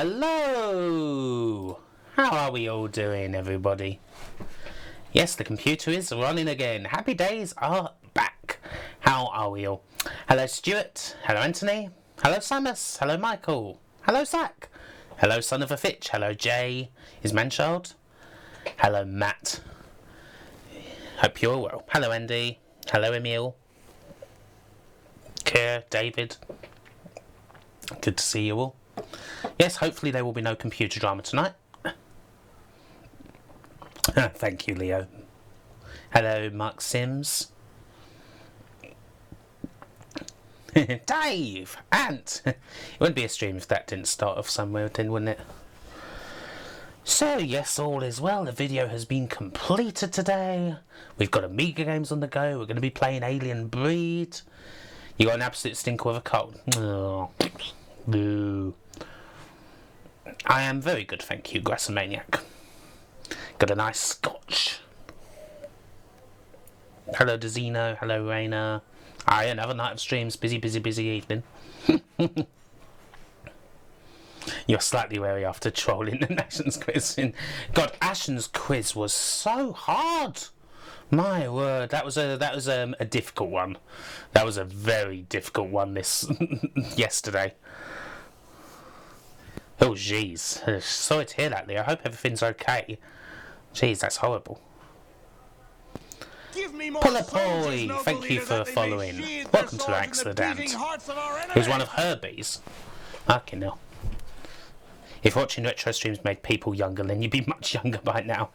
Hello! How are we all doing, everybody? Yes, the computer is running again. Happy days are back. How are we all? Hello, Stuart. Hello, Anthony. Hello, Samus. Hello, Michael. Hello, Zach. Hello, son of a Fitch. Hello, Jay. Is Manchild? Hello, Matt. Hope you're well. Hello, Andy. Hello, Emil. Keir, David. Good to see you all. Yes, hopefully there will be no computer drama tonight. Thank you, Leo. Hello, Mark Sims. Dave! Ant! It wouldn't be a stream if that didn't start off somewhere, then, wouldn't it? So, yes, all is well. The video has been completed today. We've got Amiga games on the go. We're going to be playing Alien Breed. You got an absolute stinker with a cold. Oh, boo. I am very good, thank you, Grassamaniac. Got a nice scotch. Hello, Dezino. Hello, Raina. Aye, another night of streams. Busy, busy, busy evening. You're slightly wary after trolling the Ashen's quiz. God, Ashen's quiz was so hard. My word, that was a difficult one. That was a very difficult one this yesterday. Oh jeez, sorry to hear that, Leo. I hope everything's okay. Jeez, that's horrible. Pullapoy, thank you for following. Welcome to Accident. It was one of Herbie's. Fucking hell. If watching retro streams made people younger, then you'd be much younger by now.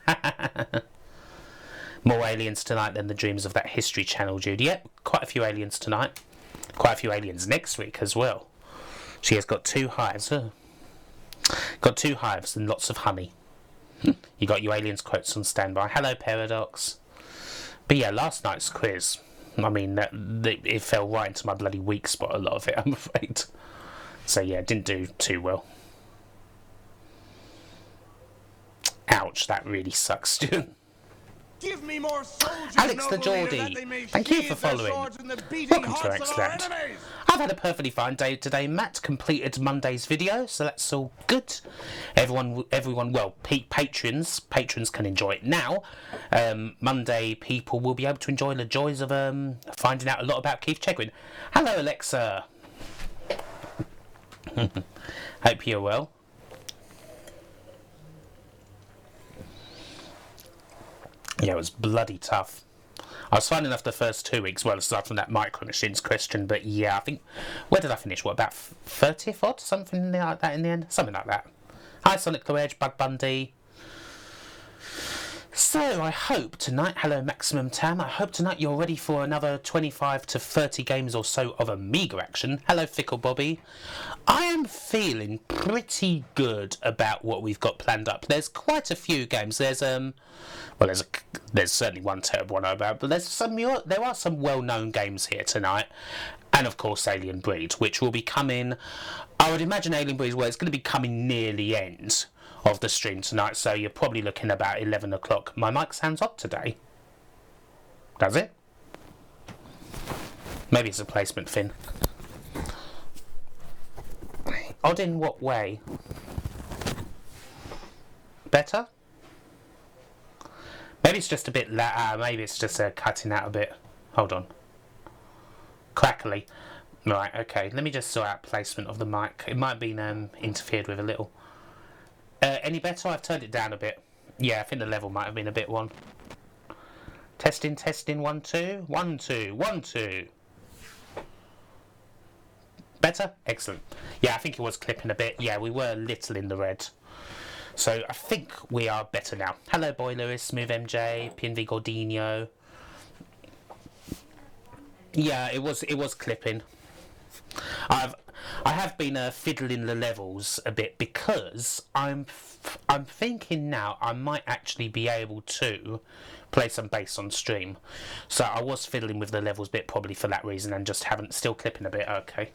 More aliens tonight than the dreams of that History Channel, Judy. Yep, quite a few aliens tonight. Quite a few aliens next week as well. She has got 2 hives. Got 2 hives and lots of honey. You got your aliens quotes on standby. Hello, Paradox. But yeah, last night's quiz, I mean, it fell right into my bloody weak spot, a lot of it, I'm afraid. So yeah, didn't do too well. Ouch, that really sucks, Stu. Give me more soldiers, Alex the Geordie, thank you for following. Welcome to Excellent. I've had a perfectly fine day today. Matt completed Monday's video, so that's all good. Everyone, well, patrons can enjoy it now. Monday, people will be able to enjoy the joys of finding out a lot about Keith Chegwin. Hello, Alexa. Hope you're well. Yeah, it was bloody tough. I was fine enough the first 2 weeks, well, aside from that Micro Machines question, but yeah, I think, where did I finish? What, about 30th odd? Something like that in the end? Something like that. Hi, Sonic the Edge, Bug Bundy. So, I hope tonight, hello Maximum Tam, I hope tonight you're ready for another 25 to 30 games or so of Amiga action. Hello Fickle Bobby. I am feeling pretty good about what we've got planned up. There's quite a few games. There's there's certainly one terrible one about, but there are some well-known games here tonight. And of course Alien Breed, which will be coming, I would imagine Alien Breed, well, it's going to be coming near the end of the stream tonight, so you're probably looking about 11 o'clock. My mic sounds odd today. Does it? Maybe it's a placement, Finn. Odd in what way? Better? Maybe it's just a bit maybe it's just cutting out a bit. Hold on. Crackly. Right, okay. Let me just sort out placement of the mic. It might have been interfered with a little. Any better? I've turned it down a bit. Yeah, I think the level might have been a bit one. Testing, 1 2 1 2 1 2. Better? Excellent. Yeah, I think it was clipping a bit. Yeah, we were a little in the red. So I think we are better now. Hello, Boy Lewis, Smooth MJ, PNV Gordino. Yeah, it was clipping. I have been fiddling the levels a bit because I'm thinking now I might actually be able to play some bass on stream. So I was fiddling with the levels a bit probably for that reason and just still clipping a bit. Okay.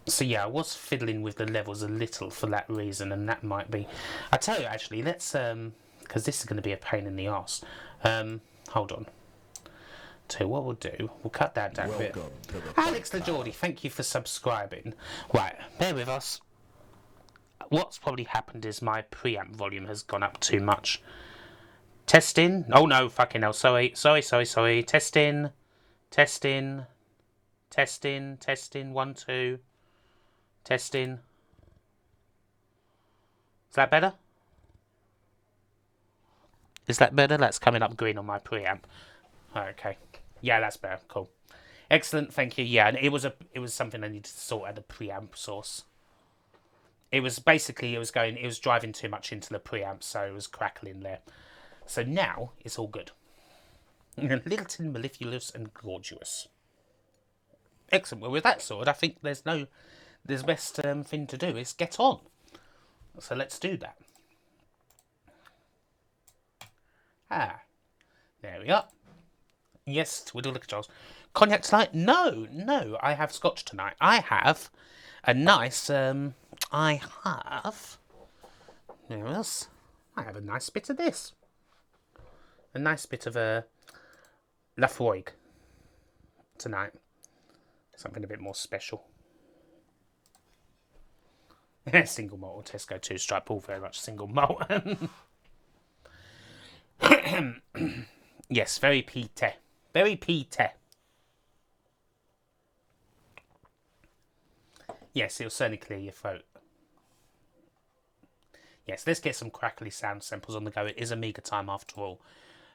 So yeah, I was fiddling with the levels a little for that reason, and that might be. I tell you, actually, let's because this is going to be a pain in the arse. Hold on. So what we'll do, we'll cut that down a bit. Alex the Geordie, thank you for subscribing. Right, bear with us. what's probably happened is my preamp volume has gone up too much. Testing. Oh no, fucking hell. Sorry. Testing. Testing. 1, 2. Testing. Is that better? Is that better? That's coming up green on my preamp. Okay. Yeah, that's better. Cool. Excellent. Thank you. Yeah, and it was something I needed to sort out the preamp source. It was basically it was driving too much into the preamp, so it was crackling there. So now it's all good. Littleton, mellifluous, and gorgeous. Excellent. Well, with that sorted, I think there's best thing to do is get on. So let's do that. There we are. Yes, Twiddle the Charles. Cognac tonight? No, I have scotch tonight. I have a nice, I have a nice bit of this. A nice bit of a Lafroig tonight. Something a bit more special. Single malt or Tesco 2-stripe, all very much single malt. Yes, very peaty. Very peaty. Yes, it'll certainly clear your throat. Yes, let's get some crackly sound samples on the go. It is Amiga time after all.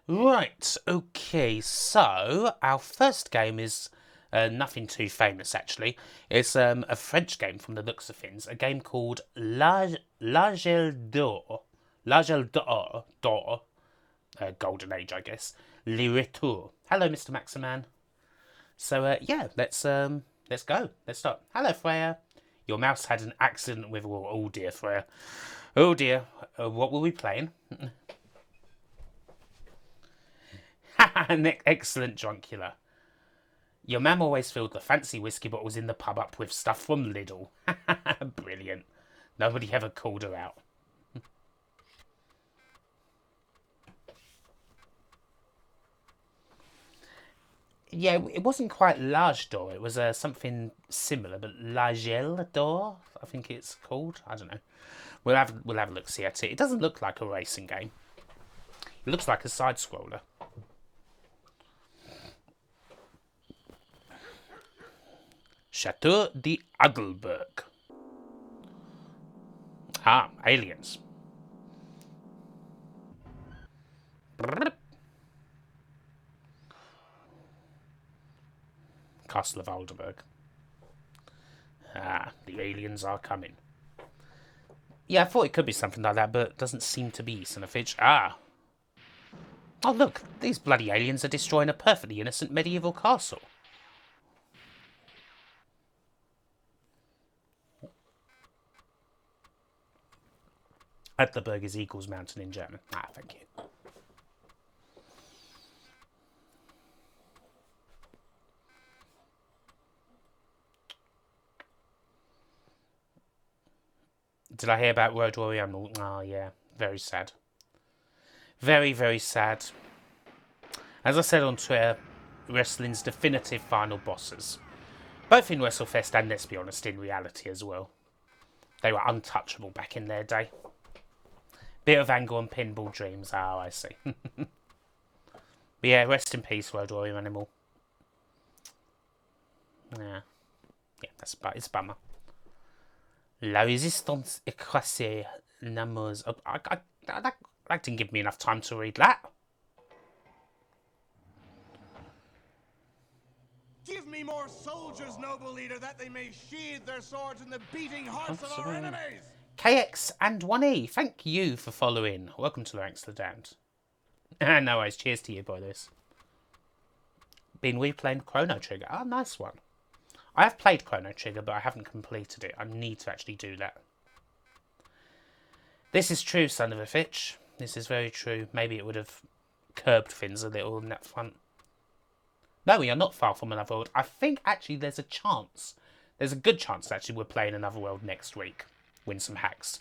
Right, okay, so our first game is nothing too famous actually. It's a French game from the looks of things. A game called L'Agel d'Or. Golden Age, I guess. Retour. Hello, Mr. Maximan. So yeah, let's go. Let's start. Hello, Freya. Your mouse had an accident with. Oh dear, Freya. Oh dear. What were we playing? Excellent, Druncula. Your mam always filled the fancy whiskey bottles in the pub up with stuff from Lidl. Brilliant. Nobody ever called her out. Yeah, it wasn't quite L'Age d'Or. It was something similar, but L'Agel d'Or, I think it's called. I don't know. We'll have a look see at it. It doesn't look like a racing game. It looks like a side scroller. Chateau d'Adelberg. Ah, aliens. Castle of Aldeburg. Ah, the aliens are coming. Yeah, I thought it could be something like that, but it doesn't seem to be, son of a bitch. Ah. Oh, look, these bloody aliens are destroying a perfectly innocent medieval castle. Adlerberg is Eagles Mountain in German. Ah, thank you. Did I hear about Road Warrior? Oh, yeah. Very sad. Very, very sad. As I said on Twitter, wrestling's definitive final bosses. Both in WrestleFest and, let's be honest, in reality as well. They were untouchable back in their day. Bit of anger on Pinball Dreams. Oh, I see. But yeah, rest in peace, Road Warrior Animal. Yeah, it's a bummer. La résistance écrasée, Namoz. That didn't give me enough time to read that. Give me more soldiers, noble leader, that they may sheathe their swords in the beating hearts of our enemies. KX and 1E, thank you for following. Welcome to the ranks of the damned. No worries, cheers to you, boy, this. Been replaying Chrono Trigger. Ah, nice one. I have played Chrono Trigger, but I haven't completed it. I need to actually do that. This is true, son of a bitch. This is very true. Maybe it would have curbed things a little in that front. No, we are not far from Another World. I think, actually, there's a chance. There's a good chance, actually, we're playing Another World next week. Win some hacks.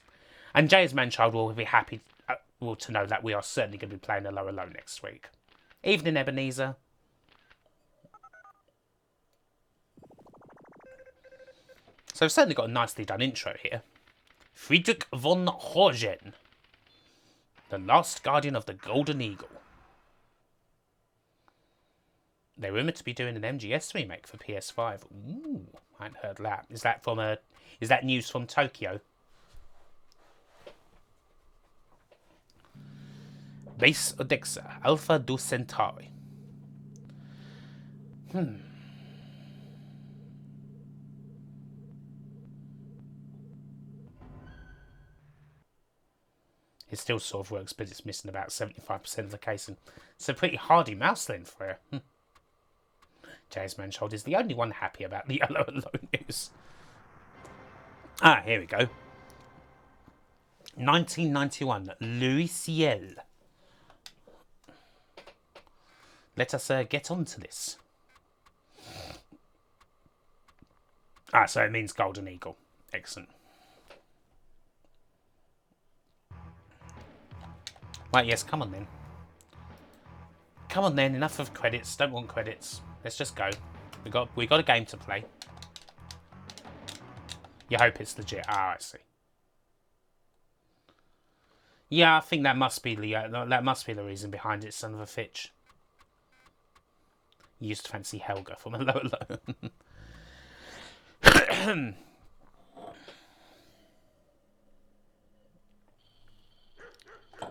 And Jay's Manchild will be happy to know that we are certainly going to be playing a Lower Low next week. Evening, Ebenezer. So I've certainly got a nicely done intro here. Friedrich von Horgen, the last guardian of the Golden Eagle. They're rumoured to be doing an MGS remake for PS5. Ooh, I hadn't heard that. Is that news from Tokyo? Base Odexa, Alpha do Centauri. It still sort of works, but it's missing about 75% of the casing. It's a pretty hardy mouse length for you. James Manshold is the only one happy about the yellow alone news. Ah, here we go. 1991, Louis Ciel. Let us get on to this. Ah, so it means Golden Eagle. Excellent. Right, yes, come on then. Come on then, enough of credits. Don't want credits. Let's just go. We got a game to play. You hope it's legit. Ah, I see. Yeah, I think that must be the reason behind it, son of a Fitch. You used to fancy Helga from Hello Alone.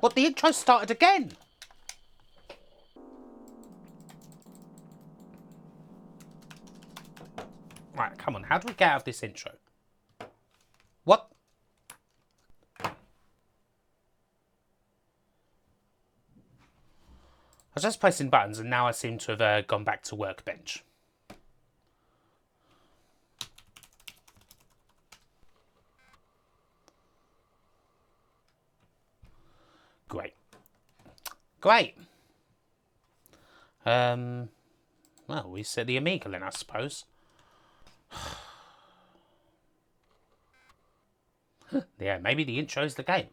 What, the intro started again? Right, come on, how do we get out of this intro? What? I was just pressing buttons and now I seem to have gone back to Workbench. Great. Great. Well, we set the Amiga then, I suppose. Yeah, maybe the intro's the game.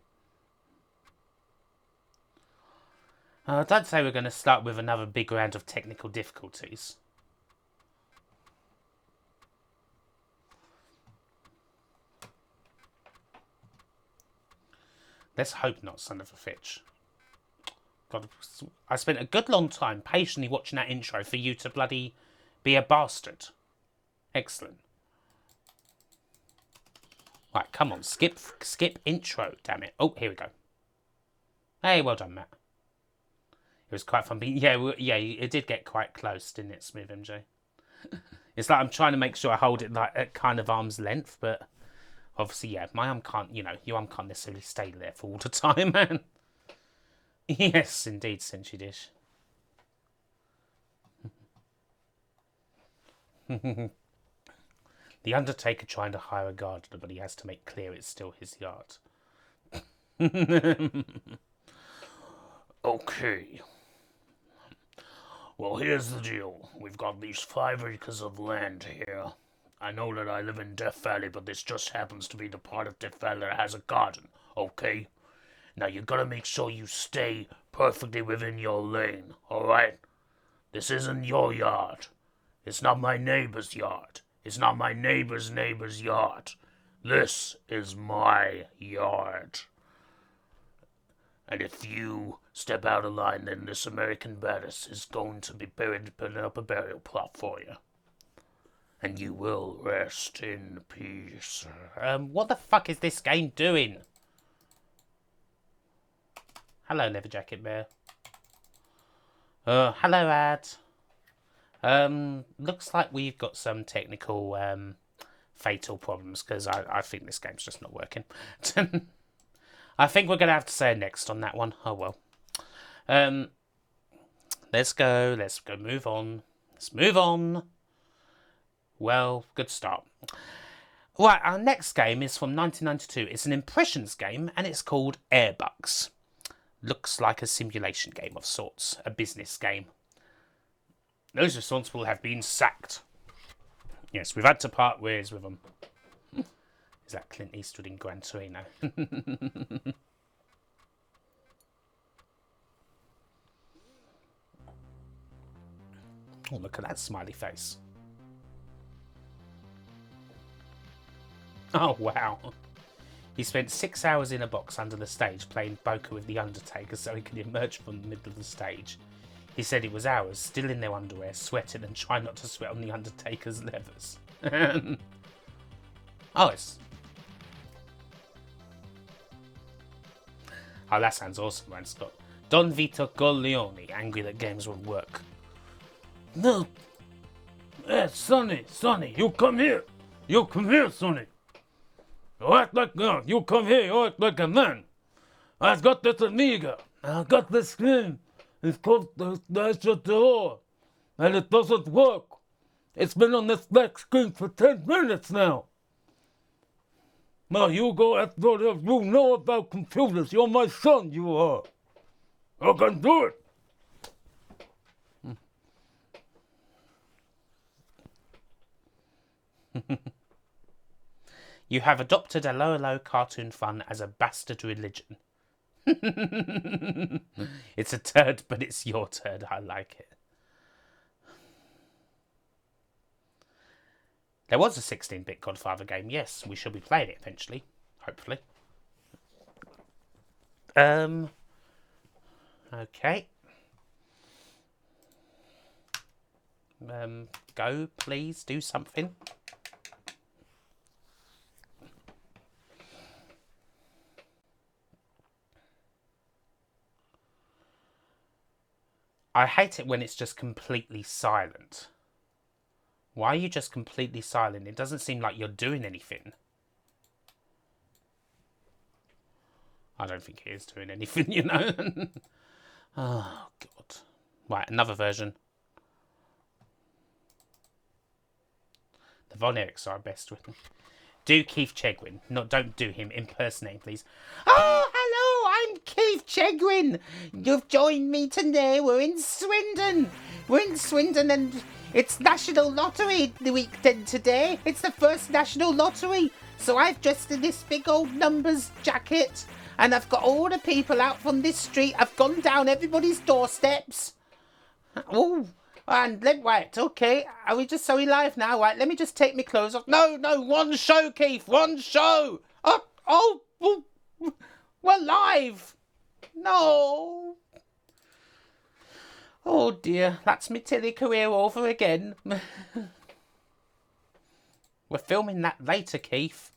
Don't say we're going to start with another big round of technical difficulties. Let's hope not, son of a Fitch. God, I spent a good long time patiently watching that intro for you to bloody be a bastard. Excellent. Right, come on, skip intro, damn it. Oh, here we go. Hey, well done, Matt. It was quite fun being... Yeah, it did get quite close, didn't it, Smooth MJ? It's like I'm trying to make sure I hold it like at kind of arm's length, but obviously, yeah, my arm can't, your arm can't necessarily stay there for all the time, man. Yes, indeed, Senshi Dish. The Undertaker trying to hire a gardener, but he has to make clear it's still his yard. Okay. Well, here's the deal. We've got these 5 acres of land here. I know that I live in Death Valley, but this just happens to be the part of Death Valley that has a garden, okay? Now, you gotta make sure you stay perfectly within your lane, alright? This isn't your yard. It's not my neighbor's yard. It's not my neighbor's neighbor's yard. This is my yard. And if you step out of line, then this American badass is going to be putting up a burial plot for you. And you will rest in peace. What the fuck is this game doing? Hello, Leather Jacket Bear. Hello, Ad. Looks like we've got some technical, fatal problems, because I think this game's just not working. I think we're going to have to say next on that one. Oh, well. Let's go, move on. Let's move on. Well, good start. Right, our next game is from 1992. It's an Impressions game, and it's called Airbugs. Looks like a simulation game of sorts, a business game. Those responsible have been sacked. Yes, we've had to part ways with them. Is that Clint Eastwood in Gran Torino? Oh, look at that smiley face. Oh, wow. He spent 6 hours in a box under the stage playing poker with the Undertaker so he could emerge from the middle of the stage. He said it was hours, still in their underwear, sweating and trying not to sweat on the Undertaker's leathers. Oh, it's... Oh, that sounds awesome, man, Scott. Don Vito Corleone, angry that games won't work. No. Sonny, you come here. You come here, Sonny. You act like you come here, you act like a man. I've got this Amiga. I got this game. It's called the Retour. And it doesn't work. It's been on this black screen for 10 minutes now. Now you go after you know about computers. You're my son, you are. I can do it. You have adopted a low cartoon fun as a bastard religion. It's a turd, but it's your turd. I like it. There was a 16-bit Godfather game. Yes, we shall be playing it eventually. Hopefully. Okay. Go, please. Do something. I hate it when it's just completely silent. Why are you just completely silent? It doesn't seem like you're doing anything. I don't think he is doing anything, you know. Oh, God. Right, another version. The Vonerics are best written. Do Keith Chegwin. No, don't do him. Impersonate, please. Oh, hello, I'm Keith Chegwin. You've joined me today. We're in Swindon. And it's National Lottery the weekend today. It's the first National Lottery. So I've dressed in this big old numbers jacket. And I've got all the people out from this street. I've gone down everybody's doorsteps. Oh, and right, okay. Are we live now? Right, let me just take my clothes off. No, one show, Keith, one show. Oh, we're live. No. Oh dear, that's my telly career over again. We're filming that later, Keith.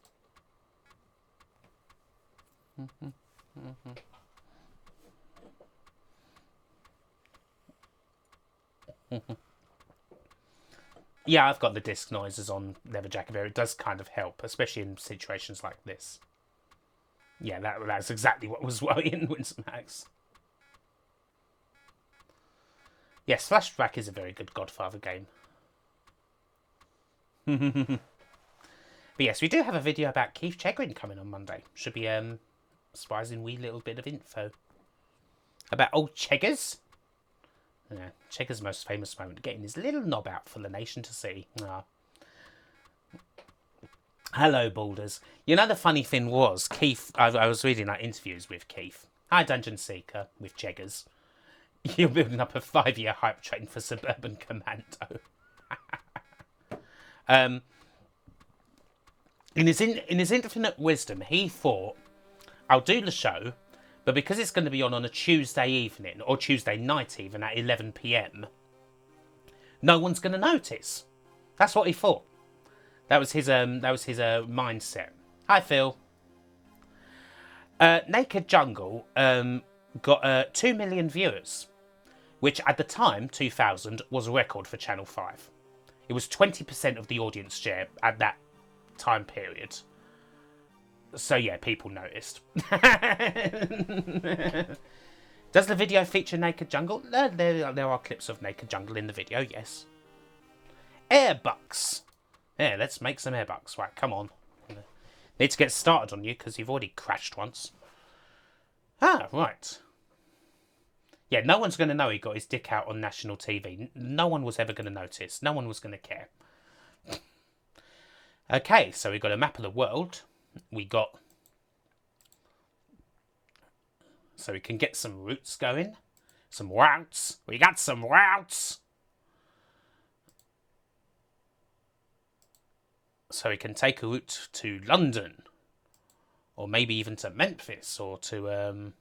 Yeah, I've got the disc noises on Leather Jacket Bear. It does kind of help, especially in situations like this. Yeah, that's exactly what was worrying Winston Max. Yes, Flashback is a very good Godfather game. But yes, we do have a video about Keith Chegwin coming on Monday. Should be a surprising wee little bit of info about old Cheggers. Yeah, Cheggers' most famous moment, getting his little knob out for the nation to see. Ah. Hello, Boulders. You know, the funny thing was, Keith, I was reading like interviews with Keith. Hi, Dungeon Seeker, with Cheggers. You're building up a 5-year hype train for Suburban Commando. In his infinite wisdom, he thought, I'll do the show, but because it's going to be on a Tuesday evening, or Tuesday night even, at 11 PM, no one's going to notice. That's what he thought. That was his mindset. Hi, Phil. Naked Jungle got 2 million viewers, which at the time, 2000, was a record for Channel 5. It was 20% of the audience share at that time period. So yeah, people noticed. Does the video feature Naked Jungle? There are clips of Naked Jungle in the video, yes. Airbucks. Yeah, let's make some airbucks. Right, come on. Need to get started on you because you've already crashed once. Ah, right. Yeah, no one's going to know he got his dick out on national TV. No one was ever going to notice. No one was going to care. Okay, so we've got a map of the world. So we can get some routes going. Some routes. We got some routes. So we can take a route to London. Or maybe even to Memphis, or to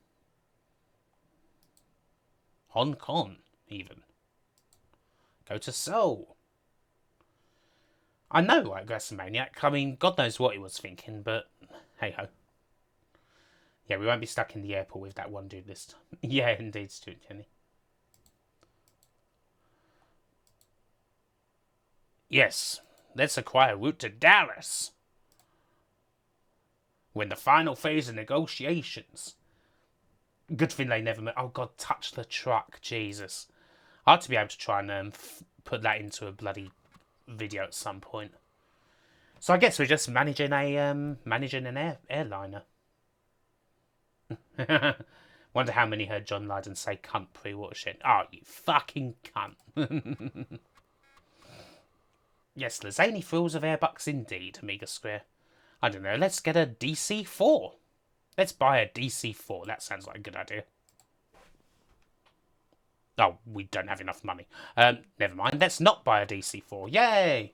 Hong Kong, even. Go to Seoul. I know, like Maniac. I mean, God knows what he was thinking, but hey-ho. Yeah, we won't be stuck in the airport with that one dude this time. Yeah, indeed, Stuart Kenny. Yes, let's acquire a route to Dallas. We're in the final phase of negotiations. Good thing they never met. Oh, God, touch the truck. Jesus. I ought to be able to try and put that into a bloody video at some point. So I guess we're just managing an airliner. Wonder how many heard John Lydon say cunt pre-watershed. Oh, you fucking cunt. Yes, the zany thrills of airbucks indeed, Amiga Square. I don't know, let's get a DC-4. Let's buy a DC-4. That sounds like a good idea. Oh, we don't have enough money. Never mind. Let's not buy a DC-4. Yay!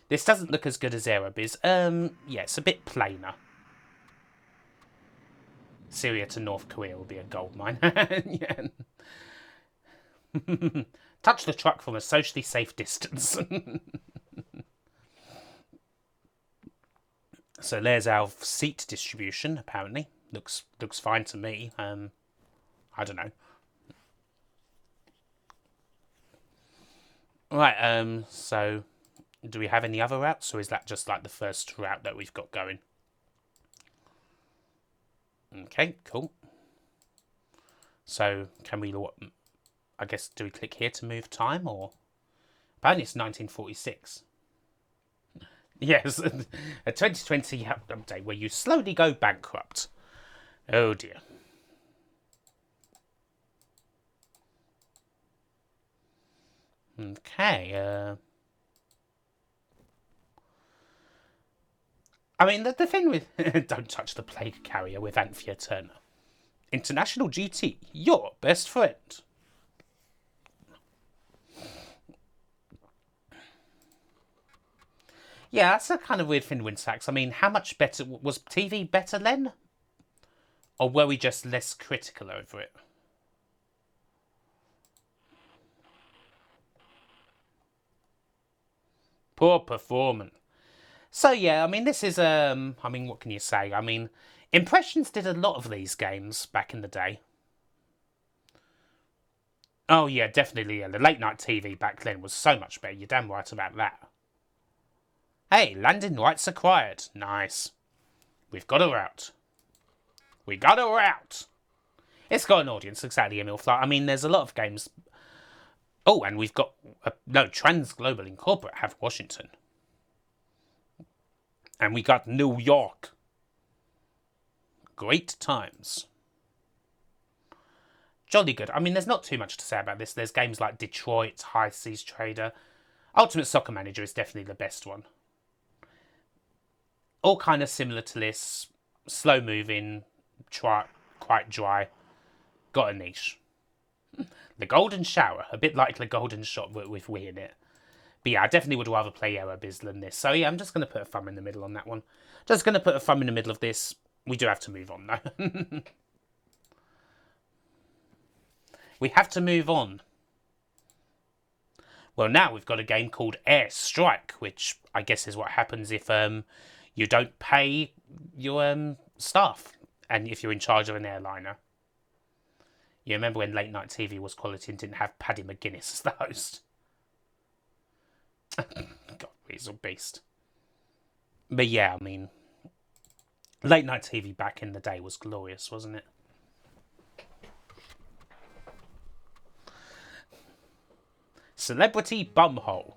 This doesn't look as good as Aerobiz. Yeah, it's a bit plainer. Syria to North Korea will be a gold mine. Yeah. Touch the truck from a socially safe distance. So there's our seat distribution, apparently. Looks fine to me. I don't know. Right, so do we have any other routes, or is that just like the first route that we've got going? Okay, cool. So can we, I guess, do we click here to move time, or? Apparently it's 1946. Yes, a 2020 update where you slowly go bankrupt. Oh dear. Okay, I mean, the thing with Don't Touch the Plague Carrier with Anthea Turner. International GT, your best friend. Yeah, that's a kind of weird thing, Winsax. I mean, how much better... Was TV better then? Or were we just less critical over it? Poor performance. So, yeah, I mean, this is... I mean, what can you say? I mean, Impressions did a lot of these games back in the day. Oh, yeah, definitely. Yeah. The late-night TV back then was so much better. You're damn right about that. Hey, landing rights acquired. Nice. We've got a route. We got a route. It's got an audience, exactly, Emil Fly. I mean, there's a lot of games. Oh, and we've got... no, Trans Global Incorporate have Washington. And we got New York. Great times. Jolly good. I mean, there's not too much to say about this. There's games like Detroit, High Seas Trader. Ultimate Soccer Manager is definitely the best one. All kind of similar to this. Slow moving, quite dry. Got a niche. The Golden Shower, a bit like the Golden Shot with Wii in it. But yeah, I definitely would rather play Aerobiz than this. So yeah, I'm just going to put a thumb in the middle on that one. Just going to put a thumb in the middle of this. We do have to move on though. We have to move on. Well, now we've got a game called Air Strike, which I guess is what happens if you don't pay your staff and if you're in charge of an airliner. You remember when late night TV was quality and didn't have Paddy McGuinness as the host? God, Weasel Beast. But yeah, I mean, late night TV back in the day was glorious, wasn't it? Celebrity Bumhole.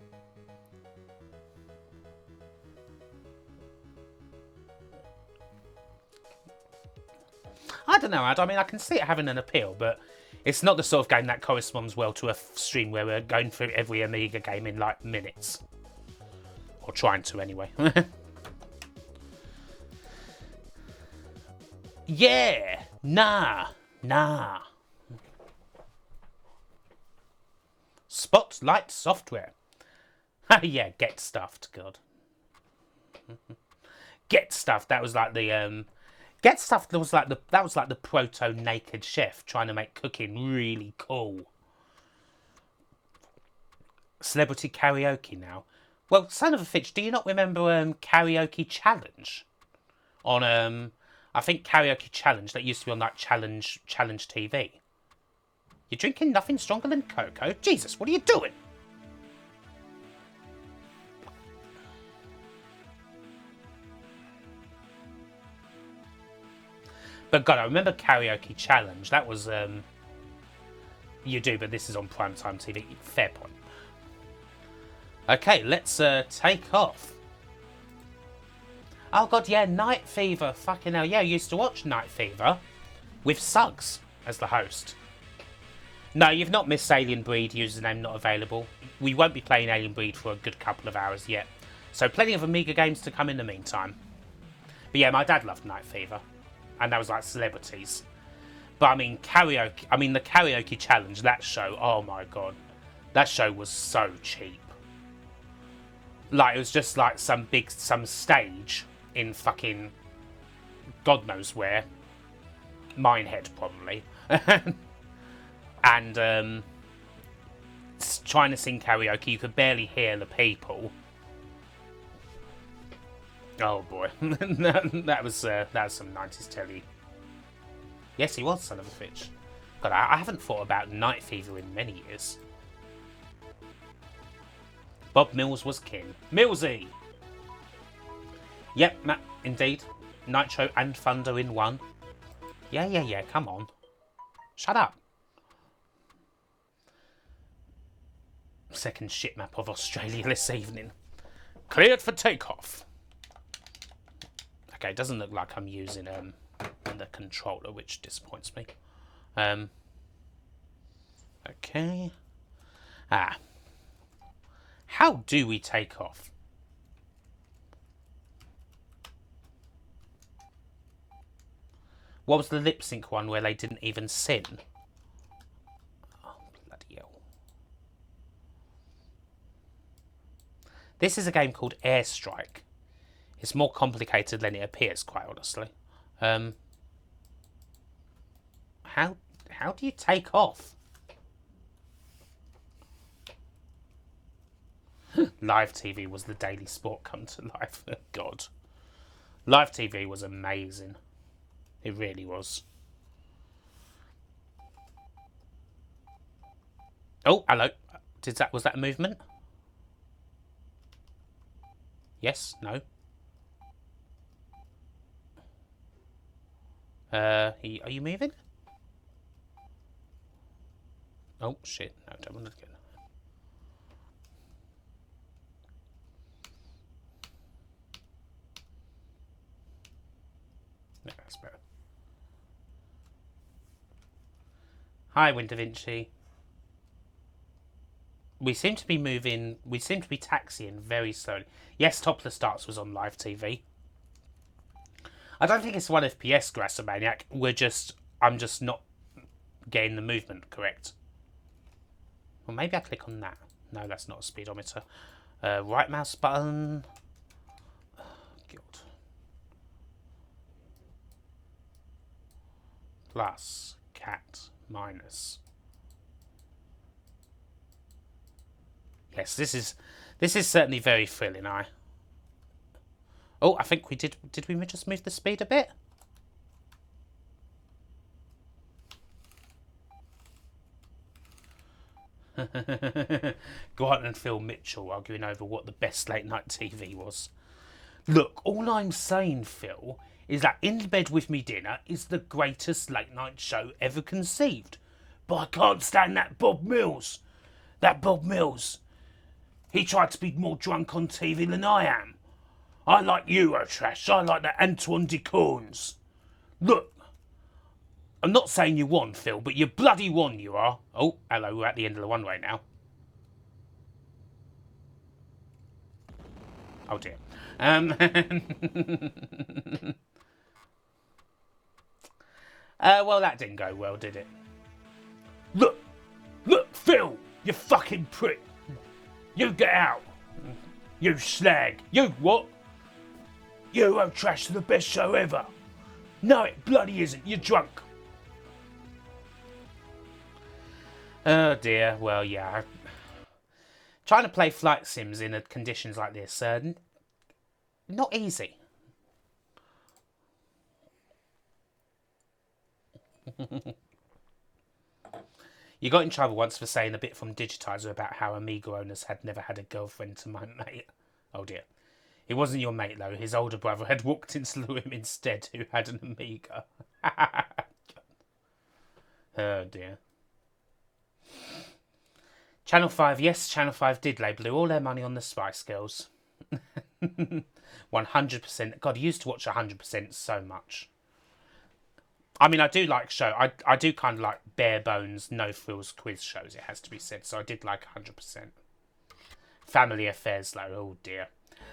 I don't know, Ad. I mean, I can see it having an appeal, but it's not the sort of game that corresponds well to a stream where we're going through every Amiga game in, like, minutes. Or trying to, anyway. Yeah! Nah! Spotlight Software. Yeah, Get Stuffed, God. Get Stuffed, that was like the Get stuff that was like the proto Naked Chef trying to make cooking really cool. Celebrity karaoke now. Well, son of a bitch, do you not remember Karaoke Challenge? On I think Karaoke Challenge that used to be on like Challenge TV. You're drinking nothing stronger than cocoa? Jesus, what are you doing? But God, I remember Karaoke Challenge. That was you do, but this is on primetime TV. Fair point. Okay, let's take off. Oh God, yeah, Night Fever. Fucking hell, yeah, I used to watch Night Fever with Suggs as the host. No, you've not missed Alien Breed, username not available. We won't be playing Alien Breed for a good couple of hours yet. So plenty of Amiga games to come in the meantime. But yeah, my dad loved Night Fever. And that was like celebrities. But I mean, the Karaoke Challenge, that show, oh my God. That show was so cheap. Like, it was just like some stage in fucking God knows where. Minehead, probably. And trying to sing karaoke, you could barely hear the people. Oh boy, that was some 90s telly. Yes, he was son of a bitch. God, I haven't thought about Night Fever in many years. Bob Mills was king. Millsy! Yep, Matt, indeed. Nitro and Thunder in one. Yeah, come on. Shut up. Second ship map of Australia this evening. Cleared for takeoff. Okay, it doesn't look like I'm using the controller, which disappoints me. Okay. How do we take off? What was the lip sync one where they didn't even sing? Oh, bloody hell. This is a game called Airstrike. It's more complicated than it appears, quite honestly. How do you take off? Live TV was the daily sport come to life. God. Live TV was amazing. It really was. Oh, hello. Was that a movement? Yes? No? Are you moving? Oh, shit. No, don't want to get... No, that's better. Hi, Win Da Vinci. We seem to be moving... We seem to be taxiing very slowly. Yes, Topless Darts was on live TV. I don't think it's 1 FPS, Grassamaniac. I'm just not getting the movement correct. Well, maybe I click on that. No, that's not a speedometer. Right mouse button. Oh, God. Plus, cat, minus. Yes, this is certainly very thrilling. Oh, I think we did. Did we just move the speed a bit? Grant and Phil Mitchell arguing over what the best late night TV was. Look, all I'm saying, Phil, is that In Bed With Me Dinner is the greatest late night show ever conceived. But I can't stand that Bob Mills. That Bob Mills. He tried to be more drunk on TV than I am. I like Eurotrash. I like the Antoine Decaune. Look, I'm not saying you won, Phil, but you bloody won, you are. Oh, hello, we're at the end of the one-way now. Oh, dear. Well, that didn't go well, did it? Look, Phil, you fucking prick. You get out. You slag. You what? Eurotrash is the best show ever. No, it bloody isn't. You're drunk. Oh dear. Well, yeah. Trying to play flight sims in conditions like this, not easy. You got in trouble once for saying a bit from Digitizer about how Amiga owners had never had a girlfriend to my mate. Oh dear. It wasn't your mate though, his older brother had walked into the room instead who had an Amiga. Oh dear. Channel 5, yes, Channel 5 did blew all their money on the Spice Girls. 100%. God, I used to watch 100% so much. I mean, I do like I do kind of like bare bones, no frills quiz shows, it has to be said. So I did like 100%. Family Affairs, though, oh dear.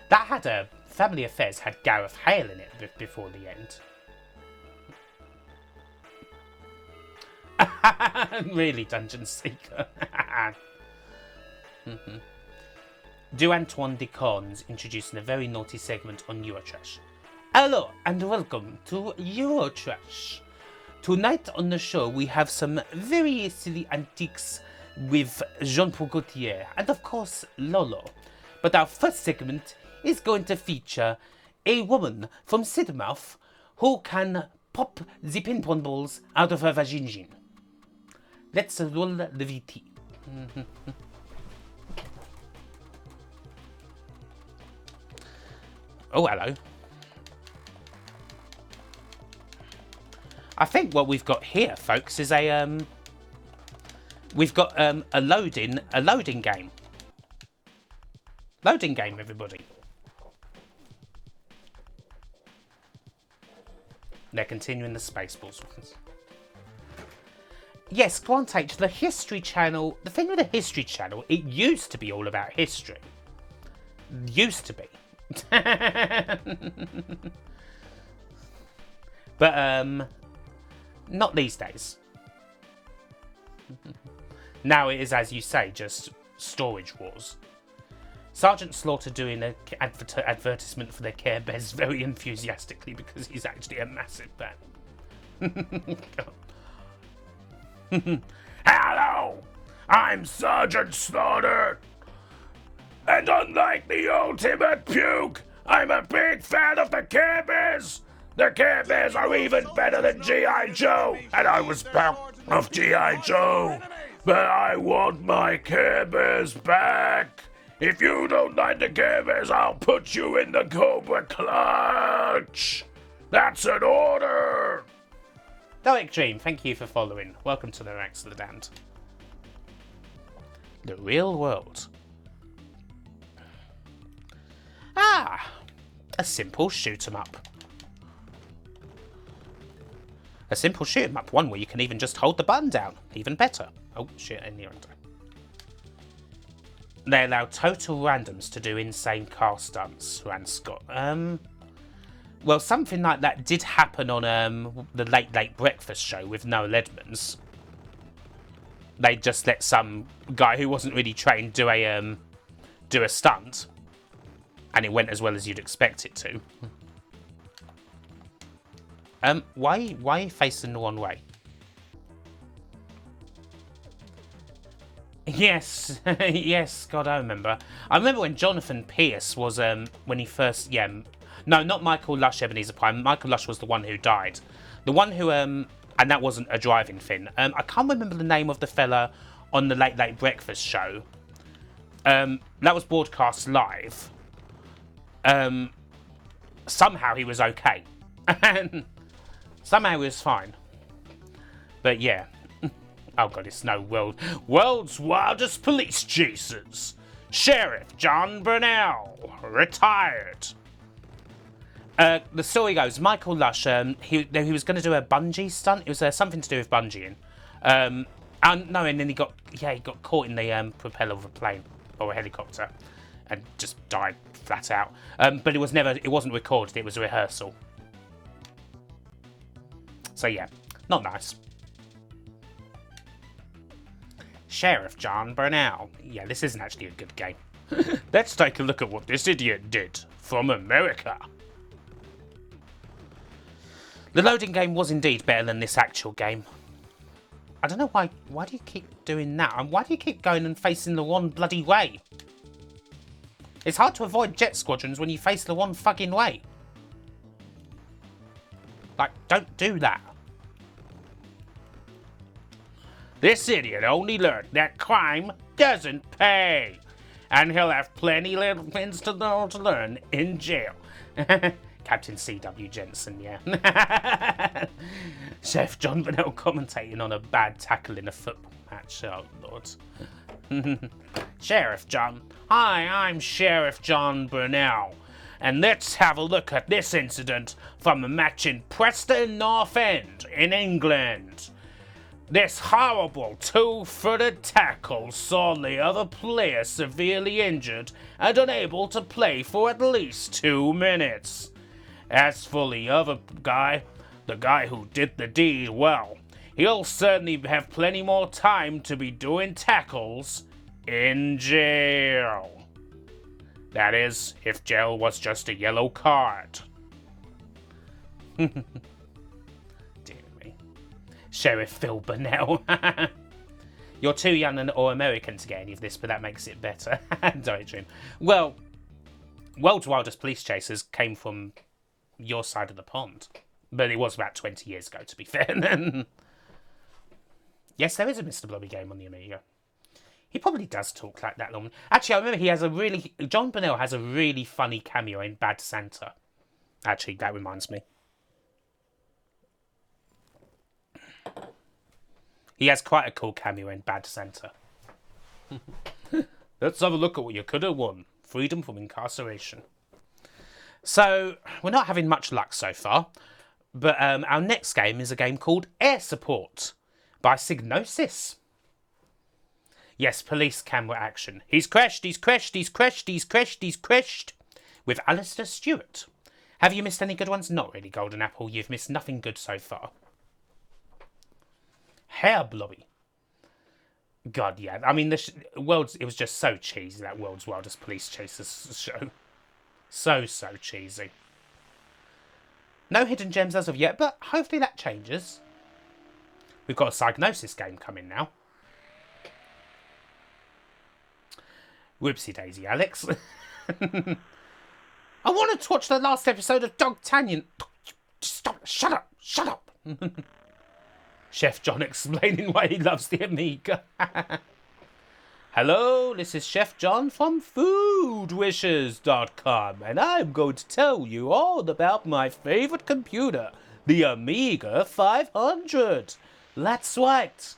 That had Family Affairs had Gareth Hale in it before the end. Really, Dungeon Seeker. Do Antoine Decaun's introducing a very naughty segment on Eurotrash. Hello and welcome to Eurotrash. Tonight on the show we have some very silly antiques with Jean-Paul Gaultier and of course Lolo. But our first segment is going to feature a woman from Sidmouth who can pop the ping pong balls out of her vagina. Let's roll the VT. Oh, hello. I think what we've got here, folks, is we've got a loading game. Loading game, everybody. They're continuing the Spaceballs ones. Yes, Grant H, the History Channel. The thing with the History Channel, it used to be all about history. Used to be. But not these days. Now it is, as you say, just storage wars. Sergeant Slaughter doing an advertisement for their Care Bears very enthusiastically because he's actually a massive fan. Hello! I'm Sergeant Slaughter! And unlike the ultimate puke, I'm a big fan of the Care Bears! The Care Bears are even better than G.I. Joe! And I was proud of G.I. Joe! But I want my Care Bears back! If you don't like the Care Bears, I'll put you in the Cobra Clutch! That's an order! Derek Dream, thank you for following. Welcome to the Excellent. The real world. Ah, a simple shoot 'em up. A simple shoot 'em up, one where you can even just hold the button down. Even better. Oh shit, in the under. They allow total randoms to do insane car stunts, ran Scott. Well, something like that did happen on the Late Breakfast show with Noel Edmonds. They just let some guy who wasn't really trained do a stunt, and it went as well as you'd expect it to. Why are you facing the wrong way? Yes, yes, God, I remember. I remember when Jonathan Pierce was, when he first, no, not Michael Lush, Ebenezer Prime. Michael Lush was the one who died. The one who, and that wasn't a driving thing. I can't remember the name of the fella on the Late Breakfast show. That was broadcast live. Somehow he was okay. Somehow he was fine. But yeah. Oh god, it's no world's wildest police chasers. Sheriff John Burnell, retired. The story goes, Michael Lush, he was going to do a bungee stunt. It was something to do with bungeeing. And then he got caught in the propeller of a plane or a helicopter, and just died flat out. But it wasn't recorded. It was a rehearsal. So yeah, not nice. Sheriff John Burnell. Yeah, this isn't actually a good game. Let's take a look at what this idiot did from America. The loading game was indeed better than this actual game. I don't know why do you keep doing that? And why do you keep going and facing the one bloody way? It's hard to avoid jet squadrons when you face the one fucking way. Like, don't do that. This idiot only learned that crime doesn't pay. And he'll have plenty little things to learn in jail. Captain C.W. Jensen, yeah. Chef John Burnell commentating on a bad tackle in a football match. Oh, Lord. Sheriff John. Hi, I'm Sheriff John Burnell. And let's have a look at this incident from a match in Preston North End in England. This horrible two-footed tackle saw the other player severely injured and unable to play for at least 2 minutes. As for the other guy, the guy who did the deed, well, he'll certainly have plenty more time to be doing tackles in jail. That is, if jail was just a yellow card. Dear me. Sheriff Phil Burnell. You're too young or American to get any of this, but that makes it better. Don't dream. Well, World's Wildest Police Chasers came from your side of the pond. But it was about 20 years ago, to be fair. Yes, there is a Mr. Blobby game on the Amiga. He probably does talk like that long. Actually, I remember John Burnell has a really funny cameo in Bad Santa. Actually, that reminds me. He has quite a cool cameo in Bad Santa. Let's have a look at what you could have won. Freedom from incarceration. So, we're not having much luck so far. But our next game is a game called Air Support by Signosis. Yes, police camera action. He's crashed with Alistair Stewart. Have you missed any good ones? Not really, Golden Apple. You've missed nothing good so far. Hair Blobby. God, yeah. I mean, it was just so cheesy, that World's Wildest Police Chasers show. So cheesy. No hidden gems as of yet, but hopefully that changes. We've got a Psygnosis game coming now. Whoopsie daisy, Alex. I wanted to watch the last episode of Dog Tanyan. Stop! Shut up! Chef John explaining why he loves the Amiga. Hello, this is Chef John from foodwishes.com, and I'm going to tell you all about my favorite computer, the Amiga 500. That's right.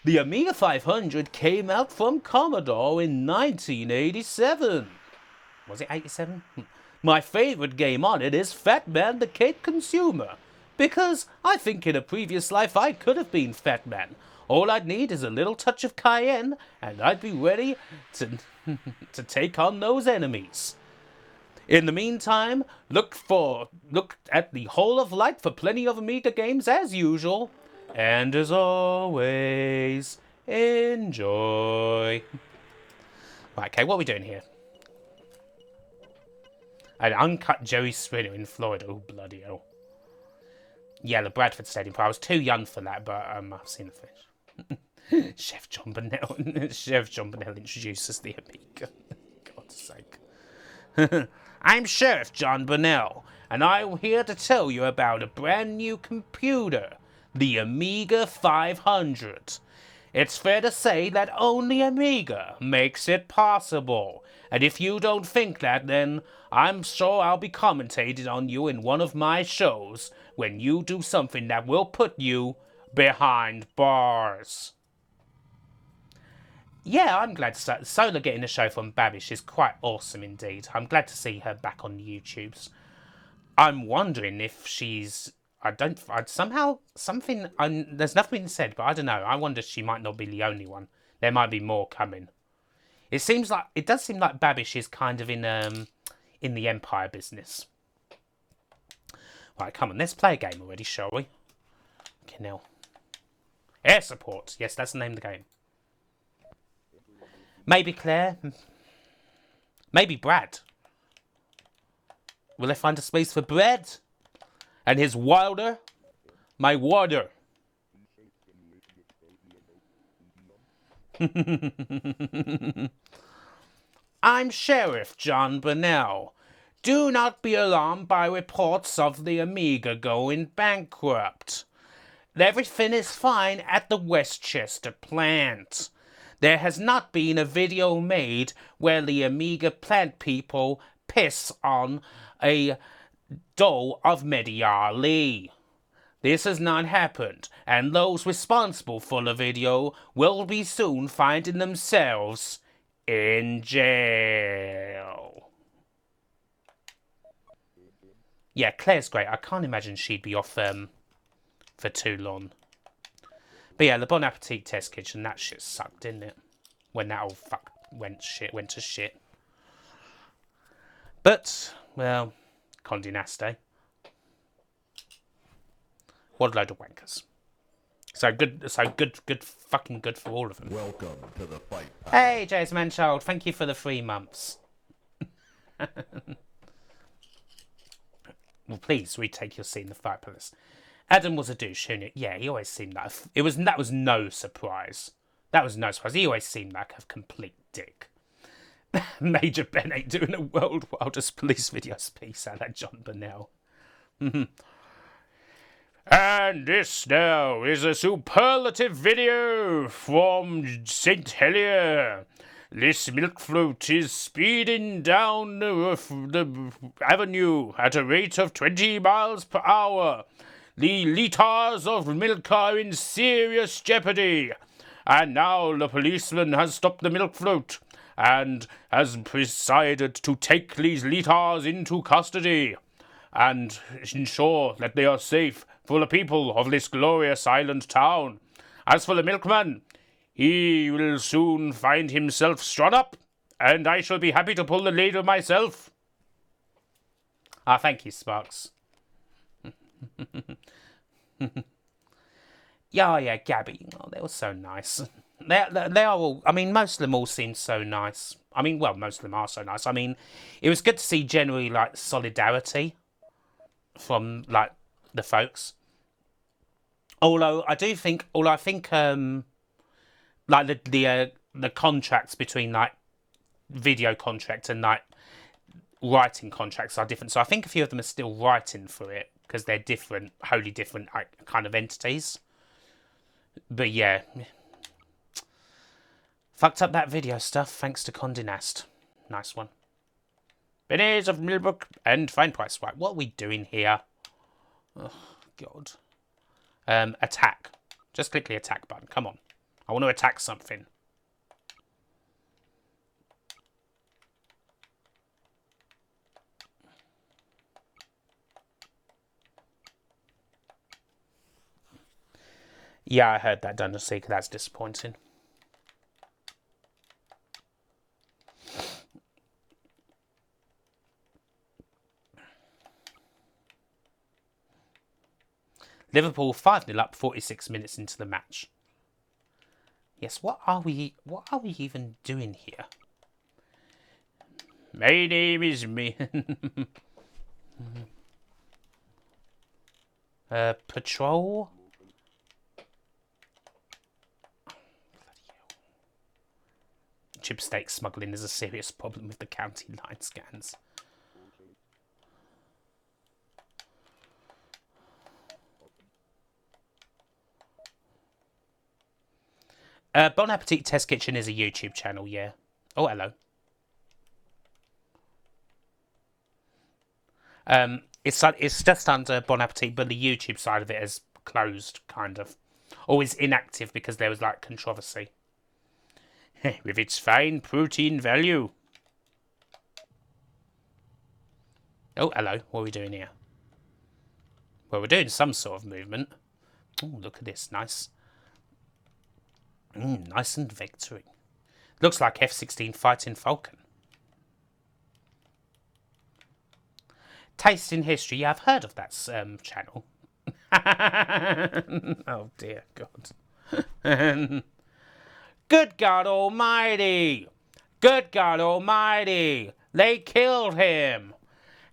The Amiga 500 came out from Commodore in 1987. Was it 87? My favorite game on it is Fat Man the Cake Consumer, because I think in a previous life I could have been Fat Man. All I'd need is a little touch of cayenne, and I'd be ready to take on those enemies. In the meantime, look at the Hall of Light for plenty of Amiga games as usual. And as always, enjoy. Right, okay, what are we doing here? An uncut Jerry Springer in Florida. Oh, bloody hell. Yeah, the Bradford Stadium. I was too young for that, but I've seen the fish. Chef John Burnell introduces the Amiga. God's sake. I'm Sheriff John Burnell, and I'm here to tell you about a brand new computer, the Amiga 500. It's fair to say that only Amiga makes it possible, and if you don't think that, then I'm sure I'll be commentating on you in one of my shows when you do something that will put you behind bars. Yeah, I'm glad to start. Solar getting a show from Babish is quite awesome indeed. I'm glad to see her back on the YouTubes. I'm wondering if she's... there's nothing been said, but I don't know. I wonder if she might not be the only one. There might be more coming. It does seem like Babish is kind of in the Empire business. Right, come on, let's play a game already, shall we? Okay, now. Air Support. Yes, that's the name of the game. Maybe Claire. Maybe Brad. Will they find a space for bread? And his Wilder, my water. I'm Sheriff John Burnell. Do not be alarmed by reports of the Amiga going bankrupt. Everything is fine at the Westchester plant. There has not been a video made where the Amiga plant people piss on a doll of Mediali. This has not happened, and those responsible for the video will be soon finding themselves in jail. Yeah, Claire's great. I can't imagine she'd be off for too long. But yeah, the Bon Appetit test kitchen, that shit sucked, didn't it? When that all went to shit. But, well, Condé Nast, eh? What a load of wankers. So good, fucking good for all of them. Welcome to the fight. Hey, James Manchild, thank you for the 3 months. Well, please retake your seat in the Fight Palace. Adam was a douche, who knew? Yeah, he always seemed like that was no surprise. That was no surprise. He always seemed like a complete dick. Major Ben ain't doing a World Wildest Police Videos piece out of John Burnell. And this now is a superlative video from St. Helier. This milk float is speeding down the avenue at a rate of 20 miles per hour. The liters of milk are in serious jeopardy. And now the policeman has stopped the milk float and has decided to take these liters into custody and ensure that they are safe for the people of this glorious island town. As for the milkman, he will soon find himself strung up, and I shall be happy to pull the leader myself. Ah, thank you, Sparks. Yeah, Gabby. Oh, they were so nice. They are all. I mean, most of them all seem so nice. I mean, well, most of them are so nice. I mean, it was good to see generally like solidarity from like the folks. Although I think like the contracts between like video contracts and like writing contracts are different. So I think a few of them are still writing for it because they're different, wholly different kind of entities. But yeah, fucked up that video stuff thanks to Condé Nast. Nice one. Bennies of Millbrook and fine price. Right, what are we doing here? Oh, God. Attack. Just click the attack button. Come on. I want to attack something. Yeah, I heard that, Dungeon Seeker. That's disappointing. Liverpool 5-0 up 46 minutes into the match. Yes, what are we even doing here? My name is me. Patrol? Chip steak smuggling is a serious problem with the county line scans. Bon Appetit Test Kitchen is a YouTube channel, yeah. Oh, hello. It's just under Bon Appetit, but the YouTube side of it is closed, kind of. Or is inactive because there was, like, controversy. With its fine protein value. Oh, hello. What are we doing here? Well, we're doing some sort of movement. Oh, look at this. Nice. Nice and victory. Looks like F-16 fighting Falcon. Taste in History. Yeah, I've heard of that channel. Oh, dear God. Good God Almighty! Good God Almighty! They killed him!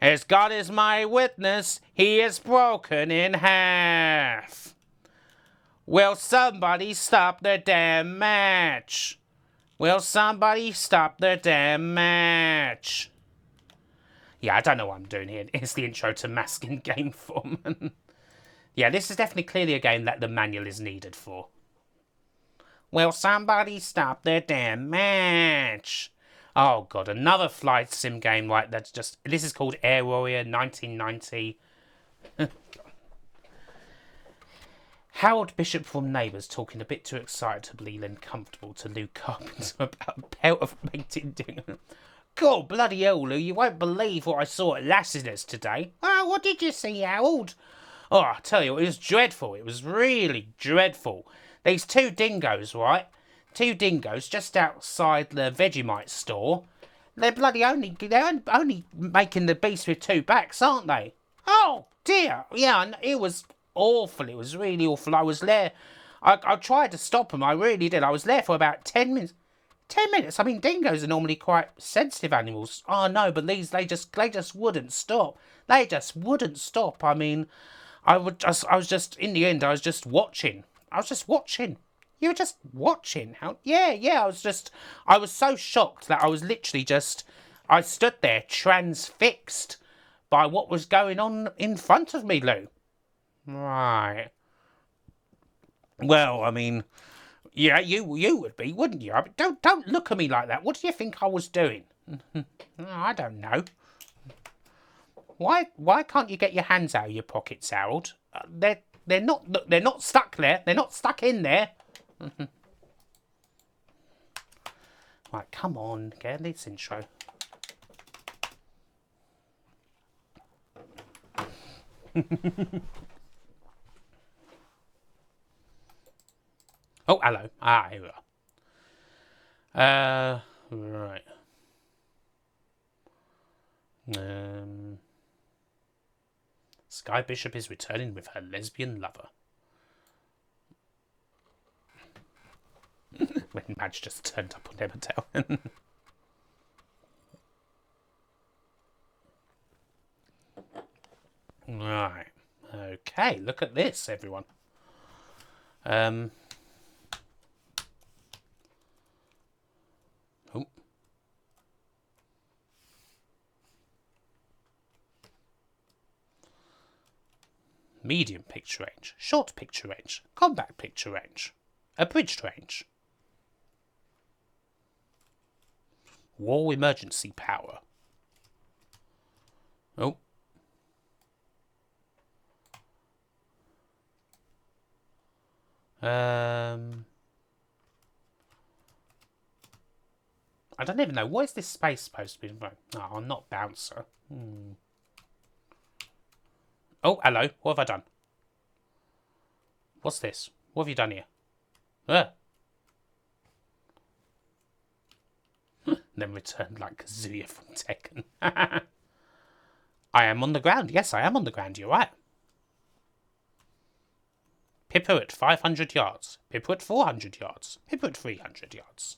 As God is my witness, he is broken in half. Will somebody stop the damn match? Will somebody stop the damn match? Yeah, I don't know what I'm doing here. It's the intro to Mask in game form. Yeah, this is definitely clearly a game that the manual is needed for. Will somebody stop the damn match? Oh god, another flight sim game like that's just... This is called Air Warrior 1990. Harold Bishop from Neighbours talking a bit too excitably and comfortable to Lou Carpenter about a pair of painted dinner. God bloody hell, Lou, you won't believe what I saw at Lassiter's today. Oh, what did you see, Harold? Oh, I tell you, it was dreadful. It was really dreadful. These two dingoes, right? Two dingoes just outside the Vegemite store. They're only making the beast with two backs, aren't they? Oh, dear. Yeah, it was awful. It was really awful. I was there. I tried to stop them. I really did. I was there for about 10 minutes. 10 minutes? I mean, dingoes are normally quite sensitive animals. Oh, no, but these, they just wouldn't stop. They just wouldn't stop. I mean, I was just, in the end, I was just watching. I was just watching. You were just watching. How? Yeah, I was so shocked that I was literally I stood there transfixed by what was going on in front of me, Lou. Right. Well, I mean, yeah, you would be, wouldn't you? I mean, don't look at me like that. What do you think I was doing? I don't know. Why can't you get your hands out of your pockets, Harold? They're not stuck there. They're not stuck in there. Right, come on, get this intro. Oh, hello. Ah, here we are. Right. Sky Bishop is returning with her lesbian lover. When Madge just turned up on Emmerdale. Right. Okay, look at this, everyone. Oh. Medium picture range, short picture range, compact picture range, abridged range. War emergency power. Oh. I don't even know. What is this space supposed to be? Oh, not bouncer. Oh, hello. What have I done? What's this? What have you done here? Then returned like Kazuya from Tekken. I am on the ground. Yes, I am on the ground. You're right. Pippa at 500 yards. Pippa at 400 yards. Pippa at 300 yards.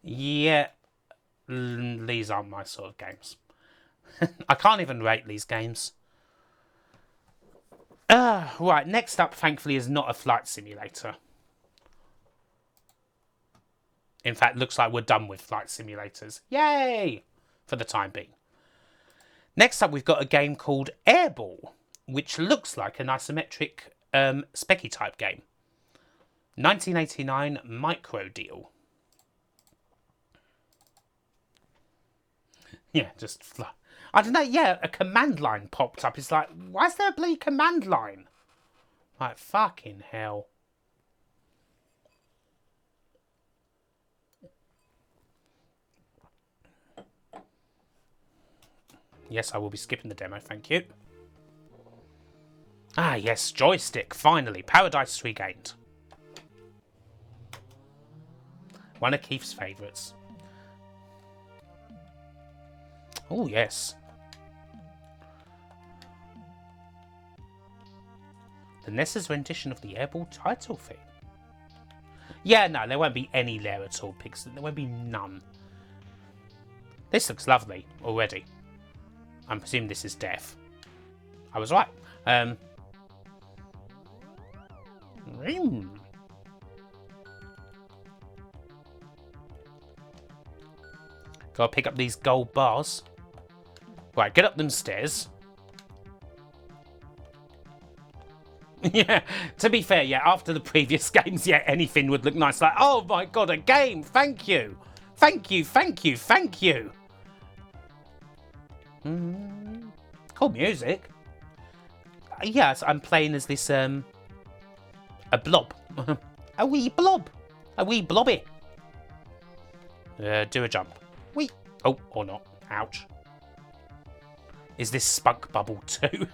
Yeah, these aren't my sort of games. I can't even rate these games. Right, next up, thankfully, is not a flight simulator. In fact, looks like we're done with flight simulators. Yay! For the time being. Next up, we've got a game called Airball, which looks like an isometric specky type game. 1989 micro deal. Yeah, just fly. I don't know, yeah, a command line popped up. It's like, why is there a bloody command line? Like, fucking hell. Yes, I will be skipping the demo, thank you. Ah, yes, joystick, finally. Paradise regained. One of Keith's favourites. Oh, yes. Vanessa's rendition of the Airball title theme. Yeah, no, there won't be any there at all, Pixel. There won't be none. This looks lovely already. I'm presuming this is deaf. I was right. Gotta pick up these gold bars. Right, get up them stairs. Yeah, to be fair, yeah, after the previous games, yeah, anything would look nice. Like, oh my god, a game! Thank you! Thank you, thank you, thank you! Cool music. Yes, I'm playing as this, a blob. A wee blob. A wee blobby. Do a jump. Wee. Oh, or not. Ouch. Is this spunk bubble too?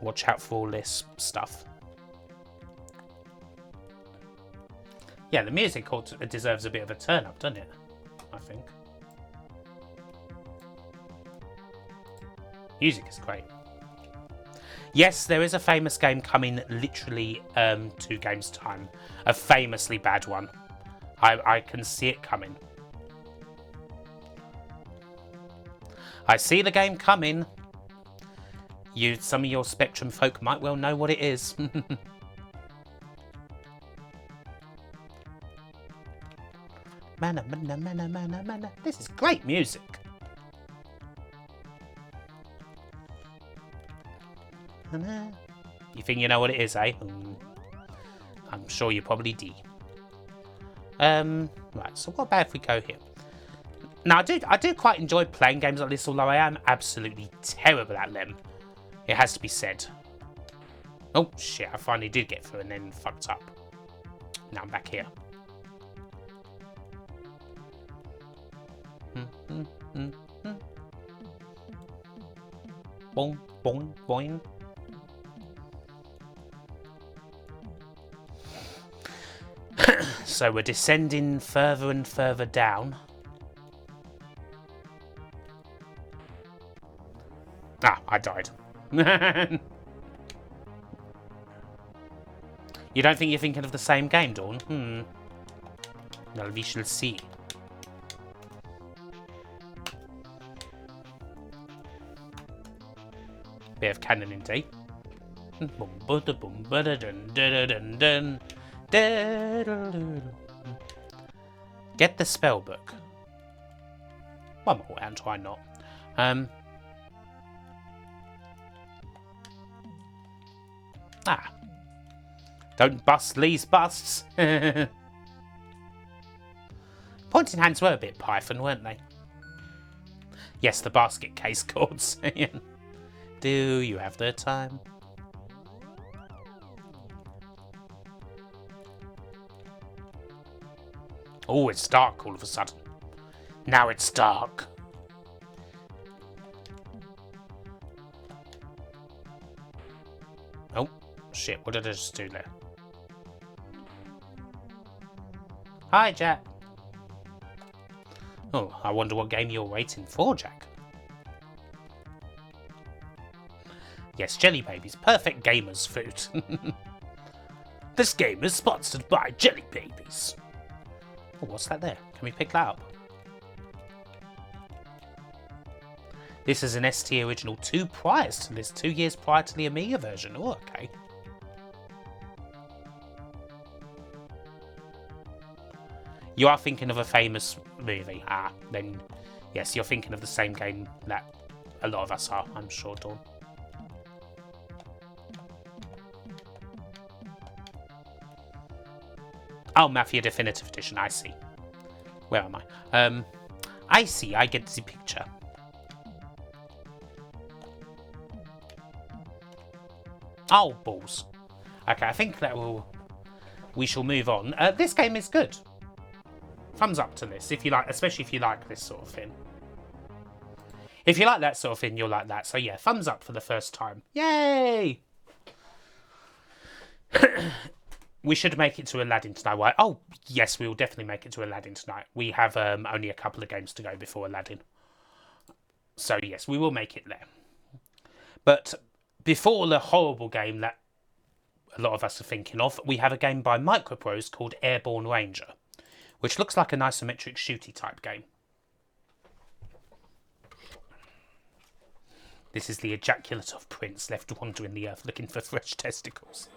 Watch out for all this stuff. Yeah, the music deserves a bit of a turn up, doesn't it? I think. Music is great. Yes, there is a famous game coming literally 2 games' time. A famously bad one. I can see it coming. I see the game coming. Some of your Spectrum folk might well know what it is. Mana, mana, mana, mana, mana. This is great music. You think you know what it is, eh? I'm sure you probably do. Right, so what about if we go here? Now, I do quite enjoy playing games like this, although I am absolutely terrible at them. It has to be said. Oh, shit, I finally did get through and then fucked up. Now I'm back here. Boing, boing, boing. So we're descending further and further down. Ah, I died. You don't think you're thinking of the same game, Dawn? Well, we shall see. Bit of cannoning D. Get the spell book. One more round, why not? Don't bust Lee's busts. Pointing hands were a bit Python, weren't they? Yes, the basket case chords. Do you have the time? Oh, it's dark all of a sudden. Now it's dark. Oh, shit, what did I just do there? Hi, Jack. Oh, I wonder what game you're waiting for, Jack. Yes, Jelly Babies, perfect gamers' food. This game is sponsored by Jelly Babies. Oh, what's that there? Can we pick that up? This is an ST Original 2 prior to this, 2 years prior to the Amiga version. Oh, okay. You are thinking of a famous movie. Ah, then yes, you're thinking of the same game that a lot of us are, I'm sure, Dawn. Oh, Mafia Definitive Edition, I see. Where am I? I see, I get the picture. Oh, balls. Okay, I think that we shall move on. This game is good. Thumbs up to this, if you like, especially if you like this sort of thing. If you like that sort of thing, you'll like that. So yeah, thumbs up for the first time. Yay! We should make it to Aladdin tonight, right? Oh, yes, we will definitely make it to Aladdin tonight. We have only a couple of games to go before Aladdin. So yes, we will make it there. But before the horrible game that a lot of us are thinking of, we have a game by Microprose called Airborne Ranger, which looks like an isometric shooty type game. This is the ejaculate of Prince left wandering the earth looking for fresh testicles.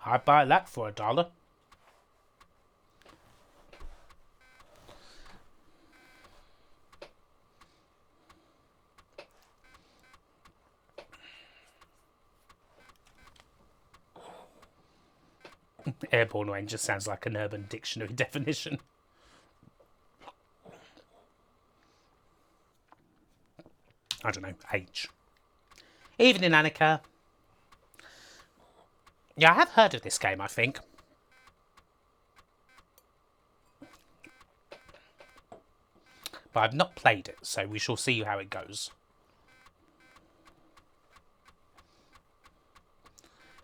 I'd buy that for $1. Airborne Ranger sounds like an Urban Dictionary definition. I don't know, H. Evening, Annika. Yeah, I have heard of this game, I think. But I've not played it, so we shall see how it goes.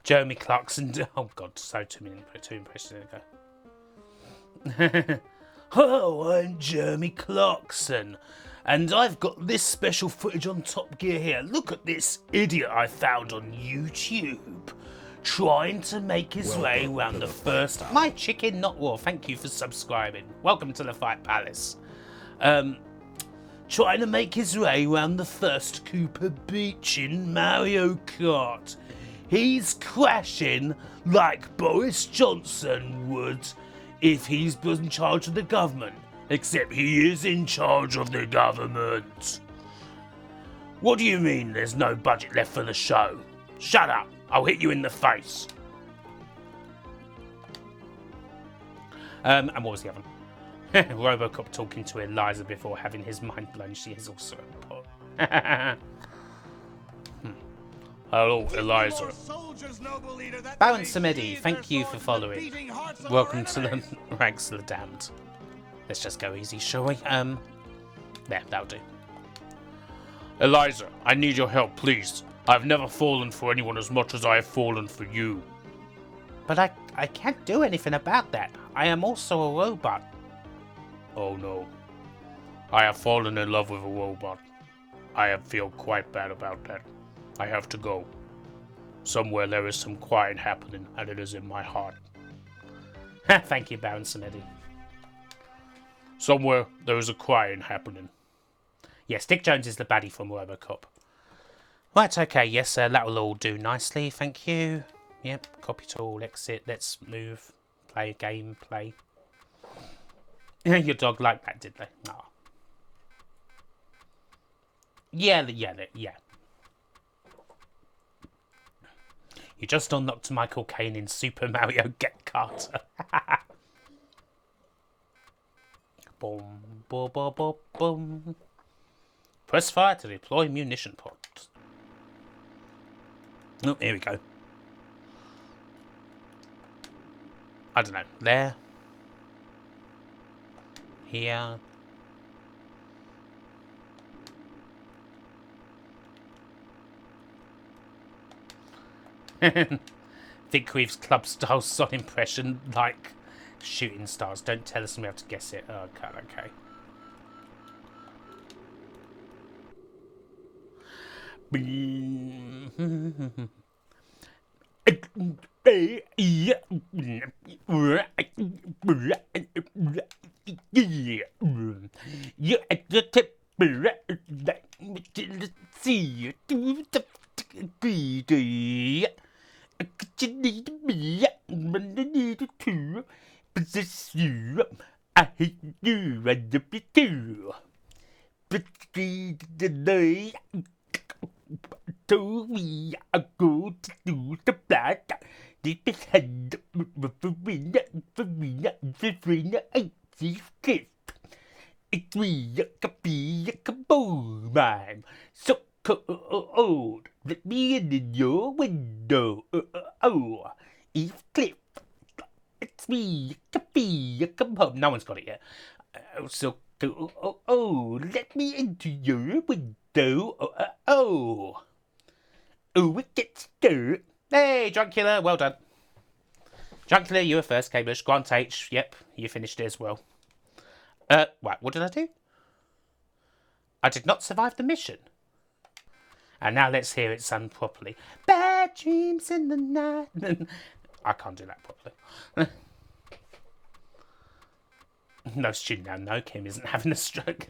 Jeremy Clarkson. Oh, God, so two impressions ago. Hello, I'm Jeremy Clarkson. And I've got this special footage on Top Gear here. Look at this idiot I found on YouTube. Trying to make his way around the first... My chicken not raw. Thank you for subscribing. Welcome to the Fight Palace. Trying to make his way around the first Cooper Beach in Mario Kart. He's crashing like Boris Johnson would if he was in charge of the government. Except he is in charge of the government. What do you mean there's no budget left for the show? Shut up. I'll hit you in the face. And what was the other one? Robocop talking to Eliza before having his mind blown. She is also a pot. Hello, Eliza. Baron Samedi, thank you for following. Welcome to the ranks of the damned. Let's just go easy, shall we? There, that'll do. Eliza, I need your help, please. I've never fallen for anyone as much as I have fallen for you. But I can't do anything about that. I am also a robot. Oh no. I have fallen in love with a robot. I feel quite bad about that. I have to go. Somewhere there is some crying happening, and it is in my heart. Thank you, Baron Samedi. Somewhere there is a crying happening. Yes, Dick Jones is the baddie from Robocop. Right, okay, yes, that will all do nicely, thank you. Yep, copy tool, exit, let's move, play game, play. Your dog liked that, did they? Oh. Yeah. You just unlocked Michael Caine in Super Mario Get Carter. Boom, boom, boom, boom, boom. Press fire to deploy munition pods. Oh, here we go. I don't know. There. Here. Vic Reeves club style son impression like shooting stars. Don't tell us and we have to guess it. Oh, okay. I hate you and the picture. But the so we are going to do the black. This is hand for I see kiss. It's me, a be a boy, man. So cold. Let me in your window. Eve Cliff. It's me, a be a come home. No one's got it yet. So Let me into your window. Oh, it gets dirt. Hey, Drunkula, well done. Drunkula, you were first, K-Bush. Grant H, yep, you finished it as well. What did I do? I did not survive the mission. And now let's hear it sung properly. Bad dreams in the night. I can't do that properly. No student now, no, Kim isn't having a stroke.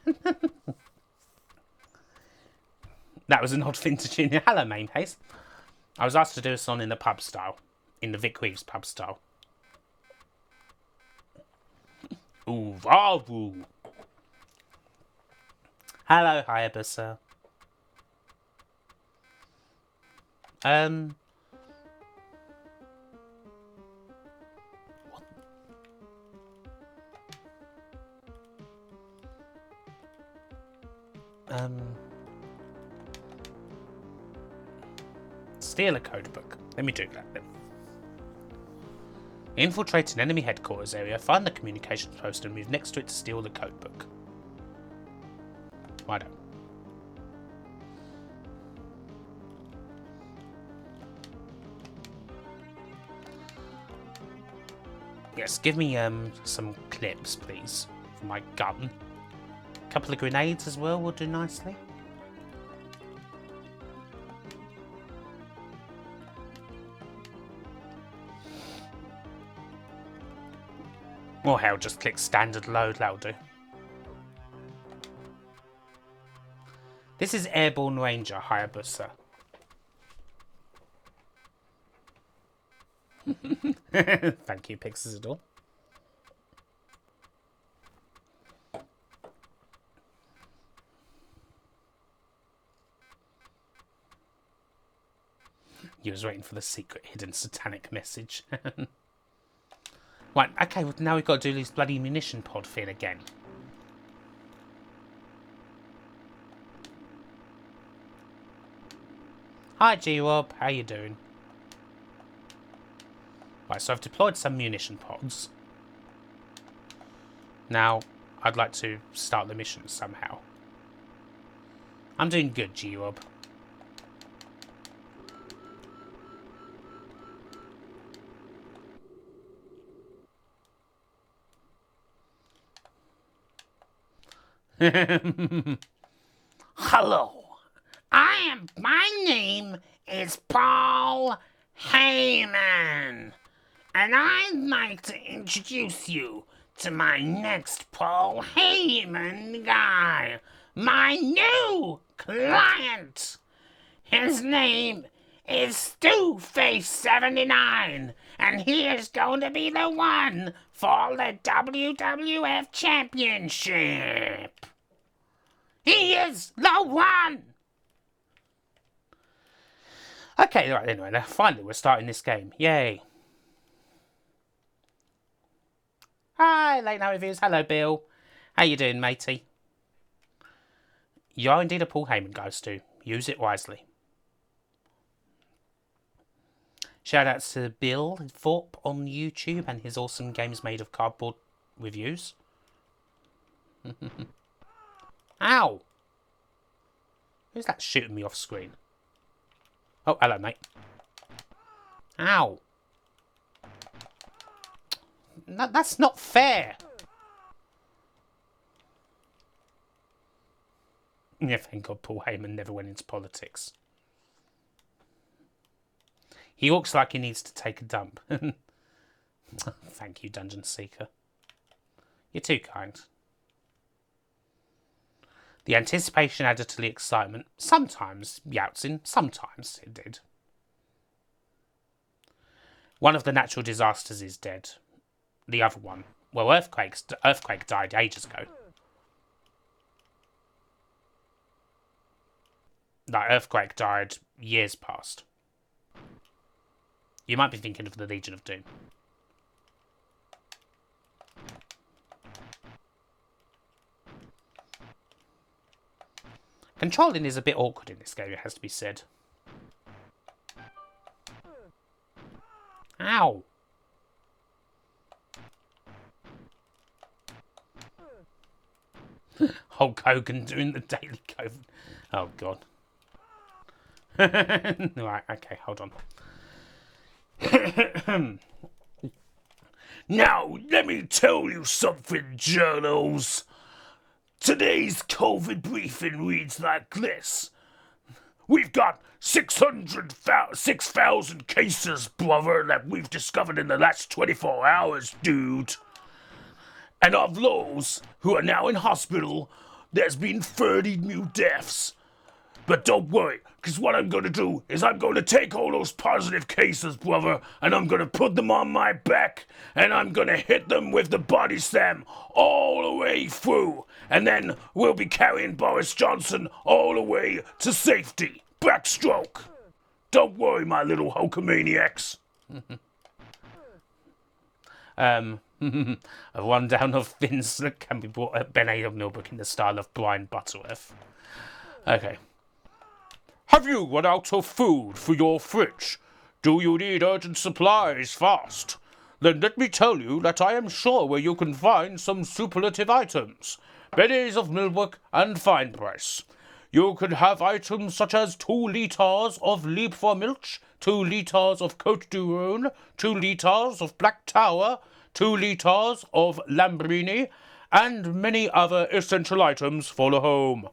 That was an odd thing to tune in. Hello, main pace. I was asked to do a song in the pub style. In the Vic Reeves pub style. Ooh, vavu. Hello, Hayabusa. Steal a codebook. Let me do that then. Infiltrate an enemy headquarters area, find the communications post and move next to it to steal the codebook. Why don't? Yes, give me some clips, please, for my gun. A couple of grenades as well will do nicely. Or hell, just click standard load, that'll do. This is Airborne Ranger, Hayabusa. Thank you, Pixazador. You was waiting for the secret hidden satanic message. Right, okay, well, now we've got to do this bloody munition pod thing again. Hi, G-Rob, how you doing? Right, so I've deployed some munition pods. Now, I'd like to start the mission somehow. I'm doing good, G-Rob. Hello. My name is Paul Heyman. And I'd like to introduce you to my next Paul Heyman guy. My new client. His name is Stewface79. And he is going to be the one for the WWF Championship. He is the one! Okay, right, anyway, now finally we're starting this game. Yay. Hi, Late Night Reviews. Hello, Bill. How you doing, matey? You are indeed a Paul Heyman guy, Stu. Use it wisely. Shout outs to Bill Thorpe on YouTube and his awesome games made of cardboard reviews. Ow! Who's that shooting me off screen? Oh, hello, mate. Ow! No, that's not fair! Yeah, thank God Paul Heyman never went into politics. He looks like he needs to take a dump. Thank you, Dungeon Seeker. You're too kind. The anticipation added to the excitement. Sometimes, Yeltsin, sometimes it did. One of the natural disasters is dead. The other one, well, Earthquake died ages ago. That Earthquake died years past. You might be thinking of the Legion of Doom. Controlling is a bit awkward in this game, it has to be said. Ow! Hulk Hogan doing the daily COVID. Oh, God. Right, okay, hold on. Now, let me tell you something, journals. Today's COVID briefing reads like this. We've got 6,000 cases, brother, that we've discovered in the last 24 hours, dude. And of those who are now in hospital, there's been 30 new deaths. But don't worry, because what I'm going to do is I'm going to take all those positive cases, brother, and I'm going to put them on my back, and I'm going to hit them with the body slam all the way through. And then we'll be carrying Boris Johnson all the way to safety. Backstroke. Don't worry, my little Hulkamaniacs. A rundown of things that can be bought at Ben A. of Millbrook in the style of Brian Butterworth. Okay. Have you run out of food for your fridge? Do you need urgent supplies fast? Then let me tell you that I am sure where you can find some superlative items. Benny's of Millbrook and fine price. You could have items such as 2 litres of Leap for Milch, 2 litres of Côte du Rhône, 2 litres of Black Tower, 2 litres of Lambrini, and many other essential items for the home.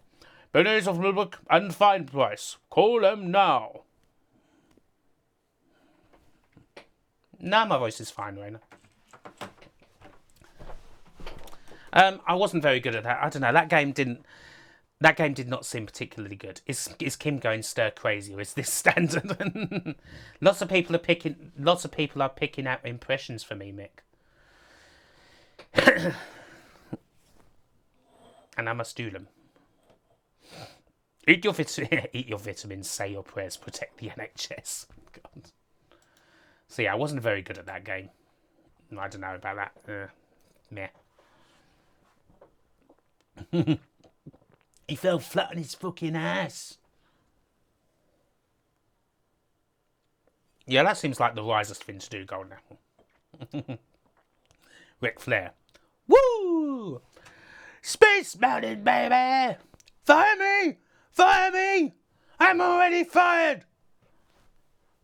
Benny's of Millbrook and fine price. Call them now. Now my voice is fine, Raina. I wasn't very good at that. I don't know. That game did not seem particularly good. Is Kim going stir crazy, or is this standard? Lots of people are picking out impressions for me, Mick. And I must do them. Eat your vitamins, say your prayers, protect the NHS. God. So yeah, I wasn't very good at that game. I don't know about that. Meh. He fell flat on his fucking ass. Yeah, that seems like the wisest thing to do, Golden Apple. Ric Flair. Woo! Space Mountain, baby! Fire me! Fire me! I'm already fired!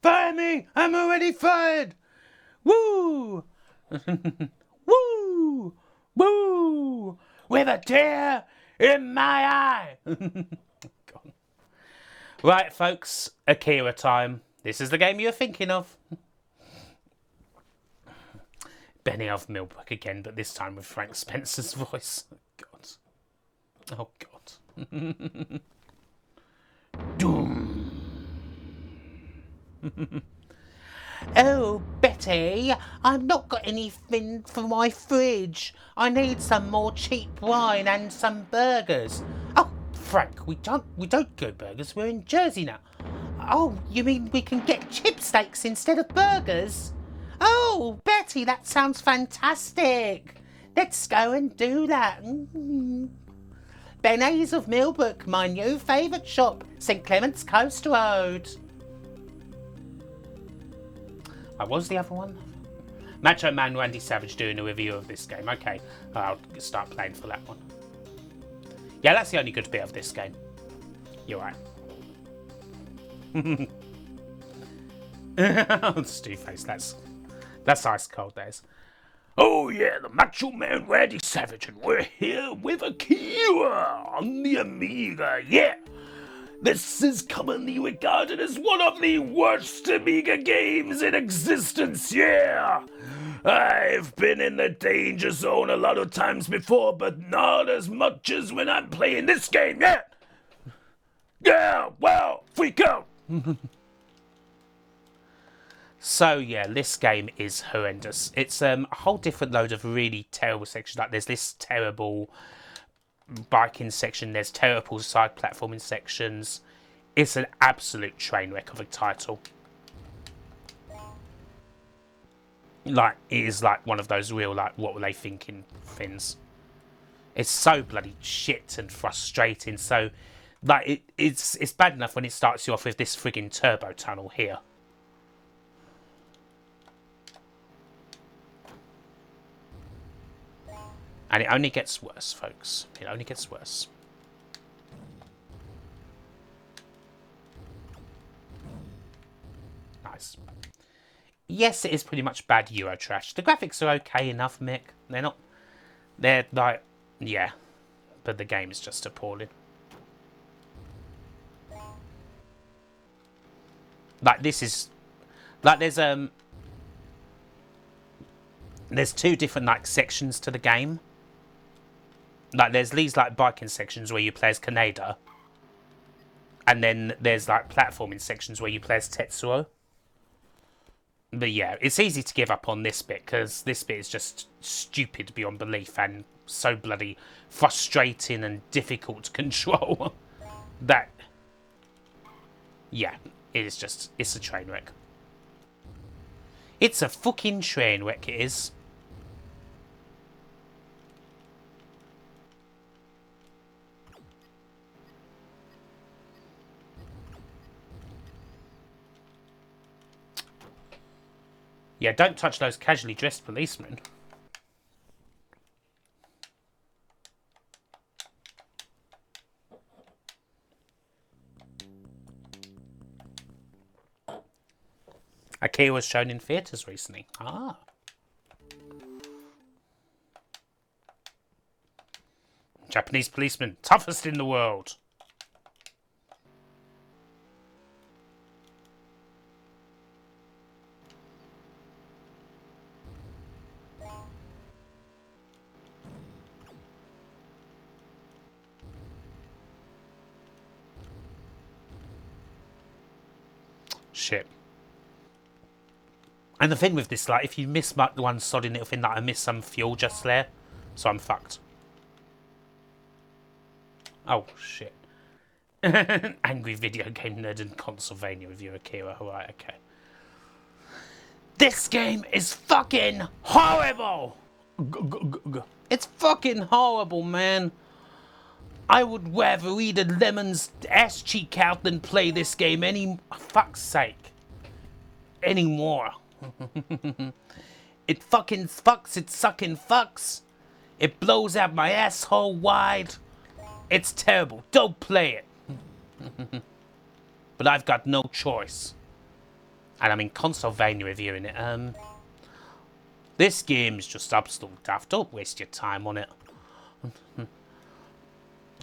Fire me! I'm already fired! Woo! Woo! Woo! With a tear in my eye! Right, folks, Akira time. This is the game you're thinking of. Benny of Millbrook again, but this time with Frank Spencer's voice. Oh, God. Doom. Oh, Betty, I've not got anything for my fridge. I need some more cheap wine and some burgers. Oh, Frank, we don't go burgers. We're in Jersey now. Oh, you mean we can get chip steaks instead of burgers? Oh, Betty, that sounds fantastic. Let's go and do that. Ben A-Z of Millbrook, my new favourite shop, St Clement's Coast Road. What was the other one? Macho Man Randy Savage doing a review of this game. Okay, I'll start playing for that one. Yeah, that's the only good bit of this game. You're right. Stu-face, that's ice cold, that is. Oh yeah, the Macho Man Randy Savage, and we're here with Akira on the Amiga, yeah! This is commonly regarded as one of the worst Amiga games in existence, yeah! I've been in the danger zone a lot of times before, but not as much as when I'm playing this game, yeah! Yeah, well, freak out! So yeah, this game is horrendous. It's a whole different load of really terrible sections. Like there's this terrible biking section, there's terrible side platforming sections. It's an absolute train wreck of a title. Like, it is like one of those real, like, what were they thinking things. It's so bloody shit and frustrating. So, like, it's bad enough when it starts you off with this frigging turbo tunnel here. And it only gets worse, folks. It only gets worse. Nice. Yes, it is pretty much bad Euro trash. The graphics are okay enough, Mick. They're not... They're like... Yeah. But the game is just appalling. Like, this is... Like, there's two different, like, sections to the game. Like, there's these, like, biking sections where you play as Kaneda. And then there's, like, platforming sections where you play as Tetsuo. But, yeah, it's easy to give up on this bit, because this bit is just stupid beyond belief and so bloody frustrating and difficult to control. That... Yeah, it is just... It's a train wreck. It's a fucking train wreck, it is. Yeah, don't touch those casually dressed policemen. Akira was shown in theatres recently. Ah. Japanese policeman, toughest in the world. Shit. And the thing with this, like, if you miss the one sodding little thing, like, I missed some fuel just there, so I'm fucked. Oh, shit. Angry video game nerd and Pennsylvania review, Akira. Alright, okay. This game is fucking horrible! It's fucking horrible, man. I would rather eat a lemon's ass cheek out than play this game any... Fuck's sake. Anymore. It fucking fucks, it sucking fucks. It blows out my asshole wide. It's terrible. Don't play it. But I've got no choice. And I'm in Pennsylvania reviewing it. This game is just absolute daft. Don't waste your time on it.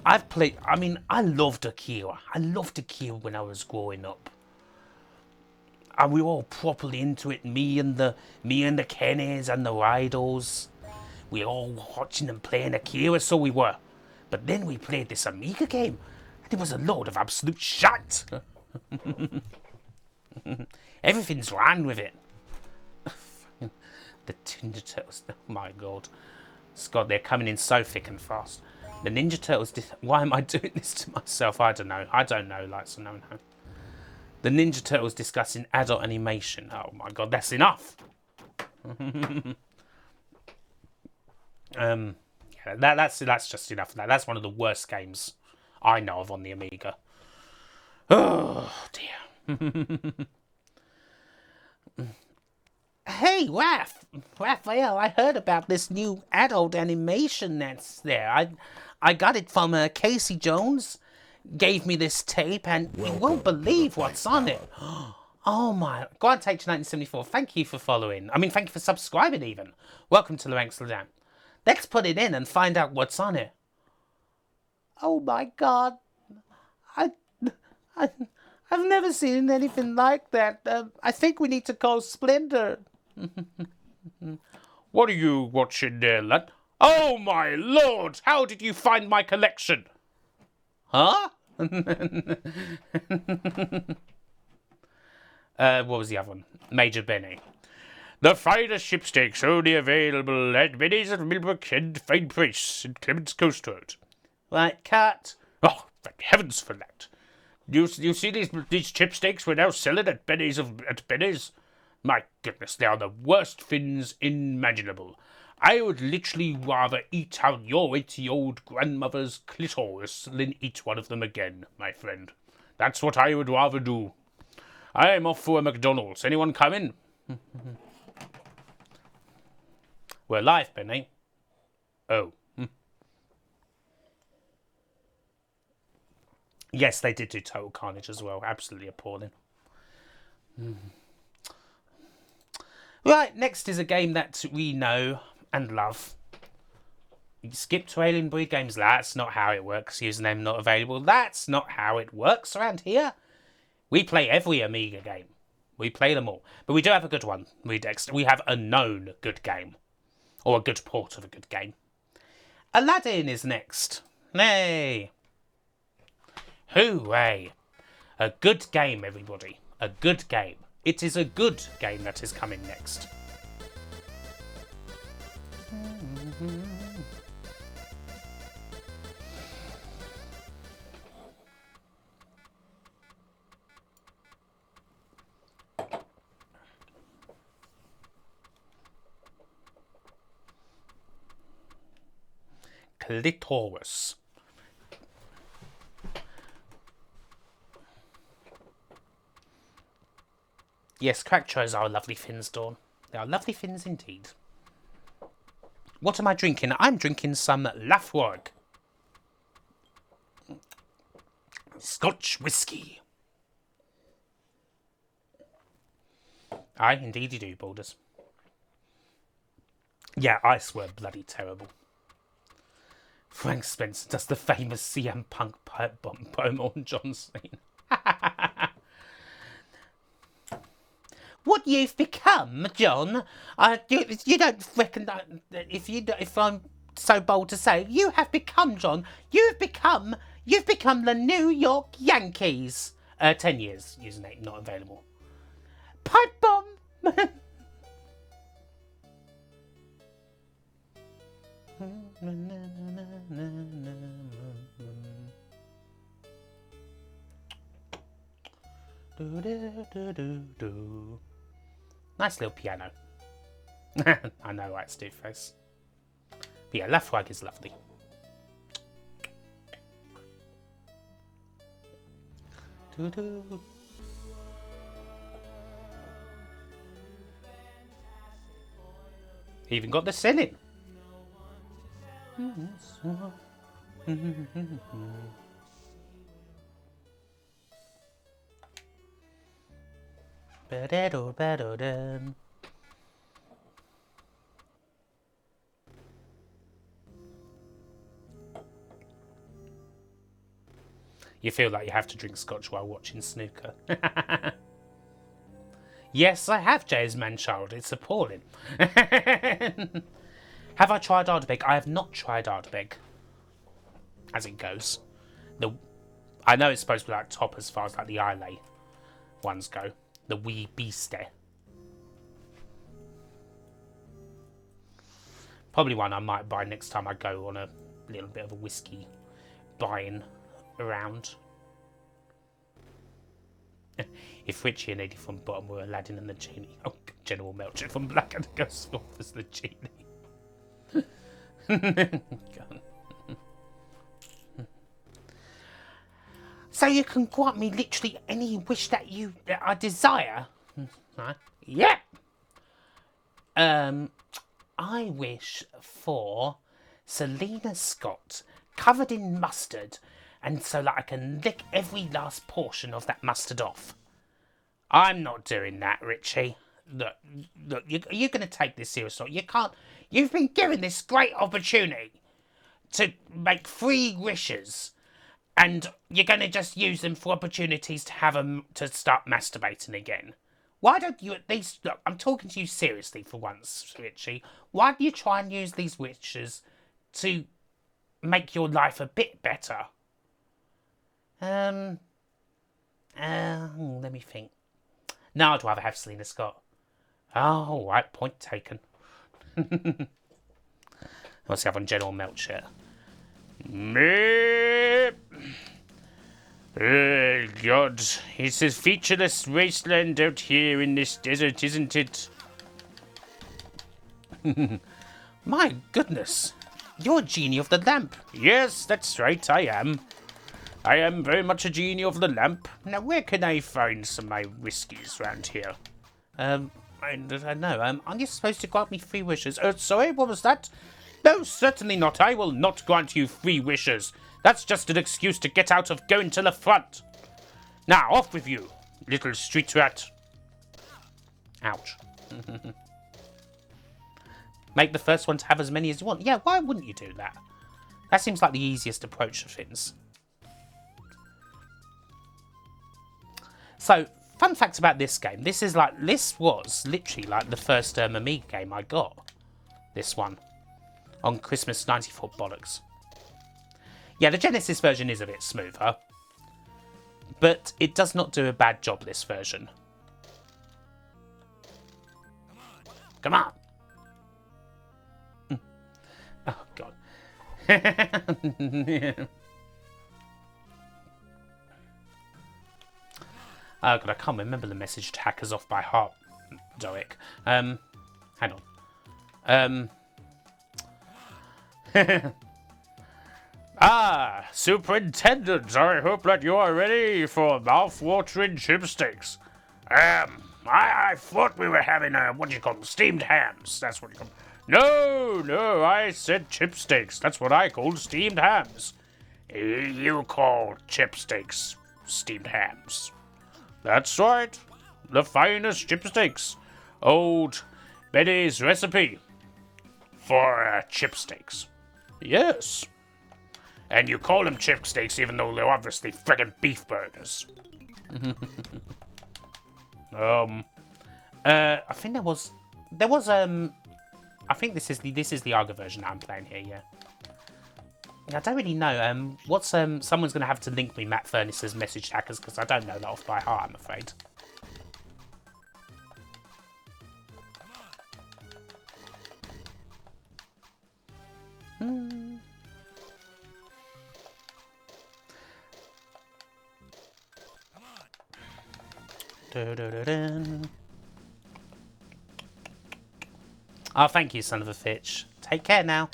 I've played... I mean, I loved Akira. I loved Akira when I was growing up. And we were all properly into it. Me and the Kennys and the Rydals. We were all watching them playing Akira, so we were. But then we played this Amiga game, and it was a load of absolute shite. Everything's wrong with it. The Ninja Turtles, oh my god. God, they're coming in so thick and fast. The Ninja Turtles, why am I doing this to myself? I don't know, like, so no. The Ninja Turtles discussing adult animation. Oh my god, that's enough. Yeah, that's just enough. That's one of the worst games I know of on the Amiga. Oh dear. Hey, Raphael, I heard about this new adult animation that's there. I got it from Casey Jones. Gave me this tape, and you won't believe what's on it. Oh my... Grant H1974, thank you for following. I mean, thank you for subscribing even. Welcome to the ranks, Aladdin. Let's put it in and find out what's on it. Oh my god. I've never seen anything like that. I think we need to call Splinter. What are you watching there, lad? Oh my lord! How did you find my collection? Huh? What was the other one? Major Benny. The finest shipsteaks only available at Benny's at Millbrook and fine price in Clements Coast Road. Right, cut. Oh, thank heavens for that. You see these chipsteaks we're now selling at Benny's? My goodness, they are the worst fins imaginable. I would literally rather eat out your 80-year-old grandmother's clitoris than eat one of them again, my friend. That's what I would rather do. I'm off for a McDonald's. Anyone coming? We're live, Benny. Oh. Yes, they did do Total Carnage as well. Absolutely appalling. Right, next is a game that we know and love. You skip to Alien Breed games. That's not how it works. Username not available. That's not how it works around here. We play every Amiga game. We play them all. But we do have a good one. We have a known good game. Or a good port of a good game. Aladdin is next. Hey! Hooray! A good game, everybody. A good game. It is a good game that is coming next. Clitoris. Yes, Cracktros are lovely fins, Dawn. They are lovely fins indeed. What am I drinking? I'm drinking some Laphroaig. Scotch whiskey. Aye, indeed you do, Balders. Yeah, ice were bloody terrible. Frank Spencer does the famous CM Punk pipe bomb promo on John Cena. What you've become, John? You don't reckon that if I'm so bold to say, you have become, John. You've become the New York Yankees. 10 years. Username not available. Pipe bomb. Nice little piano. I know, right, Steve Face. But yeah, Laphroaig is lovely. Even got the singing. You feel like you have to drink scotch while watching snooker. Yes, I have, Jay's Manchild. It's appalling. Have I tried Ardbeg? I have not tried Ardbeg. As it goes. I know it's supposed to be like top as far as like the Islay ones go. The wee beast there. Probably one I might buy next time I go on a little bit of a whiskey buying around. If Richie and Eddie from bottom were Aladdin and the Genie. Oh, General Melcher from Black and goes off as the Genie. So you can grant me literally any wish that I desire. Right? Yeah. I wish for Selena Scott covered in mustard, and so that I can lick every last portion of that mustard off. I'm not doing that, Richie. Look, you're going to take this seriously. You can't. You've been given this great opportunity to make 3 wishes, and you're going to just use them for opportunities to have them to start masturbating again. Why don't you at least look? I'm talking to you seriously for once, Richie. Why do you try and use these wishes to make your life a bit better? Let me think. No, I'd rather have Selena Scott. Oh, right, point taken. Let's have on General Melcher. Meep. Oh, God. It's a featureless wasteland out here in this desert, isn't it? My goodness. You're a genie of the lamp. Yes, that's right, I am. I am very much a genie of the lamp. Now, where can I find some of my whiskies around here? I don't know. Aren't you supposed to grant me 3 wishes? Sorry, what was that? No, certainly not. I will not grant you 3 wishes. That's just an excuse to get out of going to the front. Now, off with you, little street rat. Ouch. Make the first one to have as many as you want. Yeah, why wouldn't you do that? That seems like the easiest approach to things. So, fun fact about this game. This was literally like the first Amiga game I got. This one. On Christmas 94 bollocks. Yeah, the Genesis version is a bit smoother. But it does not do a bad job, this version. Come on. Oh, God. Oh, God, I can't remember the message to hackers off by heart, Doic. Hang on. Superintendent, I hope that you are ready for mouth-watering chipsticks. I thought we were having what do you call them? Steamed hams. That's what you call them. No, I said chipsticks. That's what I called steamed hams. You call chipsticks steamed hams. That's right. The finest chipsticks. Old Betty's recipe. For chipsticks. Yes. And you call them chipsticks even though they're obviously friggin' beef burgers. I think there was I think this is the Arga version that I'm playing here, yeah. I don't really know. Someone's gonna have to link me Matt Furness's message hackers because I don't know that off by heart, I'm afraid. Oh, thank you, son of a bitch. Take care now.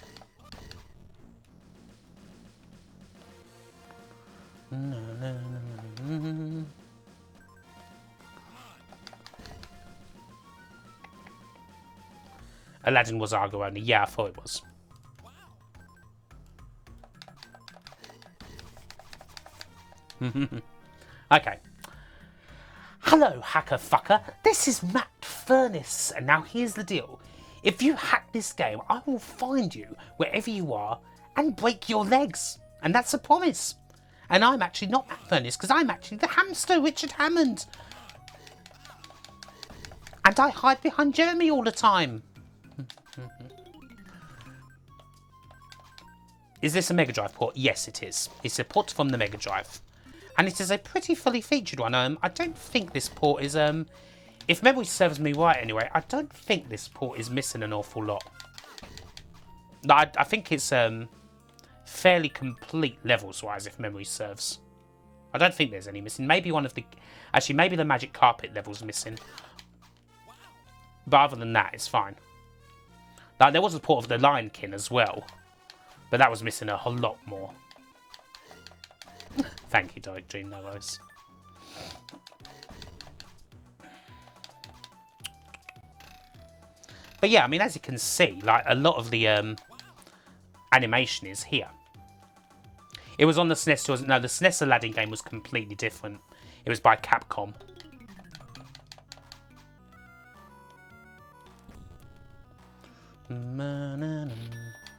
Aladdin was Argo only. Yeah, I thought it was. Okay. Hello, hacker fucker. This is Matt Furness, and now here's the deal. If you hack this game, I will find you wherever you are and break your legs. And that's a promise. And I'm actually not Matt Furness, because I'm actually the hamster, Richard Hammond. And I hide behind Jeremy all the time. Is this a Mega Drive port? Yes, it is. It's a port from the Mega Drive. And it is a pretty fully featured one. I don't think this port is, if memory serves me right anyway, I don't think this port is missing an awful lot. I think it's fairly complete levels-wise, if memory serves. I don't think there's any missing. Maybe one of the... Actually, maybe the Magic Carpet level's missing. But other than that, it's fine. Like, there was a port of the Lion King as well. But that was missing a whole lot more. Thank you, Dark Dream, no worries. But yeah, I mean, as you can see, like, a lot of the animation is here. It was on the SNES, wasn't? No, the SNES Aladdin game was completely different. It was by Capcom.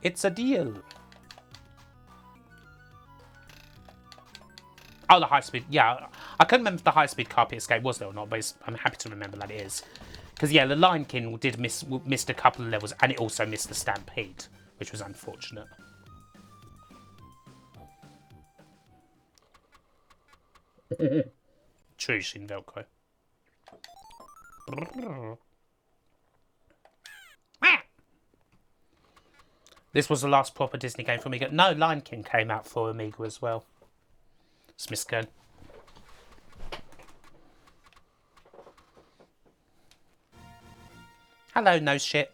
It's a deal. Oh, the high-speed... Yeah, I couldn't remember if the high-speed carpet escape was there or not, but I'm happy to remember that it is. Because, yeah, the Lion King did missed a couple of levels, and it also missed the Stampede, which was unfortunate. True, Shin Velcro. This was the last proper Disney game for Amiga. No, Lion King came out for Amiga as well. Smithscone. Hello, no shit.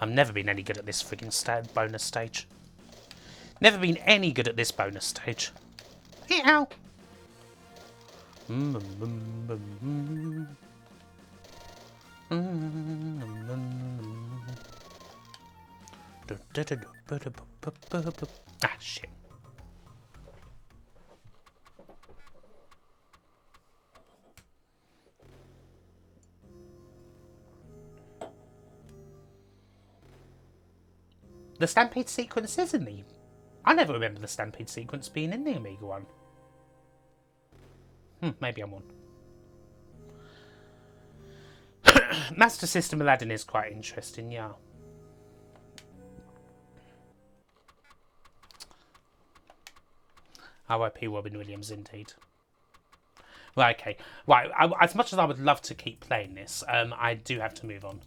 I've never been any good at this friggin' bonus stage. Never been any good at this bonus stage. Ow! Ah, shit. The Stampede sequence is in the... I never remember the Stampede sequence being in the Amiga one. Maybe I'm on. Master System Aladdin is quite interesting, yeah. R.I.P. Robin Williams, indeed. Right, okay. Right, as much as I would love to keep playing this, I do have to move on.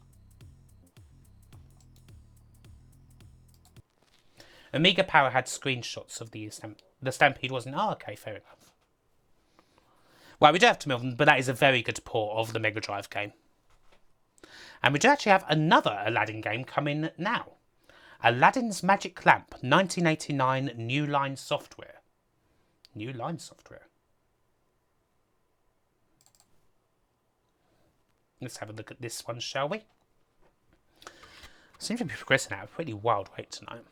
Amiga Power had screenshots of the Stampede wasn't... Oh, okay, fair enough. Right, we do have to move on, but that is a very good port of the Mega Drive game. And we do actually have another Aladdin game coming now. Aladdin's Magic Lamp, 1989, New Line Software. New Line Software. Let's have a look at this one, shall we? Seems to be progressing at a pretty wild rate tonight.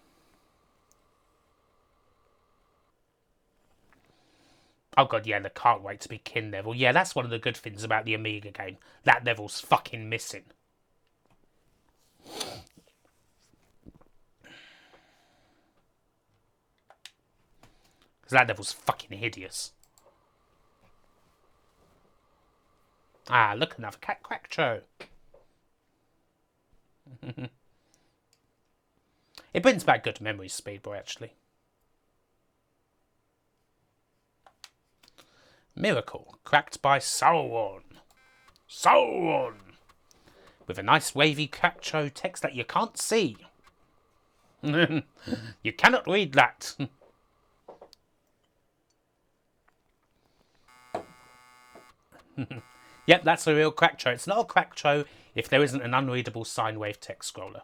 Oh god, yeah, the can't wait to be kin level. Yeah, that's one of the good things about the Amiga game. That level's fucking missing. Because that level's fucking hideous. Ah, look, another cat quackcho. It brings back good memories, Speedboy, actually. Miracle, cracked by Sauron. Sauron! With a nice wavy quackcho text that you can't see. You cannot read that. Yep, that's a real quackcho. It's not a quackcho if there isn't an unreadable sine wave text scroller.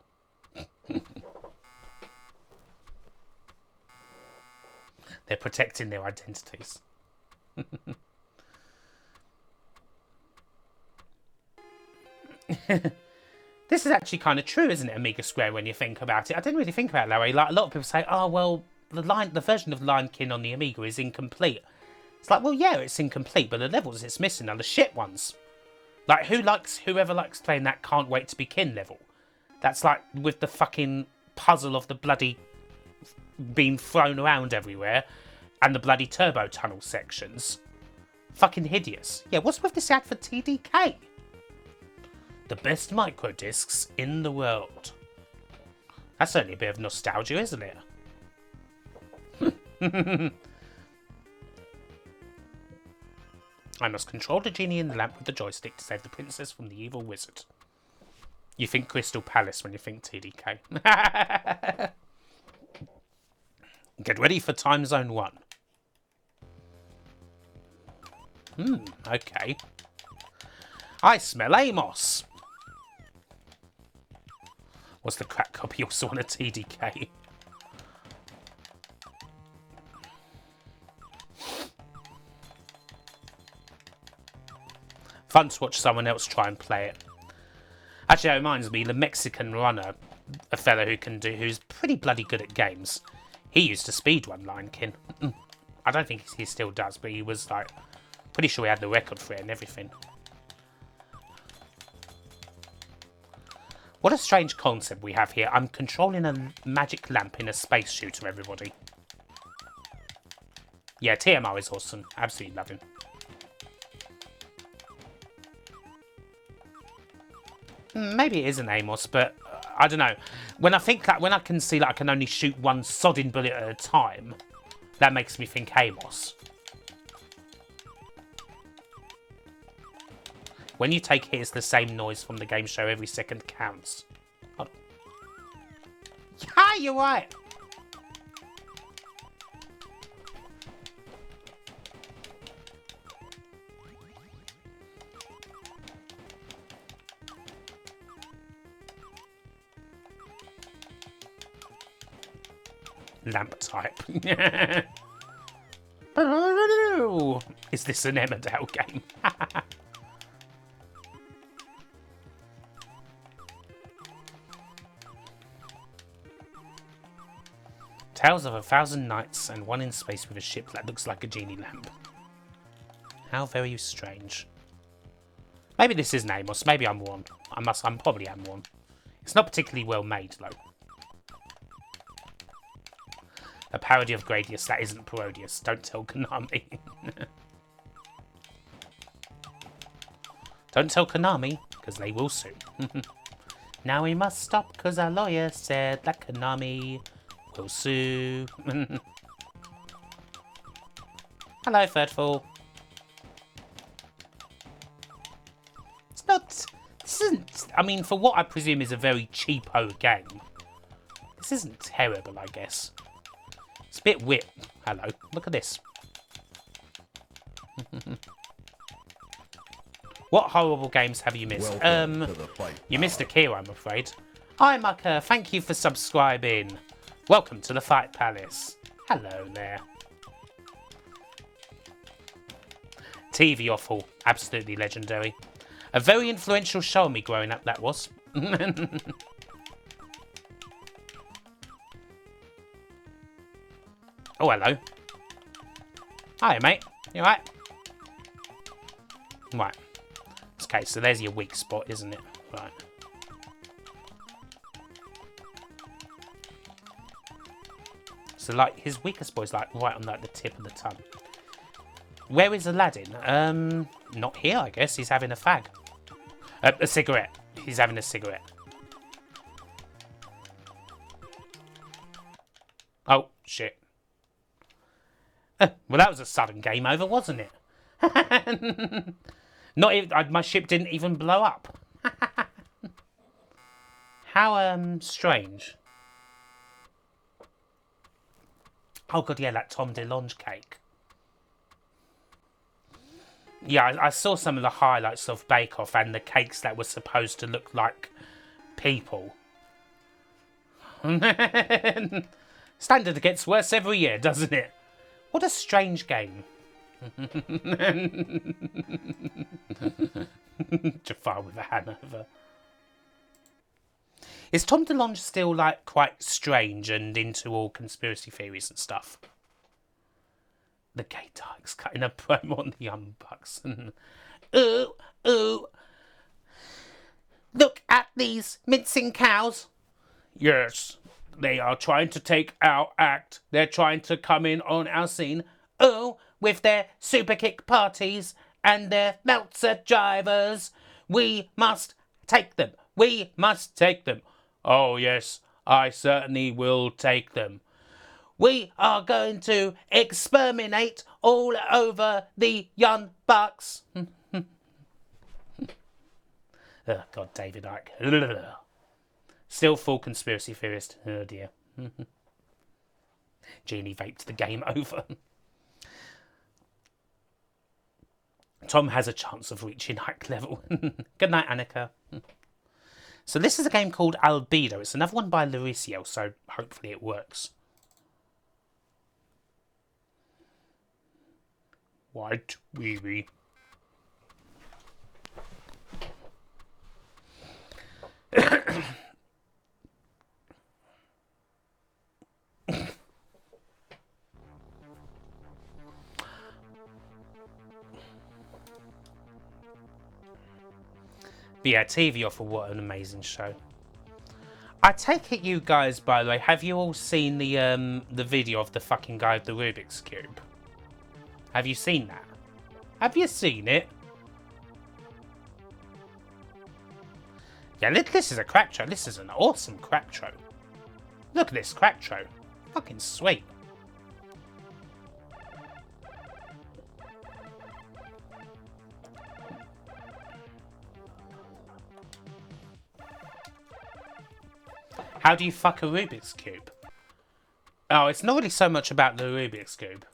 They're protecting their identities. This is actually kind of true, isn't it, Amiga Square, when you think about it? I didn't really think about it that way. Like, a lot of people say, oh, well, the version of Lion King on the Amiga is incomplete. It's like, well, yeah, it's incomplete, but the levels it's missing are the shit ones. Like, whoever likes playing that Can't Wait to Be Kin level? That's like with the fucking puzzle of the bloody being thrown around everywhere and the bloody turbo tunnel sections. Fucking hideous. Yeah, what's with this ad for TDK? The best micro discs in the world. That's certainly a bit of nostalgia, isn't it? I must control the genie in the lamp with the joystick to save the princess from the evil wizard. You think Crystal Palace when you think TDK. Get ready for Time Zone 1. Okay. I smell Amos. Was the crack copy also on a TDK? Fun to watch someone else try and play it. Actually, that reminds me, the Mexican runner, a fella who's pretty bloody good at games, he used to speedrun Lion King. I don't think he still does, but he was like, pretty sure he had the record for it and everything. What a strange concept we have here. I'm controlling a magic lamp in a space shooter, everybody. Yeah, TMR is awesome. Absolutely love him. Maybe it isn't Amos, but I don't know. When I can see that I can only shoot one sodding bullet at a time, that makes me think Amos. When you take hits, the same noise from the game show every second counts. Hold on. Yeah, you're right. Lamp type. Is this an Emmerdale game? Tales of 1,000 Nights and One in Space with a ship that looks like a genie lamp. How very strange. Maybe this isn't Amos. Maybe I'm wrong. I'm probably am wrong. It's not particularly well made, though. A parody of Gradius that isn't parodious. Don't tell Konami. Don't tell Konami, because they will sue. Now we must stop, because our lawyer said that Konami will sue. Hello, Thirdfall. It's not... This isn't... I mean, for what I presume is a very cheapo game, this isn't terrible, I guess. It's a bit wit. Hello. Look at this. What horrible games have you missed? You missed Akira, I'm afraid. Hi, Mucker. Thank you for subscribing. Welcome to the Fight Palace. Hello there. TV Offal. Absolutely legendary. A very influential show on me growing up, that was. Oh, hello. Hi, mate. You alright? Right. Okay, so there's your weak spot, isn't it? Right. So, like, his weakest spot is, like, right on, like, the tip of the tongue. Where is Aladdin? Not here, I guess. He's having a fag. A cigarette. He's having a cigarette. Oh, shit. Well, that was a sudden game over, wasn't it? Not even, my ship didn't even blow up. How strange. Oh god, yeah, that Tom DeLonge cake. Yeah, I saw some of the highlights of Bake Off and the cakes that were supposed to look like people. Standard gets worse every year, doesn't it? What a strange game. Jafar with a Hanover. Is Tom DeLonge still, like, quite strange and into all conspiracy theories and stuff? The gay dykes cutting a promo on the Young Bucks. Ooh, ooh. Look at these mincing cows. Yes, they are trying to take our act. They're trying to come in on our scene. Oh, with their super kick parties and their Meltzer drivers. We must take them. We must take them. Oh, yes, I certainly will take them. We are going to exterminate all over the Young Bucks. Oh, God, David Icke. Still full conspiracy theorist. Oh, dear. Genie vaped the game over. Tom has a chance of reaching Ike level. Good night, Annika. So this is a game called Albedo. It's another one by Lauricio, so hopefully it works. White wee wee. But yeah, TV Offer, what an amazing show. I take it you guys, by the way, have you all seen the video of the fucking guy with the Rubik's Cube? Have you seen that? Have you seen it? Yeah, this is a crack show. This is an awesome crack show. Look at this crack show. Fucking sweet. How do you fuck a Rubik's Cube? Oh, it's not really so much about the Rubik's Cube.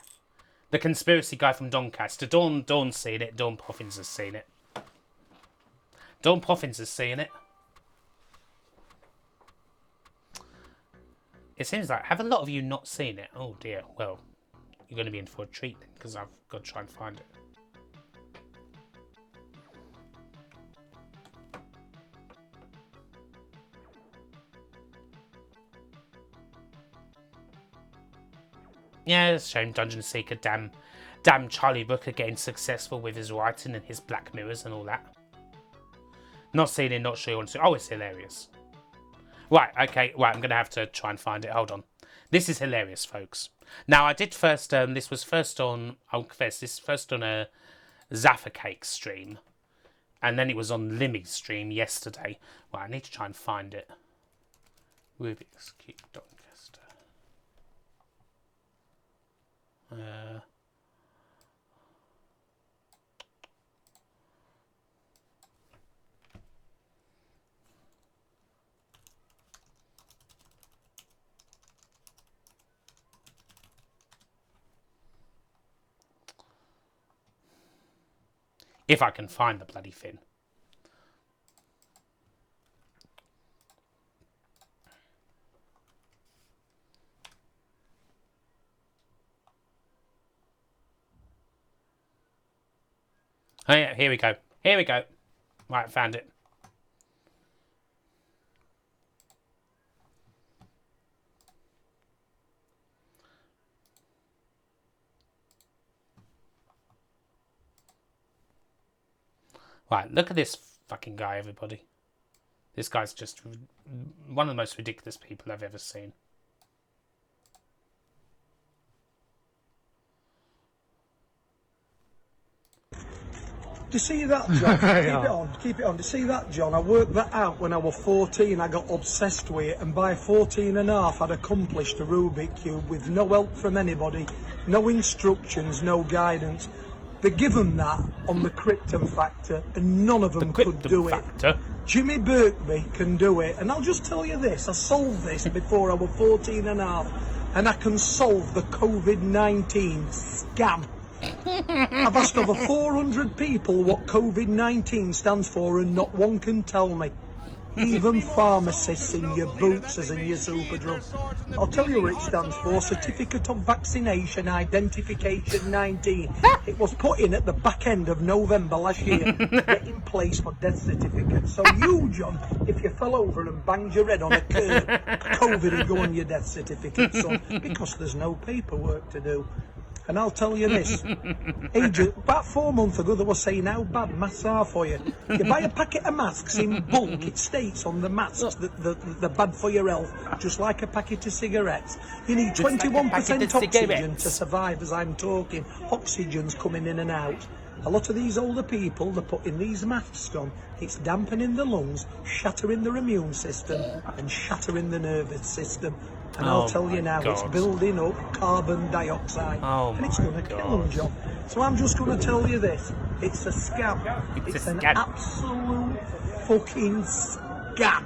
The conspiracy guy from Doncaster. Dawn's seen it. Dawn Poffins has seen it. Dawn Poffins has seen it. It seems like, have a lot of you not seen it? Oh dear, well, you're going to be in for a treat then, because I've got to try and find it. Yeah, it's a shame Dungeon Seeker, damn Charlie Brooker getting successful with his writing and his Black Mirrors and all that. Not seen it, not sure you want to. Oh, it's hilarious. Right, okay, right, I'm going to have to try and find it. Hold on. This is hilarious, folks. Now, I did first, this was first on, I'll confess, this first on a Zaffa Cake stream. And then it was on Limmy's stream yesterday. Right, I need to try and find it. Rubik's Cube Doncaster. If I can find the bloody thing. Oh yeah, here we go. Here we go. Right, found it. Right, look at this fucking guy, everybody. This guy's just one of the most ridiculous people I've ever seen. Do you see that, John? Keep it on. Do you see that, John? I worked that out when I was 14. I got obsessed with it, and by 14 and a half, I'd accomplished a Rubik Cube with no help from anybody, no instructions, no guidance. They give them that on the Krypton Factor, and none of them could do it. Jimmy Birkby can do it, and I'll just tell you this, I solved this before I was 14 and a half, and I can solve the COVID-19 scam. I've asked over 400 people what COVID-19 stands for, and not one can tell me. Even pharmacists in your Bootsers and your Superdrug. I'll tell you what it stands for: Certificate of Vaccination Identification 19. It was put in at the back end of November last year to get in place for death certificates. So you, John, if you fell over and banged your head on a curb, COVID would go on your death certificate, son, because there's no paperwork to do. And I'll tell you this, about 4 months ago they were saying how bad masks are for you. You buy a packet of masks in bulk, it states on the masks that they're bad for your health, just like a packet of cigarettes. You need 21% oxygen to survive as I'm talking. Oxygen's coming in and out. A lot of these older people, they're putting these masks on. It's dampening the lungs, shattering their immune system, and shattering the nervous system. And I'll tell you now, it's building up carbon dioxide, and it's going to kill them, John. So I'm just going to tell you this, it's a scam. It's an absolute fucking scam.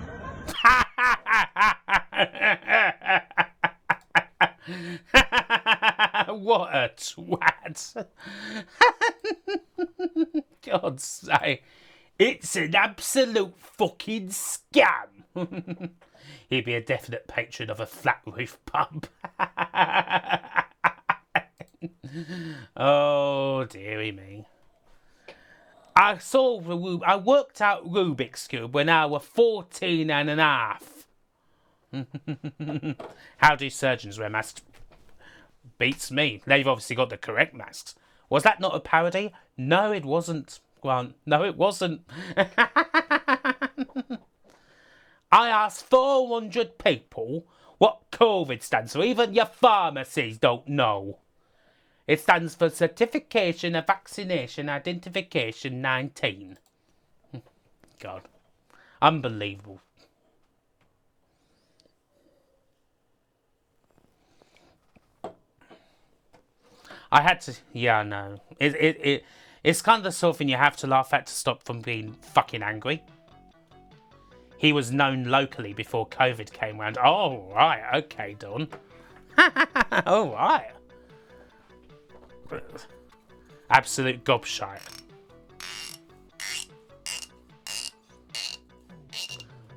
What a twat. God's sake. It's an absolute fucking scam. He'd be a definite patron of a flat roof pub. Oh, dearie me. I worked out Rubik's Cube when I was 14 and a half. How do surgeons wear masks? Beats me. They've obviously got the correct masks. Was that not a parody? No, it wasn't, Grant. No, it wasn't. I asked 400 people what COVID stands for. Even your pharmacies don't know. It stands for Certification of Vaccination Identification 19. God. Unbelievable. I had to... Yeah, no. It's kind of the sort of thing you have to laugh at to stop from being fucking angry. He was known locally before COVID came round. Oh, right. Okay, Don. Oh, right. Absolute gobshite.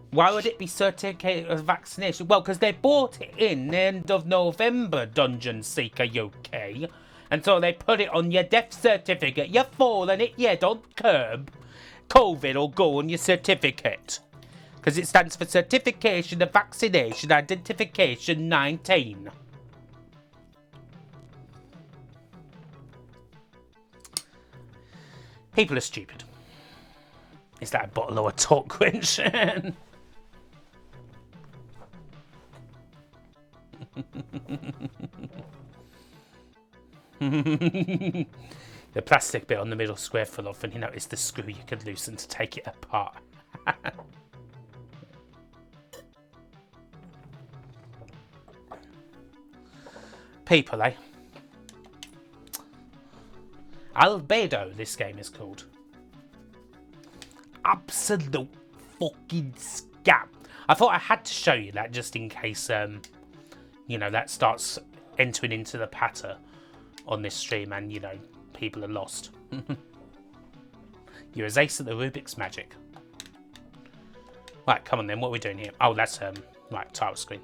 Why would it be certificate of vaccination? Well, because they bought it in the end of November, Dungeon Seeker UK. And so they put it on your death certificate. You're falling it, yeah, don't curb. COVID will go on your certificate. Because it stands for Certification of Vaccination Identification 19. People are stupid. Is that a bottle or a torque quench? The plastic bit on the middle square full of, and you notice the screw you could loosen to take it apart. People, eh? Albedo, this game is called. Absolute fucking scam. I thought I had to show you that just in case, you know, that starts entering into the patter on this stream and, you know, people are lost. You're as ace at the Rubik's magic. Right, come on then, what are we doing here? Oh, that's, right, title screen.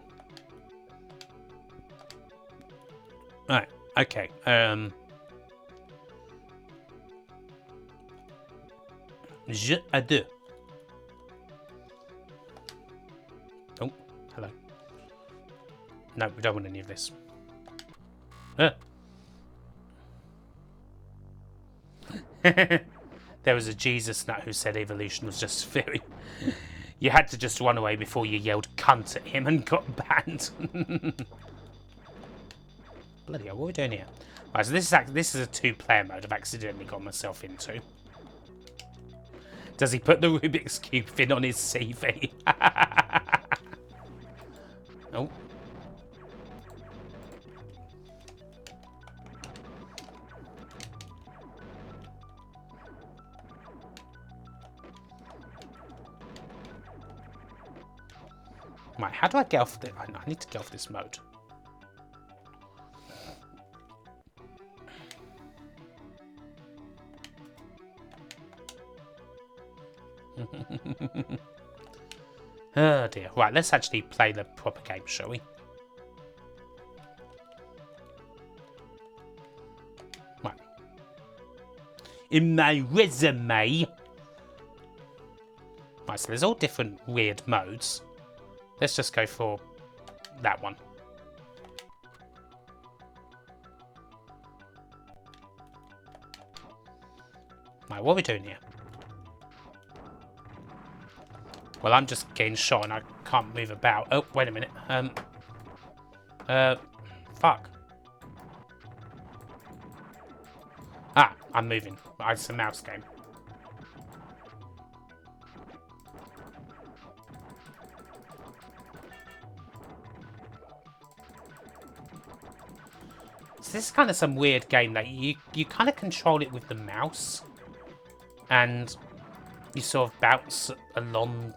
Right, okay, Jeu à deux. Oh, hello. No, we don't want any of this. There was a Jesus nut who said evolution was just theory. You had to just run away before you yelled cunt at him and got banned. Bloody hell, what are we doing here? Right, so this is a two-player mode I've accidentally got myself into. Does he put the Rubik's Cube thing on his CV? Oh. Right, how do I get off this? I need to get off this mode. Oh dear. Right, let's actually play the proper game, shall we? Right. In my resume. Right, so there's all different weird modes. Let's just go for that one. Right, what are we doing here? Well, I'm just getting shot and I can't move about. Oh, wait a minute. Fuck. Ah, I'm moving. It's a mouse game. So this is kind of some weird game that you kind of control it with the mouse. And you sort of bounce along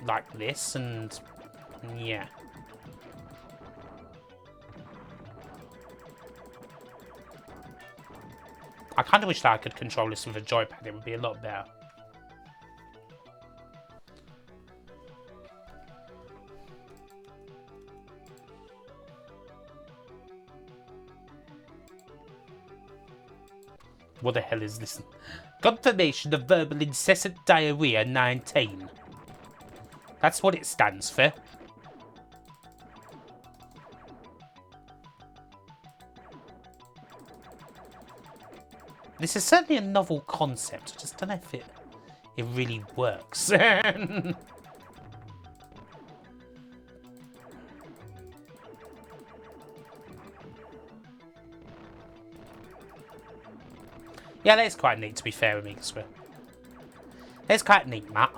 like this, and yeah. I kind of wish that I could control this with a joypad. It would be a lot better. What the hell is this? Confirmation of verbal incessant diarrhea 19. That's what it stands for. This is certainly a novel concept. I just don't know if it really works. Yeah, that's quite neat, to be fair, Amiga Square. That's quite neat, Matt.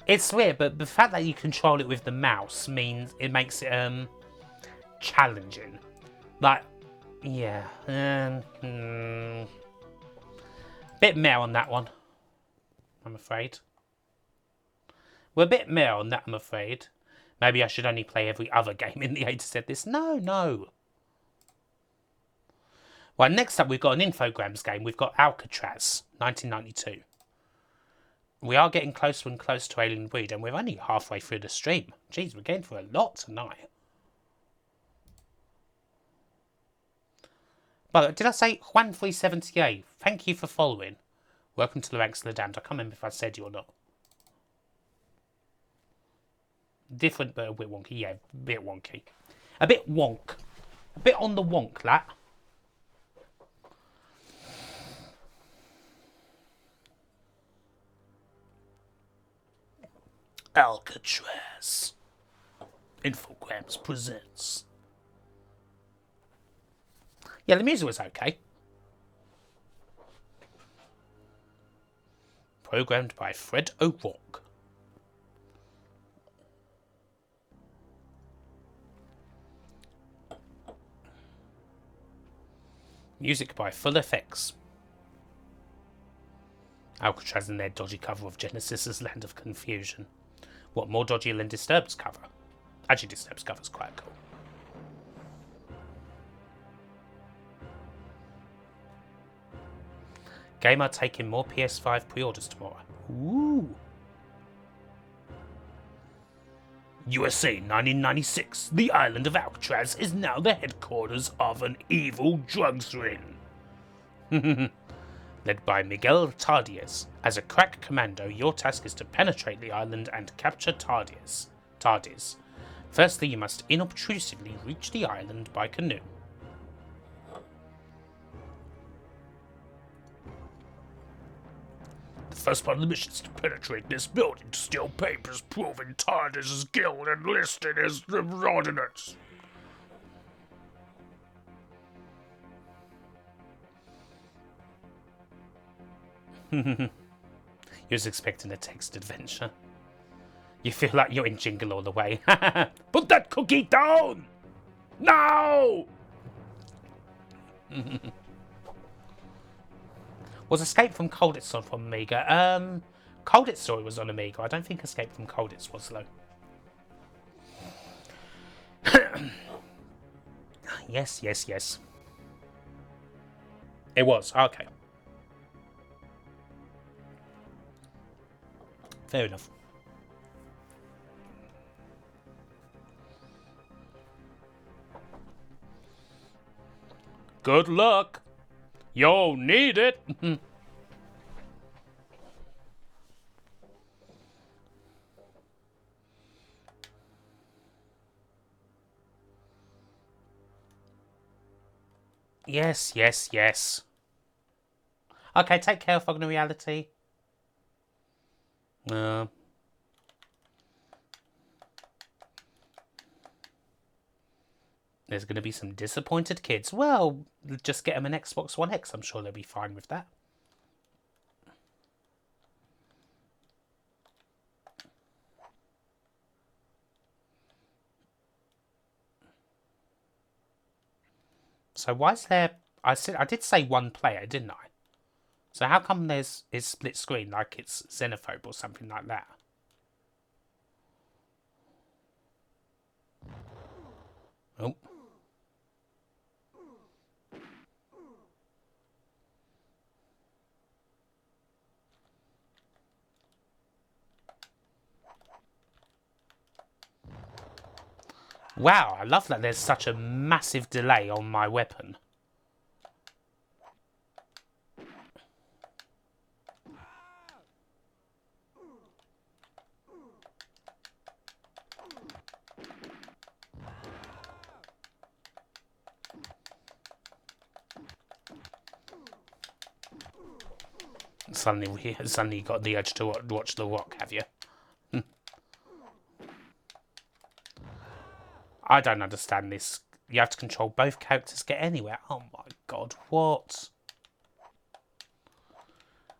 It's weird, but the fact that you control it with the mouse means it makes it challenging. Like, yeah, bit meh on that one, I'm afraid. We're a bit meh on that, I'm afraid. Maybe I should only play every other game in the A-Z this. No. Well, next up we've got an Infogrames game. We've got Alcatraz, 1992. We are getting closer and closer to Alien Breed, and we're only halfway through the stream. Jeez, we're getting through a lot tonight. But did I say Juan378? Thank you for following. Welcome to the ranks of the damned. I can't remember if I said you or not. Different, but a bit wonky. Yeah, a bit wonky. A bit wonk. A bit on the wonk, that. Alcatraz. Infograms presents. Yeah, the music was okay. Programmed by Fred O'Rourke. Music by Full Effects. Alcatraz and their dodgy cover of Genesis's Land of Confusion. What, more dodgy than Disturbed's cover? Actually, Disturbed's cover's quite cool. Game are taking more PS5 pre-orders tomorrow. Ooh. USA 1996. The island of Alcatraz is now the headquarters of an evil drugs ring. Led by Miguel Tardiez. As a crack commando, your task is to penetrate the island and capture Tardiez. Firstly, you must inobtrusively reach the island by canoe. The first part of the mission is to penetrate this building to steal papers proving Tardiez's guild and listed as the ordinance. You was expecting a text adventure. You feel like you're in Jingle all the way. Put that cookie down! Now! Was Escape from Colditz on from Amiga? Colditz Story was on Amiga. I don't think Escape from Colditz was, though. Yes. It was, okay. Fair enough. Good luck. You'll need it. Yes. Okay, take care of Fogner Reality. There's going to be some disappointed kids. Well, just get them an Xbox One X. I'm sure they'll be fine with that. So why is there... I did say one player, didn't I? So how come it's split screen like it's Xenophobe or something like that? Oh. Wow, I love that there's such a massive delay on my weapon. Suddenly you got the urge to watch The Rock, have you? I don't understand this. You have to control both characters to get anywhere. Oh my god, what?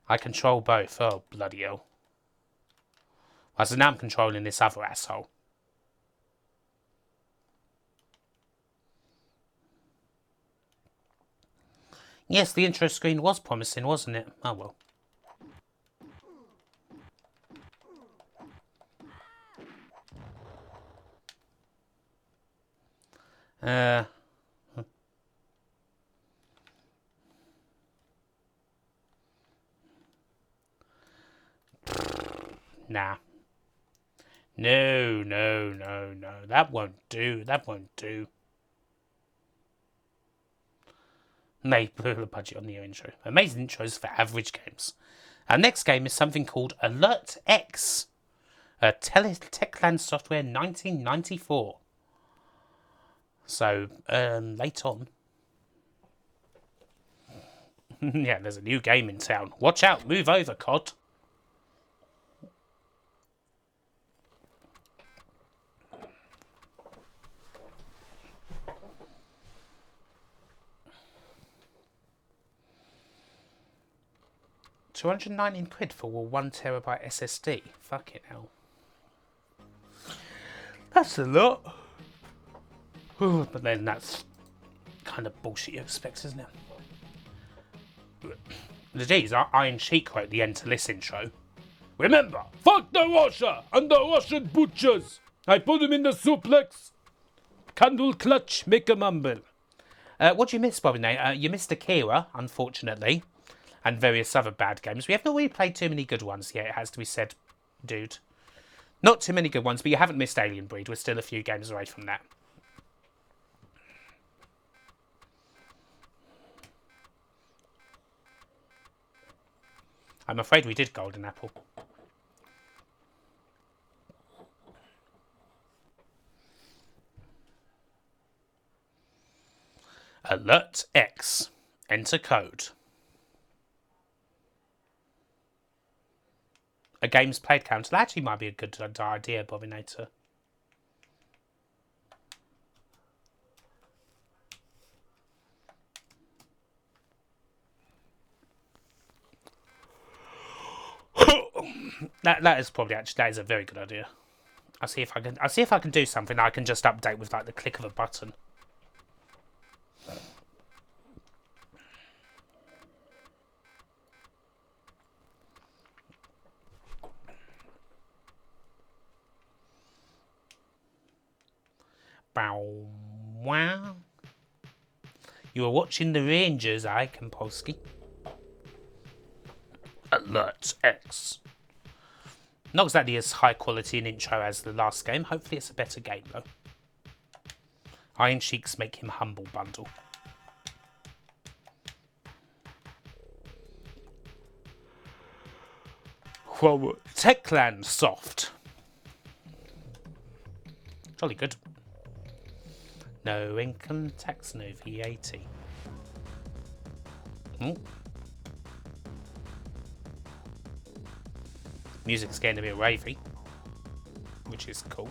I control both. Oh, bloody hell. Well, so now I'm controlling this other asshole. Yes, the intro screen was promising, wasn't it? Oh well. Nah. No, no, no, no. That won't do. That won't do. They put a budget on the intro. Amazing intros for average games. Our next game is something called Alert X. Techland Software 1994. So, late on. Yeah, there's a new game in town. Watch out, move over, COD. £219 for a 1 terabyte SSD. Fucking hell. That's a lot. Ooh, but then that's kind of bullshit you expect, isn't it? Geez, Iron Sheik wrote the end to this intro. Remember, fuck the Russia and the Russian butchers. I put them in the suplex. Candle clutch, make 'em humble. What do you miss, Bobby? You missed Akira, unfortunately, and various other bad games. We have not really played too many good ones yet, it has to be said, dude. Not too many good ones, but you haven't missed Alien Breed. We're still a few games away from that. I'm afraid we did Golden Apple. Alert X. Enter code. A games played count. That actually might be a good idea, Bobinator. that is probably actually that is a very good idea. I'll see if I can do something I can just update with like the click of a button. Bow wow. You are watching the Rangers, Kompolsky. Alert X. Not exactly as high quality an intro as the last game. Hopefully it's a better game though. Iron Sheiks make him humble bundle. Well, Techland soft. Jolly good. No income tax, no VAT. Music's getting a bit ravey, which is cool.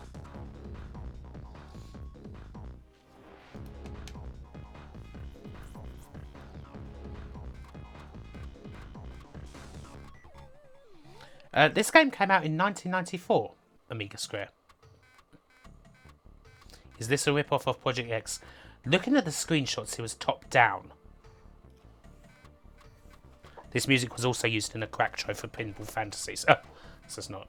This game came out in 1994, Amiga Square. Is this a rip-off of Project X? Looking at the screenshots, it was top down. This music was also used in a crack show for Pinball Fantasies. Oh, this is not.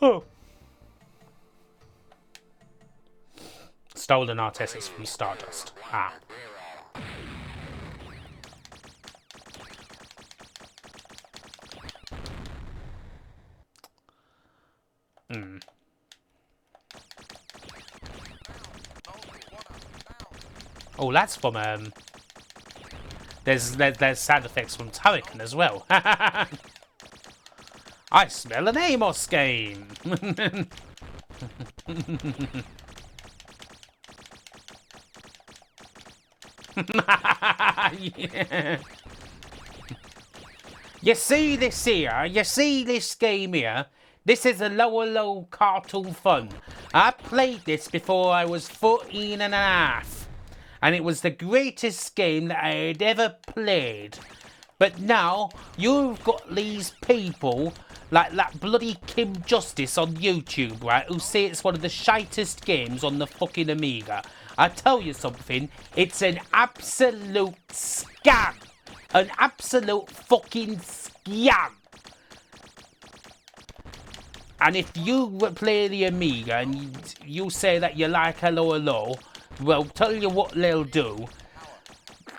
Oh. Stolen art assets from Stardust. Ah. Oh, that's from There's sound effects from Turrican as well. I smell an Amos game. Yeah. You see this here? You see this game here? This is a low cartoon phone. I played this before I was 14 and a half. And it was the greatest game that I had ever played. But now, you've got these people, like that bloody Kim Justice on YouTube, right, who say it's one of the shitest games on the fucking Amiga. I tell you something, it's an absolute scam. An absolute fucking scam. And if you play the Amiga and you say that you like Hello Hello, well, tell you what they'll do.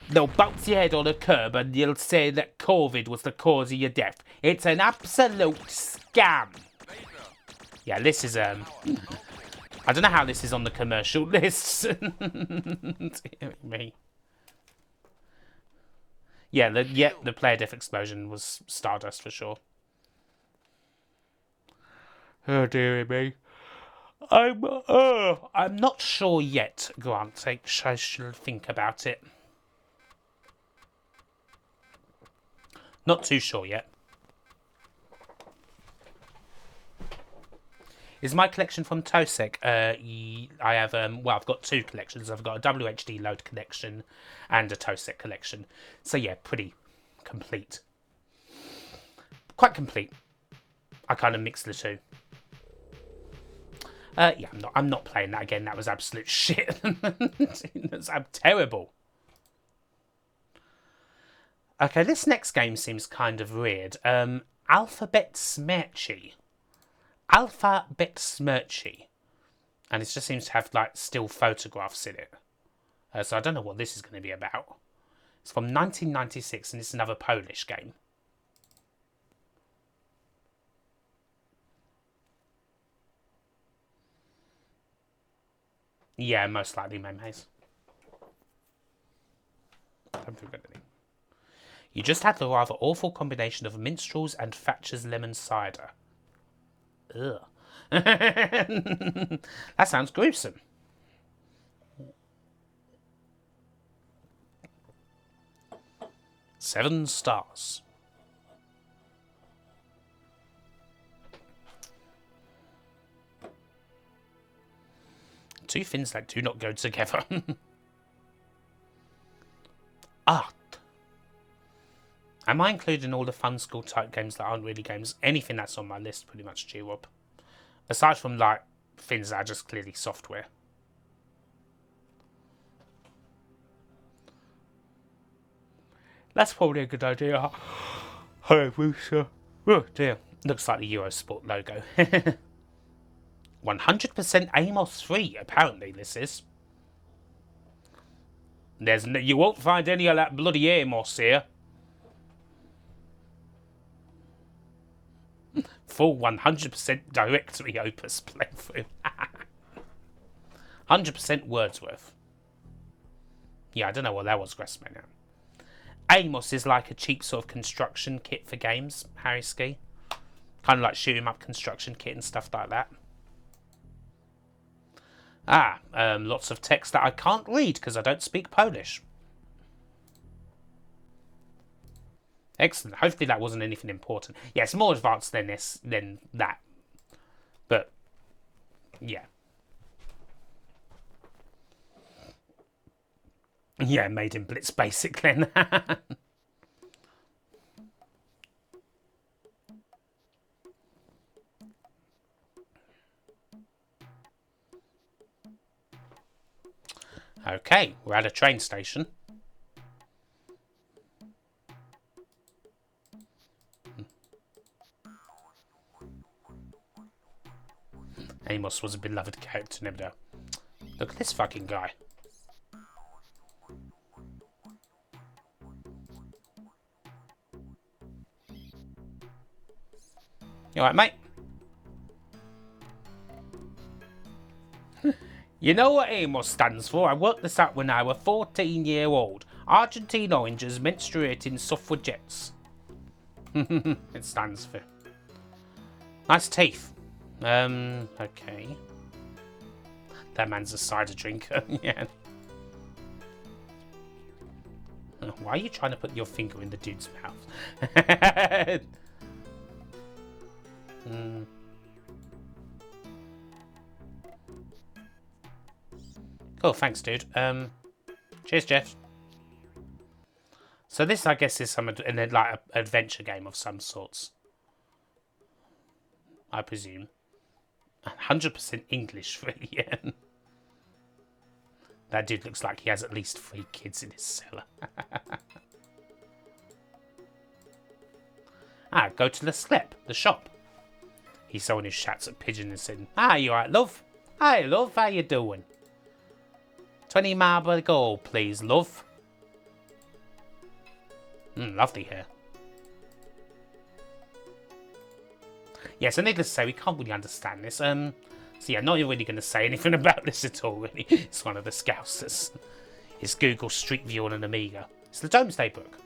They'll bounce your head on a curb and you'll say that COVID was the cause of your death. It's an absolute scam. Yeah, this is, I don't know how this is on the commercial list. Me. Yeah, the player death explosion was Stardust for sure. Oh dearie me. I'm not sure yet, Grant. I should think about it. Not too sure yet. Is my collection from Tosec? I have, well, I've got two collections. I've got a WHD load collection and a Tosec collection. So yeah, pretty complete. Quite complete. I kind of mixed the two. Yeah, I'm not playing that again. That was absolute shit. That's terrible. Okay, this next game seems kind of weird. Alfabet Smierci. Alfabet Smierci. And it just seems to have, like, still photographs in it. So I don't know what this is going to be about. It's from 1996 and it's another Polish game. Yeah, most likely Memes. Don't feel good at it. You just had the rather awful combination of minstrels and Thatcher's lemon cider. Ugh. That sounds gruesome. Seven stars. Two things that do not go together. Art. Am I including all the fun school type games that aren't really games? Anything that's on my list pretty much cheer up. Aside from like things that are just clearly software. That's probably a good idea. Oh dear. Looks like the Eurosport logo. 100% Amos free, apparently this is. You won't find any of that bloody Amos here. Full 100% directory opus playthrough. 100% Wordsworth. Yeah, I don't know what that was, Grassman. Amos is like a cheap sort of construction kit for games, Harry Ski. Kind of like shoot 'em up construction kit and stuff like that. Lots of text that I can't read because I don't speak Polish. Excellent. Hopefully that wasn't anything important. Yeah, it's more advanced than this, than that. But, yeah. Yeah, made in Blitz Basic then. Okay, we're at a train station. Amos was a beloved character, never. Look at this fucking guy. You alright, mate? You know what Amos stands for? I worked this out when I was 14-year-old. Argentine oranges menstruating suffragettes. It stands for. Nice teeth. Okay. That man's a cider drinker. Yeah. Why are you trying to put your finger in the dude's mouth? Cool, thanks, dude. Cheers, Jeff. So this, I guess, is like an adventure game of some sorts. I presume. 100% English free, yeah. That dude looks like he has at least 3 kids in his cellar. Go to the Slep, the shop. He's someone who shouts at pigeons and says, "Ah, you alright, love? Hey, love, how you doing? 20 marble gold, please, love." Lovely hair. Yeah, so needless to say, we can't really understand this. So yeah, not really going to say anything about this at all, really. It's one of the Scousers. It's Google Street View on an Amiga. It's the Domesday Book.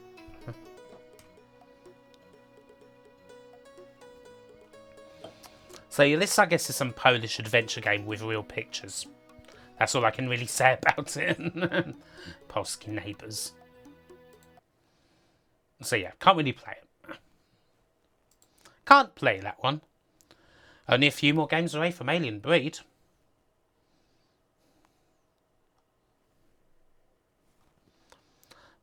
So yeah, this, I guess, is some Polish adventure game with real pictures. That's all I can really say about it. Polskie neighbours. So yeah, can't really play it. Can't play that one. Only a few more games away from Alien Breed.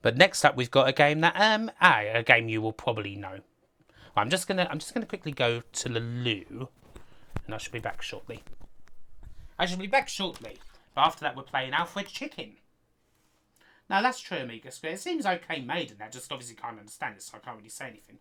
But next up, we've got a game that a game you will probably know. Well, I'm just gonna quickly go to the loo, and I shall be back shortly. But after that, we're playing Alfred Chicken. Now that's true, Amiga Square. It seems okay made, and I just obviously can't understand it, so I can't really say anything.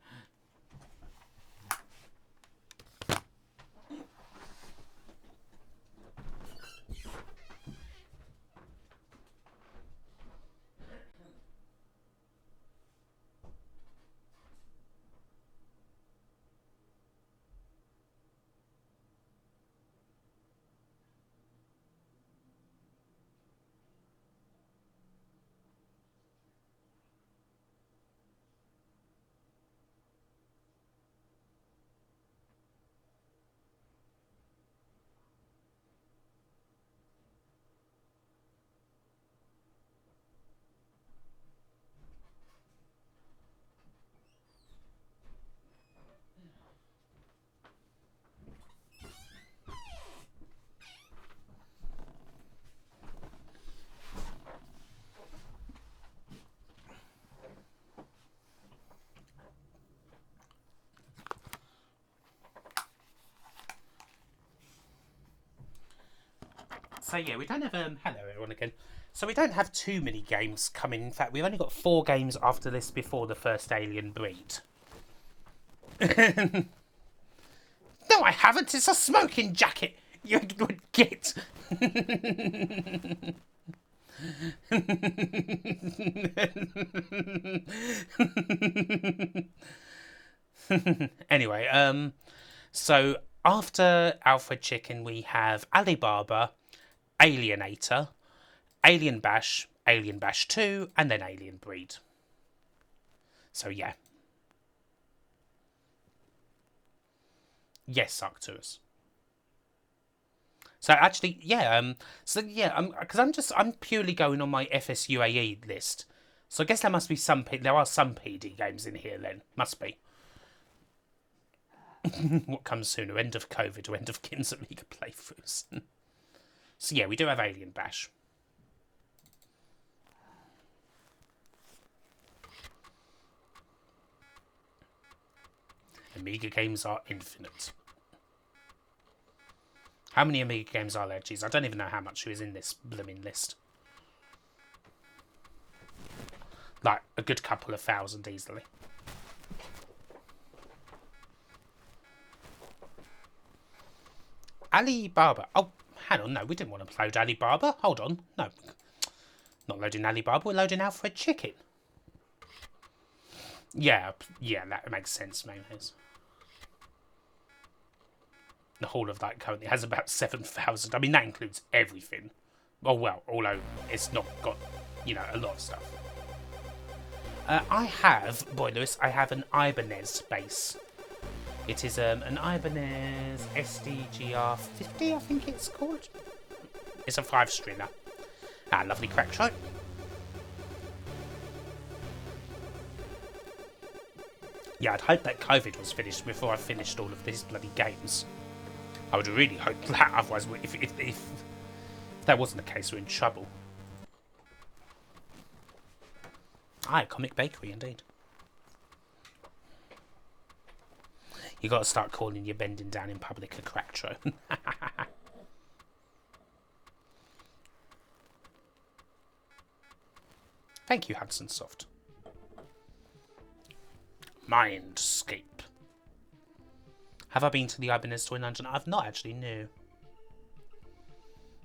So yeah, we don't have hello everyone again. So we don't have too many games coming. In fact, we've only got 4 games after this before the first Alien Breed. No, I haven't. It's a smoking jacket. You would get. Anyway, so after Alfred Chicken, we have Alibaba, Alianator, Alien Bash 2, and then Alien Breed. So yeah. Yes, Arcturus. So actually, yeah, because I'm purely going on my FSUAE list. So I guess there must be there are some PD games in here then. Must be. What comes sooner, end of COVID or end of Kins Amiga playthroughs? So yeah, we do have Alien Bash. Amiga games are infinite. How many Amiga games are there? Jeez, I don't even know how much is in this blooming list. Like, a good couple of thousand easily. Alibaba. Oh, hang on. No, we didn't want to load Alibaba. Hold on. No. Not loading Alibaba. We're loading Alfred Chicken. Yeah, that makes sense, mayonnaise. The whole of that currently has about 7,000. I mean, that includes everything. Oh, well, although it's not got, a lot of stuff. I have, boy, Lewis, I have an Ibanez base. It is an Ibanez SDGR50, I think it's called. It's a 5-stringer. Ah, lovely crack shot. Yeah, I'd hope that COVID was finished before I finished all of these bloody games. I would really hope that, otherwise, if that wasn't the case, we're in trouble. Aye, Comic Bakery, indeed. You got to start calling your bending down in public a cracktro. Thank you, Hudson Soft. Mindscape. Have I been to the Ibanez Toy Dungeon? I've not actually, no.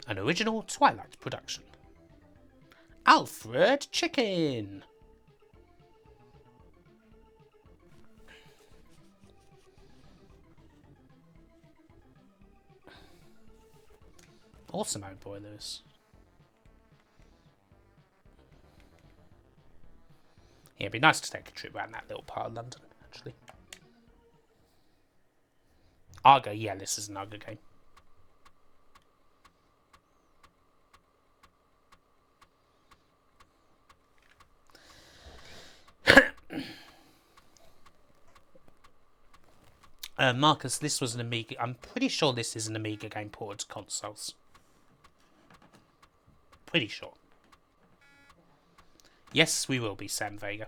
An original Twilight production. Alfred Chicken! Awesome old boilers. Yeah, it'd be nice to take a trip around that little part of London, actually. Argo, yeah, this is an Argo game. Marcus, this was an Amiga. I'm pretty sure this is an Amiga game ported to consoles. Pretty sure. Yes, we will be, Sam Vega.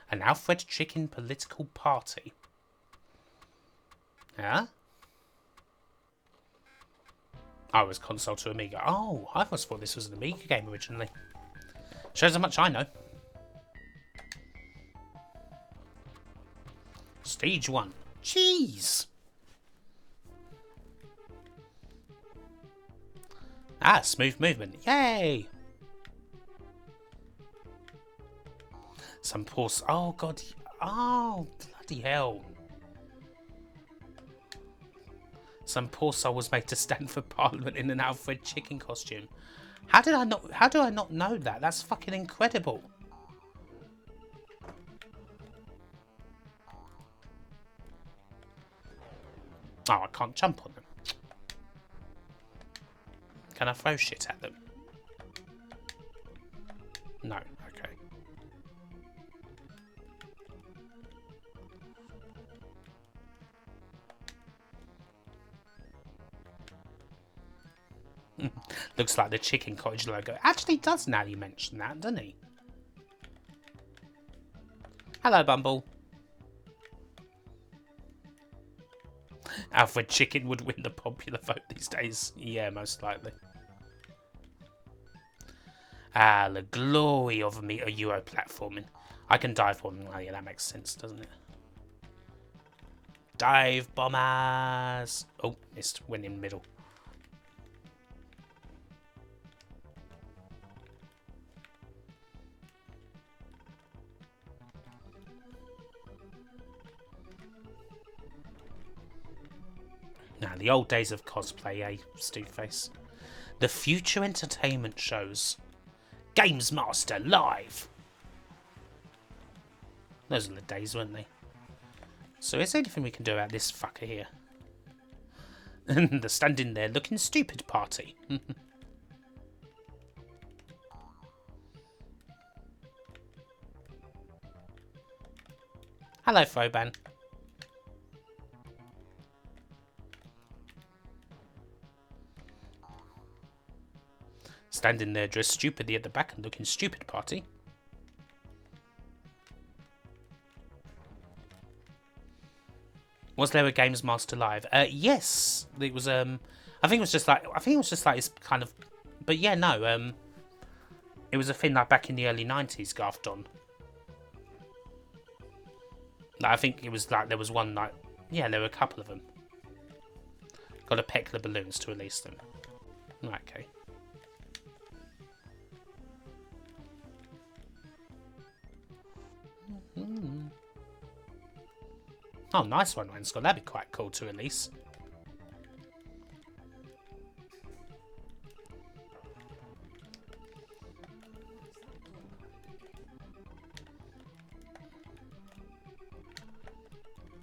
An Alfred Chicken political party. Huh? I was console to Amiga. Oh, I always thought this was an Amiga game originally. Shows how much I know. Stage 1. Jeez! Ah, smooth movement. Yay! Some poor... Oh, God. Oh, bloody hell. Some poor soul was made to stand for Parliament in an Alfred Chicken costume. How do I not know that? That's fucking incredible. Oh, I can't jump on them. Can I throw shit at them? No, okay. Looks like the Chicken Cottage logo. Actually does now you mention that, doesn't he? Hello, Bumble. Alfred Chicken would win the popular vote these days. Yeah, most likely. Ah, the glory of a Euro platforming. I can dive bomb. Oh, yeah, that makes sense, doesn't it? Dive bombers. Oh, missed. Went in the middle. Now, the old days of cosplay, eh, Stewface? The future entertainment shows. Games Master live! Those are the days, weren't they? So is there anything we can do about this fucker here? The standing there looking stupid party. Hello, Foban. Standing there dressed stupidly at the back and looking stupid party. Was there a Games Master Live? Yes, it was. I think it was just like. It's kind of. But yeah, no. It was a thing like back in the early '90s. Garth Don. Like, I think it was like there was one like. Yeah, there were a couple of them. Got to peck the balloons to release them. Right, okay. Oh, nice one, Wenscott. That'd be quite cool to release.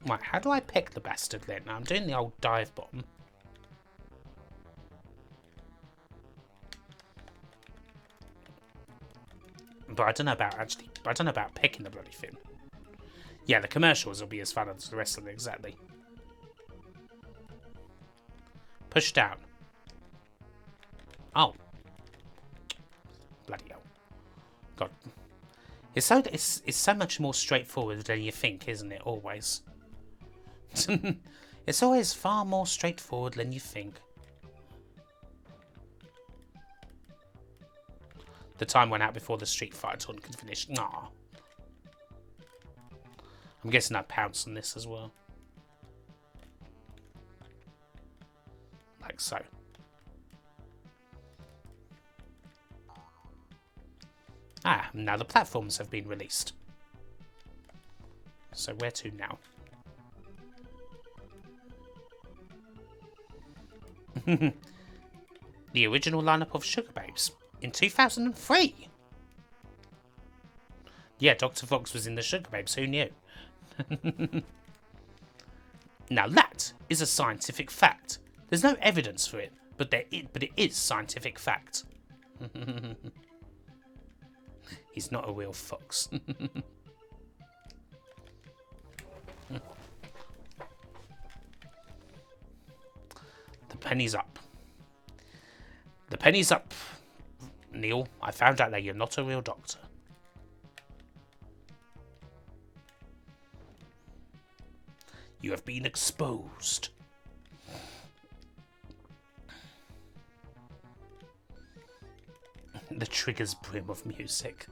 Right, how do I pick the bastard then? Now, I'm doing the old dive bomb. But I don't know about picking the bloody thing. Yeah, the commercials will be as fun as the rest of them, exactly. Push down. Oh. Bloody hell. God. It's so much more straightforward than you think, isn't it? Always. It's always far more straightforward than you think. The time went out before the Street Fighter tournament could finish. Nah. I'm guessing I pounced on this as well. Like so. Ah, now the platforms have been released. So where to now? The original lineup of Sugar Babes in 2003. Yeah, Dr. Fox was in the Sugar Babes, who knew? Now that is a scientific fact. There's no evidence for it, but it is scientific fact. He's not a real fox. The penny's up. The penny's up. Neil, I found out that you're not a real doctor. You have been exposed. The triggers brim of music.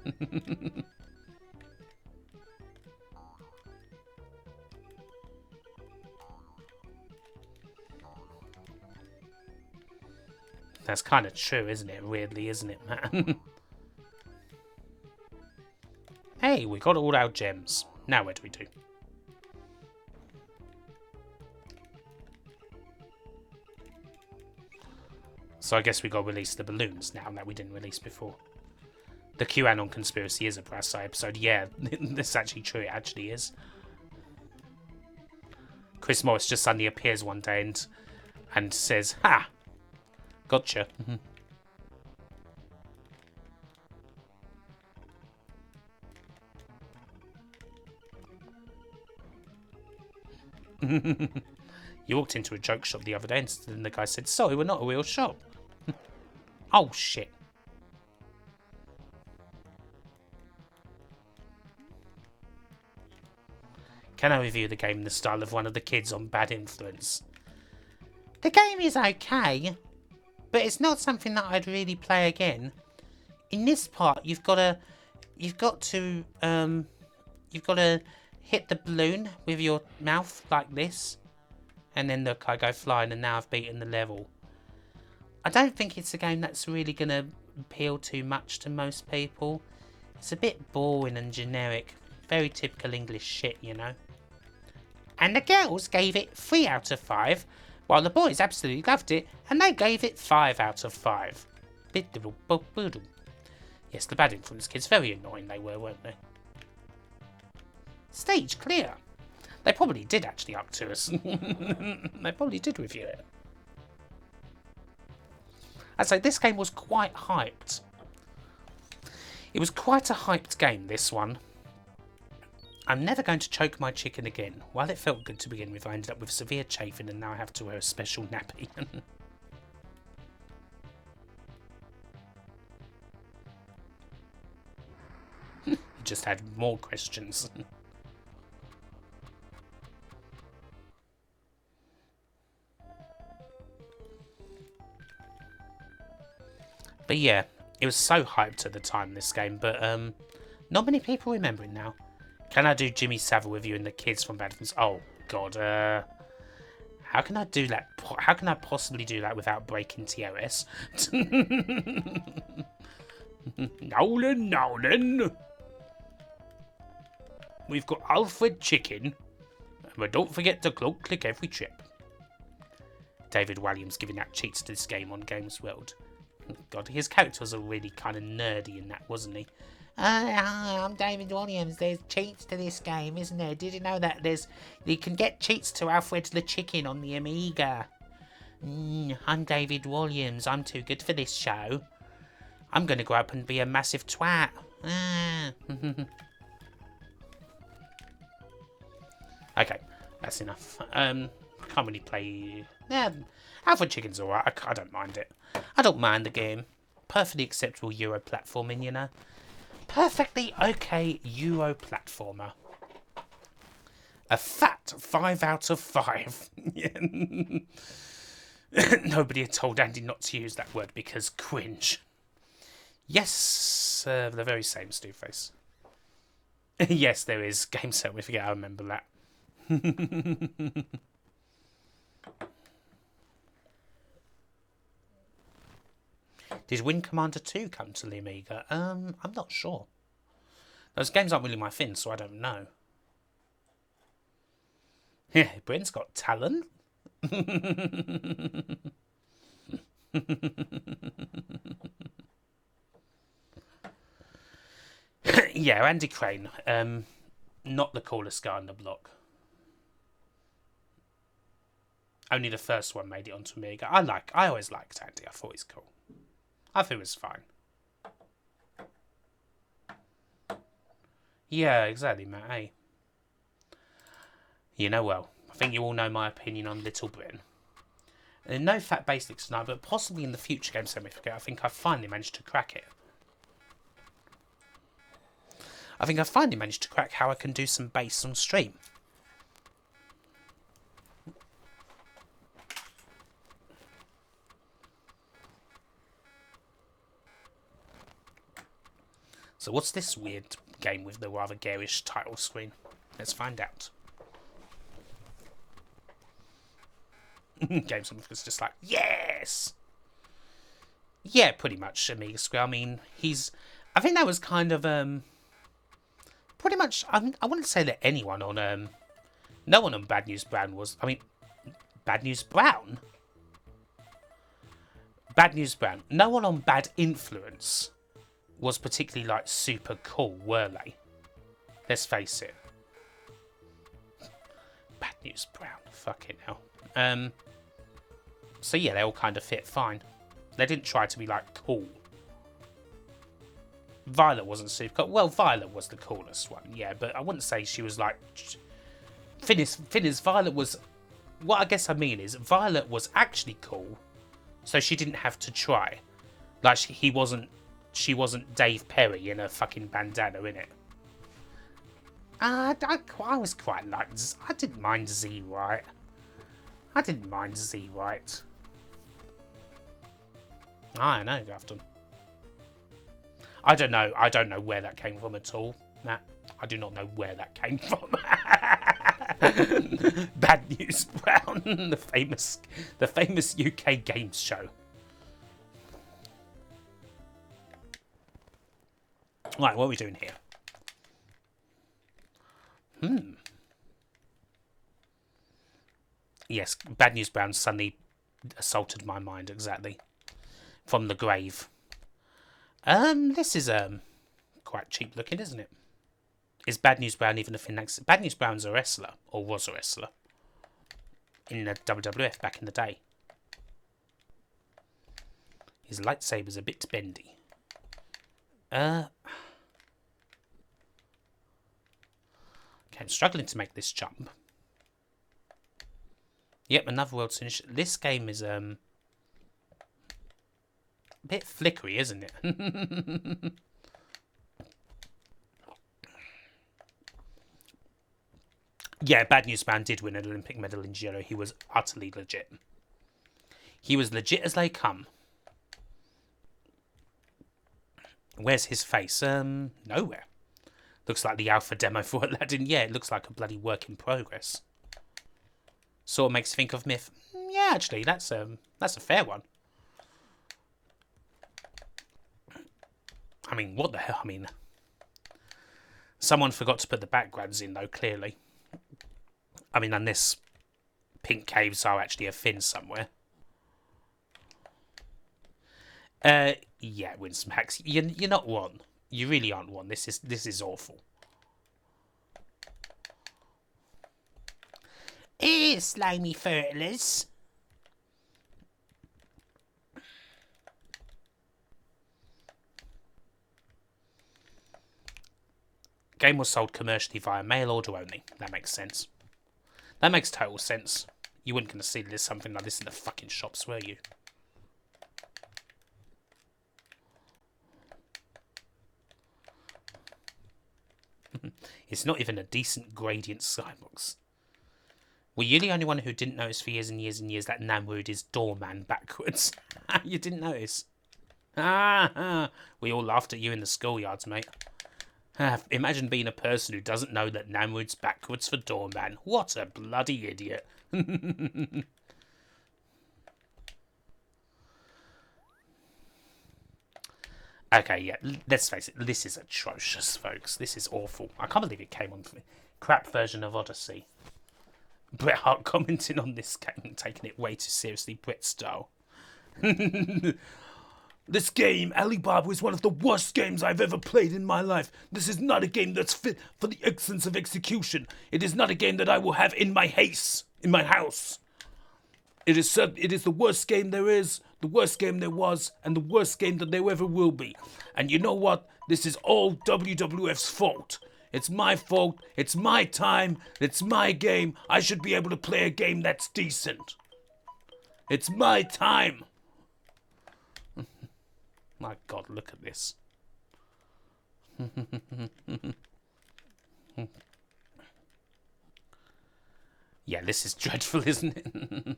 That's kind of true, isn't it? Weirdly, isn't it, man? Hey, we got all our gems. Now what do we do? So I guess we got to release the balloons now that we didn't release before. The QAnon conspiracy is a brass eye episode. Yeah, this is actually true. It actually is. Chris Morris just suddenly appears one day and says, "Ha! Gotcha." You walked into a joke shop the other day and then the guy said, "Sorry, we're not a real shop." Oh, shit. Can I review the game in the style of one of the kids on Bad Influence? The game is okay, but it's not something that I'd really play again. In this part, you've got to hit the balloon with your mouth like this, and then look, I go flying, and now I've beaten the level. I don't think it's a game that's really going to appeal too much to most people. It's a bit boring and generic. Very typical English shit, you know. And the girls gave it 3 out of 5, while the boys absolutely loved it, and they gave it 5 out of 5. Yes, the Bad Influence kids, very annoying they were, weren't they? Stage clear. They probably did actually up to us. They probably did review it. I'd say this game was quite hyped. It was quite a hyped game, this one. I'm never going to choke my chicken again. While it felt good to begin with, I ended up with severe chafing and now I have to wear a special nappy. He just had more questions. But yeah, it was so hyped at the time, this game, but not many people remember it now. Can I do Jimmy Savile reviewing the kids from Bad Influence? Oh, God. How can I do that? How can I possibly do that without breaking TOS? Nolan. We've got Alfred Chicken. But don't forget to click every trip. David Walliams giving out cheats to this game on Games World. God, his character was really kind of nerdy in that, wasn't he? I'm David Williams. There's cheats to this game, isn't there? Did you know that you can get cheats to Alfred the Chicken on the Amiga? I'm David Williams. I'm too good for this show. I'm going to grow up and be a massive twat. Okay, that's enough. Can't really play. Yeah, Alfred Chicken's alright. I don't mind it. I don't mind the game. Perfectly acceptable Euro platforming, you know. Perfectly okay Euro platformer. A fat 5 out of 5. Nobody had told Andy not to use that word because cringe. Yes, the very same Stewface. Yes, there is. Game Set. We forget. I remember that. Did Wing Commander 2 come to the Amiga? I'm not sure. Those games aren't really my thing, so I don't know. Yeah, Britain's got talent. Yeah, Andy Crane. Not the coolest guy on the block. Only the first one made it onto Amiga. I always liked Andy. I thought he's cool. I thought it was fine. Yeah, exactly, Matt. Hey. You know well. I think you all know my opinion on Little Britain. And no Fat Basics tonight, but possibly in the future Game Certificate, I think I finally managed to crack it. I think I finally managed to crack how I can do some bass on stream. So what's this weird game with the rather garish title screen? Let's find out. Game Certificate's just like, yes! Yeah, pretty much Amiga Square. I mean, I think that was kind of, pretty much, I wouldn't say that anyone on, no one on Bad News Brown was, Bad News Brown? Bad News Brown. No one on Bad Influence was particularly, like, super cool, were they? Let's face it. Bad News Brown. Fucking hell. So yeah, they all kind of fit fine. They didn't try to be, like, cool. Violet wasn't super cool. Well, Violet was the coolest one, yeah, but I wouldn't say she was, like... Thing is, Violet was... What I guess I mean is, Violet was actually cool, so she didn't have to try. Like, she wasn't Dave Perry in a fucking bandana, innit? I was quite like... I didn't mind Z Right. I didn't mind Z Right. I know, Grafton. I don't know where that came from at all, Matt. I do not know where that came from. Bad News Brown, the famous UK games show. Right, what are we doing here? Yes, Bad News Brown suddenly assaulted my mind, exactly. From the grave. This is quite cheap looking, isn't it? Is Bad News Brown even a thing next? Bad News Brown's a wrestler, or was a wrestler, in the WWF back in the day. His lightsaber's a bit bendy. Okay, I'm struggling to make this jump. Yep, another world finish. This game is a bit flickery, isn't it? Yeah, Bad News Man did win an Olympic medal in judo. He was utterly legit. He was legit as they come. Where's his face? Nowhere. Looks like the alpha demo for Aladdin. Yeah, it looks like a bloody work in progress. Sort of makes you think of Myth. Yeah, actually, that's a fair one. I mean, what the hell? I mean, someone forgot to put the backgrounds in, though, clearly. I mean, unless pink caves are actually a fin somewhere. Yeah, Winsmax, you're not one. You really aren't one. This is awful. Here, slimy fertilers. Game was sold commercially via mail order only. That makes sense. That makes total sense. You weren't going to see this something like this in the fucking shops, were you? It's not even a decent gradient skybox. Were you the only one who didn't notice for years and years and years that Namrud is doorman backwards? You didn't notice? Ah, we all laughed at you in the schoolyards, mate. Imagine being a person who doesn't know that Namrud's backwards for doorman. What a bloody idiot. Okay, yeah, let's face it, this is atrocious, folks. This is awful. I can't believe it came on for me. Crap version of Odyssey. Bret Hart commenting on this game and taking it way too seriously, Bret style. This game, Alibaba, is one of the worst games I've ever played in my life. This is not a game that's fit for the excellence of execution. It is not a game that I will have in my house. It is the worst game there is, the worst game there was, and the worst game that there ever will be. And you know what? This is all WWF's fault. It's my fault. It's my time. It's my game. I should be able to play a game that's decent. It's my time. My God, look at this. Yeah, this is dreadful, isn't it?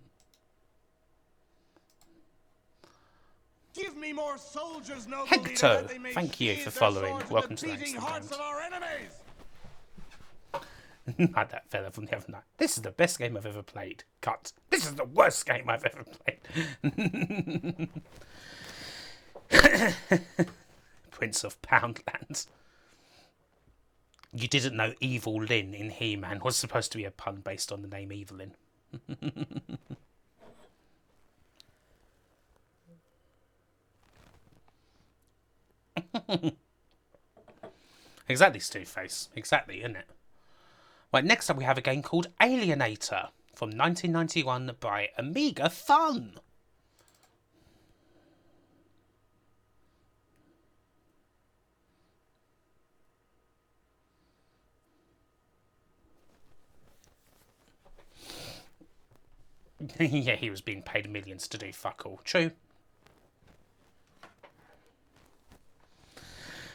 Give me more soldiers, noble Hector, leader, that they may thank you sheathe for their following. swords in Welcome the to the beating next hearts event. of our enemies. Like that fella from the other night. This is the best game I've ever played. Cut. This is the worst game I've ever played. Prince of Poundland. You didn't know Evil Lyn in He-Man was supposed to be a pun based on the name Evelyn. Exactly, Stewface. Exactly, isn't it? Right, next up we have a game called Alianator from 1991 by Amiga Fun. Yeah, he was being paid millions to do fuck all. True.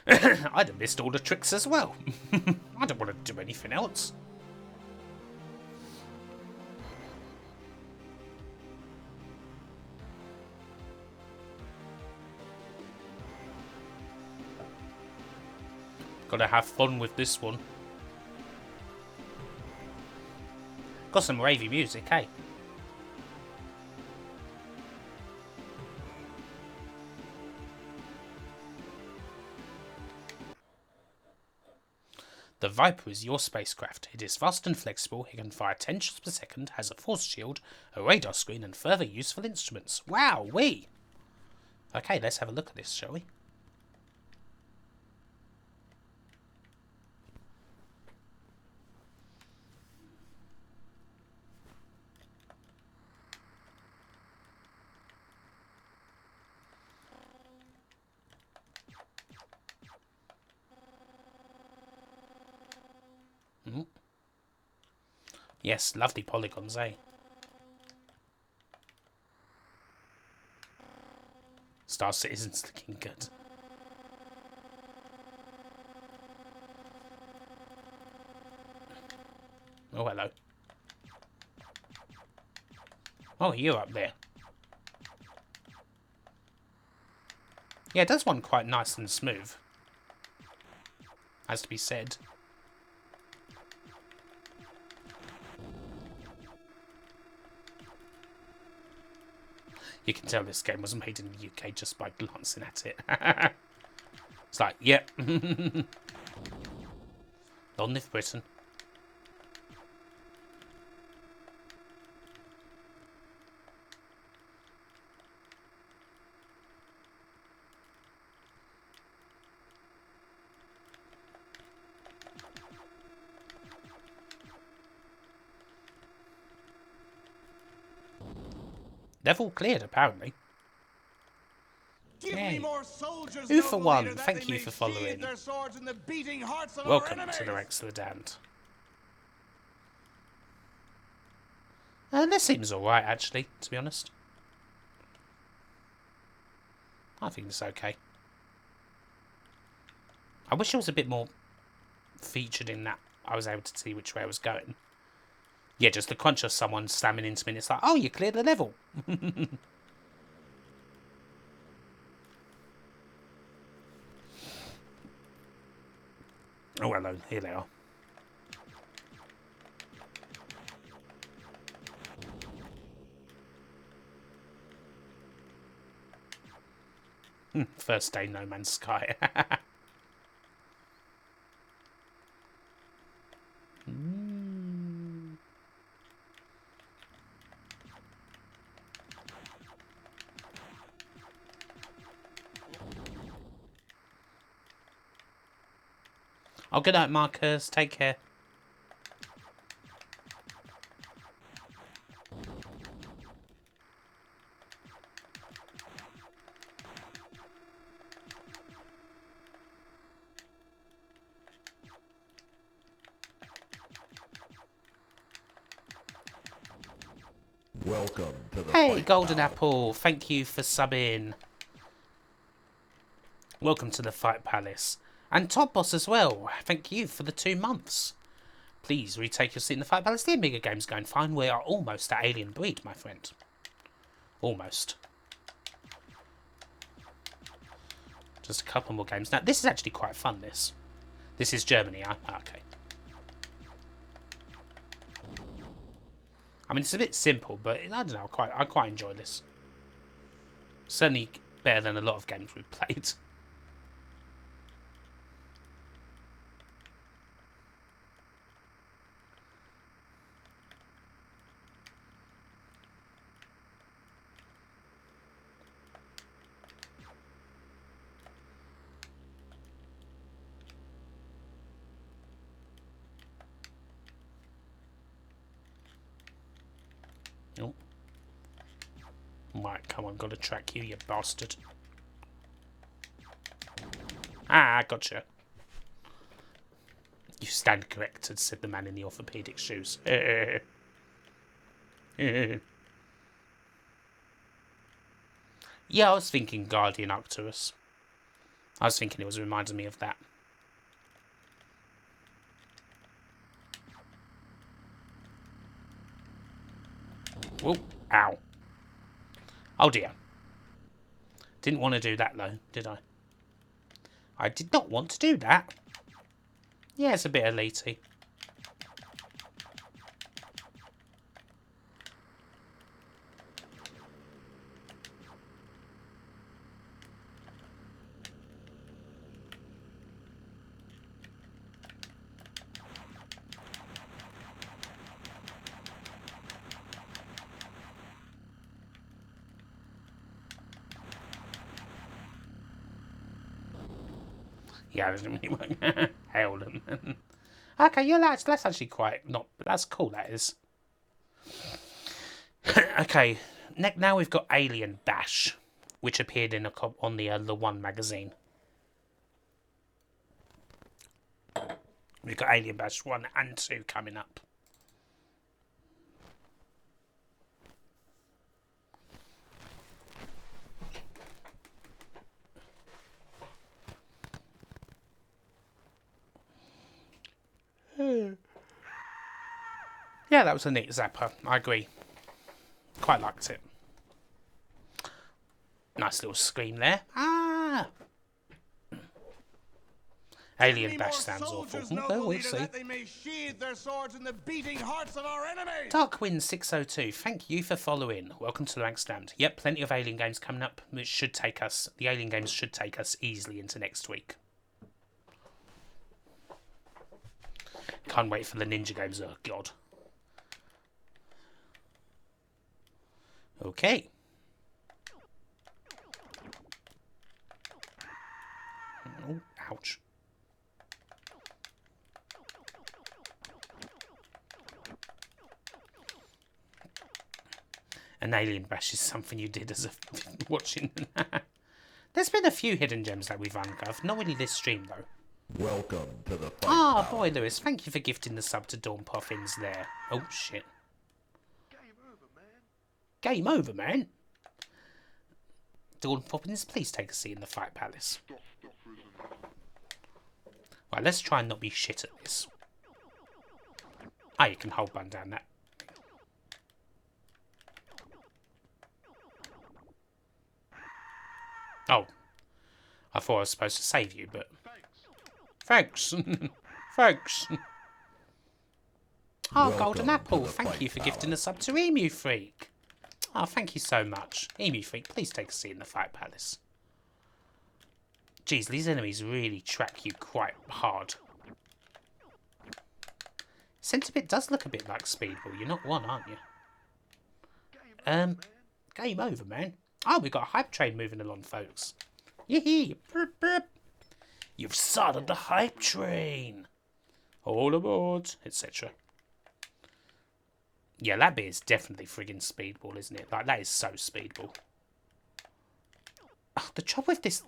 I'd have missed all the tricks as well. I don't want to do anything else. Gotta have fun with this one. Got some ravey music, hey? The Viper is your spacecraft. It is fast and flexible, it can fire 10 shots per second, has a force shield, a radar screen, and further useful instruments. Wow-wee! Okay, let's have a look at this, shall we? Yes, lovely polygons, eh? Star Citizen's looking good. Oh, hello. Oh, you're up there. Yeah, it does one quite nice and smooth. Has to be said. You can tell this game was made in the UK just by glancing at it. It's like, yep. Long live Britain. Level cleared, apparently. Give me more soldiers, Who for noble one, leader, that thank they you may for following. sheathe their swords in the beating hearts of Welcome our to the enemies. Rex the Damned. This seems alright, actually, to be honest. I think it's okay. I wish it was a bit more featured in that I was able to see which way I was going. Yeah, just the crunch of someone slamming into me and it's like, oh, you cleared the level. Oh, hello. Here they are. First day No Man's Sky. Oh, good night, Marcus. Take care. Welcome to the Hey, fight Golden palace. Apple. Thank you for subbing. Welcome to the Fight Palace. And Top Boss as well. Thank you for the 2 months. Please retake your seat in the Fight Palace. The Amiga game's going fine. We are almost at Alien Breed, my friend. Almost. Just a couple more games. Now, this is actually quite fun, this. This is Germany, huh? Ah, okay. I mean, it's a bit simple, but I don't know. I quite enjoy this. Certainly better than a lot of games we've played. Oh. Right, come on, gotta track you, you bastard. Ah, gotcha. You stand corrected, said the man in the orthopedic shoes. Yeah, I was thinking Guardian Arcturus. I was thinking it was reminding me of that. Whoa, ow. Oh dear. Didn't want to do that though, did I? I did not want to do that. Yeah, it's a bit elitey. Yeah, that didn't really work. Held them. Okay, yeah, that's actually quite not. That's cool. That is. Okay, now we've got Alien Dash, which appeared in on the One magazine. We've got Alien Dash 1 and 2 coming up. Yeah, that was a neat zapper. I agree. Quite liked it. Nice little scream there. Ah! Alien Dash sounds awful. Well, we'll see. That they may sheathe their swords in the beating hearts of our enemies. Darkwind 602, thank you for following. Welcome to the rank stand. Yep, plenty of Alien games coming up, which should take us. The Alien games should take us easily into next week. Can't wait for the Ninja games. Oh God. Okay. Oh, ouch. An Alien Bash is something you did as a watching. There's been a few hidden gems that we've uncovered. Not really this stream though. Welcome to the fight Ah, palace. boy, Lewis, thank you for gifting the sub to Dawn Poffins there. Oh shit. Game over, man. Dawn Poppins, please take a seat in the Fight Palace. Right, let's try and not be shit at this. Ah, you can hold one down that. Oh. I thought I was supposed to save you, but... Thanks. Thanks. Oh, Welcome Golden to Apple, the thank Fight you for gifting Palace. a sub to Emu Freak. Oh, thank you so much. Emu Freak, please take a seat in the Fight Palace. Jeez, these enemies really track you quite hard. Centipede does look a bit like Speedball. You're not one, aren't you? Game over, man. Oh, we've got a hype train moving along, folks. Yee-hee. Burp, burp. You've started the hype train. All aboard, etc. Yeah, that bit is definitely friggin' Speedball, isn't it? Like, that is so Speedball. Oh, the trouble with this...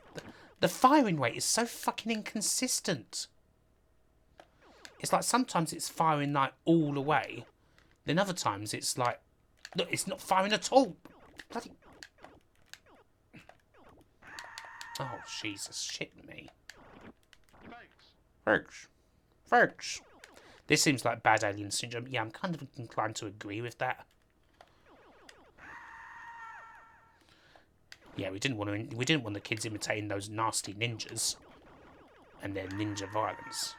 The firing rate is so fucking inconsistent. It's like sometimes it's firing, like, all the way. Then other times it's like... Look, it's not firing at all. Bloody... Oh, Jesus, shit me. Thanks. Thanks. This seems like bad alien syndrome. Yeah, I'm kind of inclined to agree with that. Yeah, we didn't want the kids imitating those nasty ninjas and their ninja violence.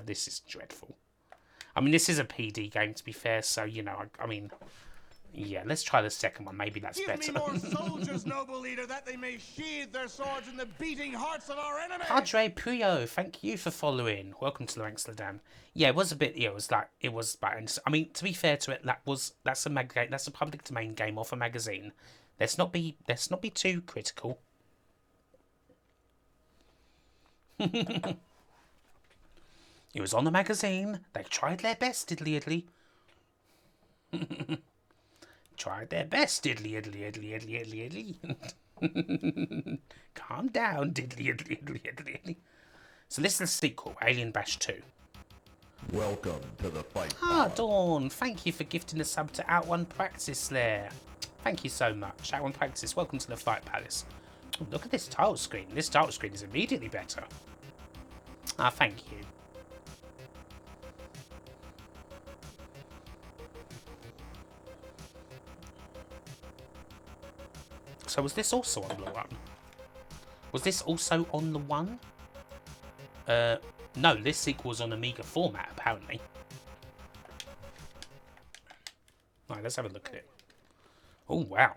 This is dreadful. I mean, this is a PD game, to be fair, so, you know, I mean, yeah, let's try the second one. Maybe that's better. Give me more soldiers, noble leader, that they may sheathe their swords in the beating hearts of our enemies. Padre Puyo, thank you for following. Welcome to the ranks, Ladan. Yeah, it was a bit. Yeah, it was bad. I mean, to be fair to it, that's a public domain game off a magazine. Let's not be too critical. It was on the magazine. They tried their best, diddly idly. Tried their best, diddly idly idly idly idly. Calm down, diddly idly idly idly idly. So this is the sequel, Alien Bash 2. Welcome to the Fight Ah, Palace. Dawn, thank you for gifting the sub to Out1 Practice there. Thank you so much. Out1 Practice, welcome to the Fight Palace. Oh, look at this title screen. This title screen is immediately better. Ah, thank you. So was this also on the one? Was this also on the one? No, this sequel was on Amiga format, apparently. Right, let's have a look at it. Oh, wow.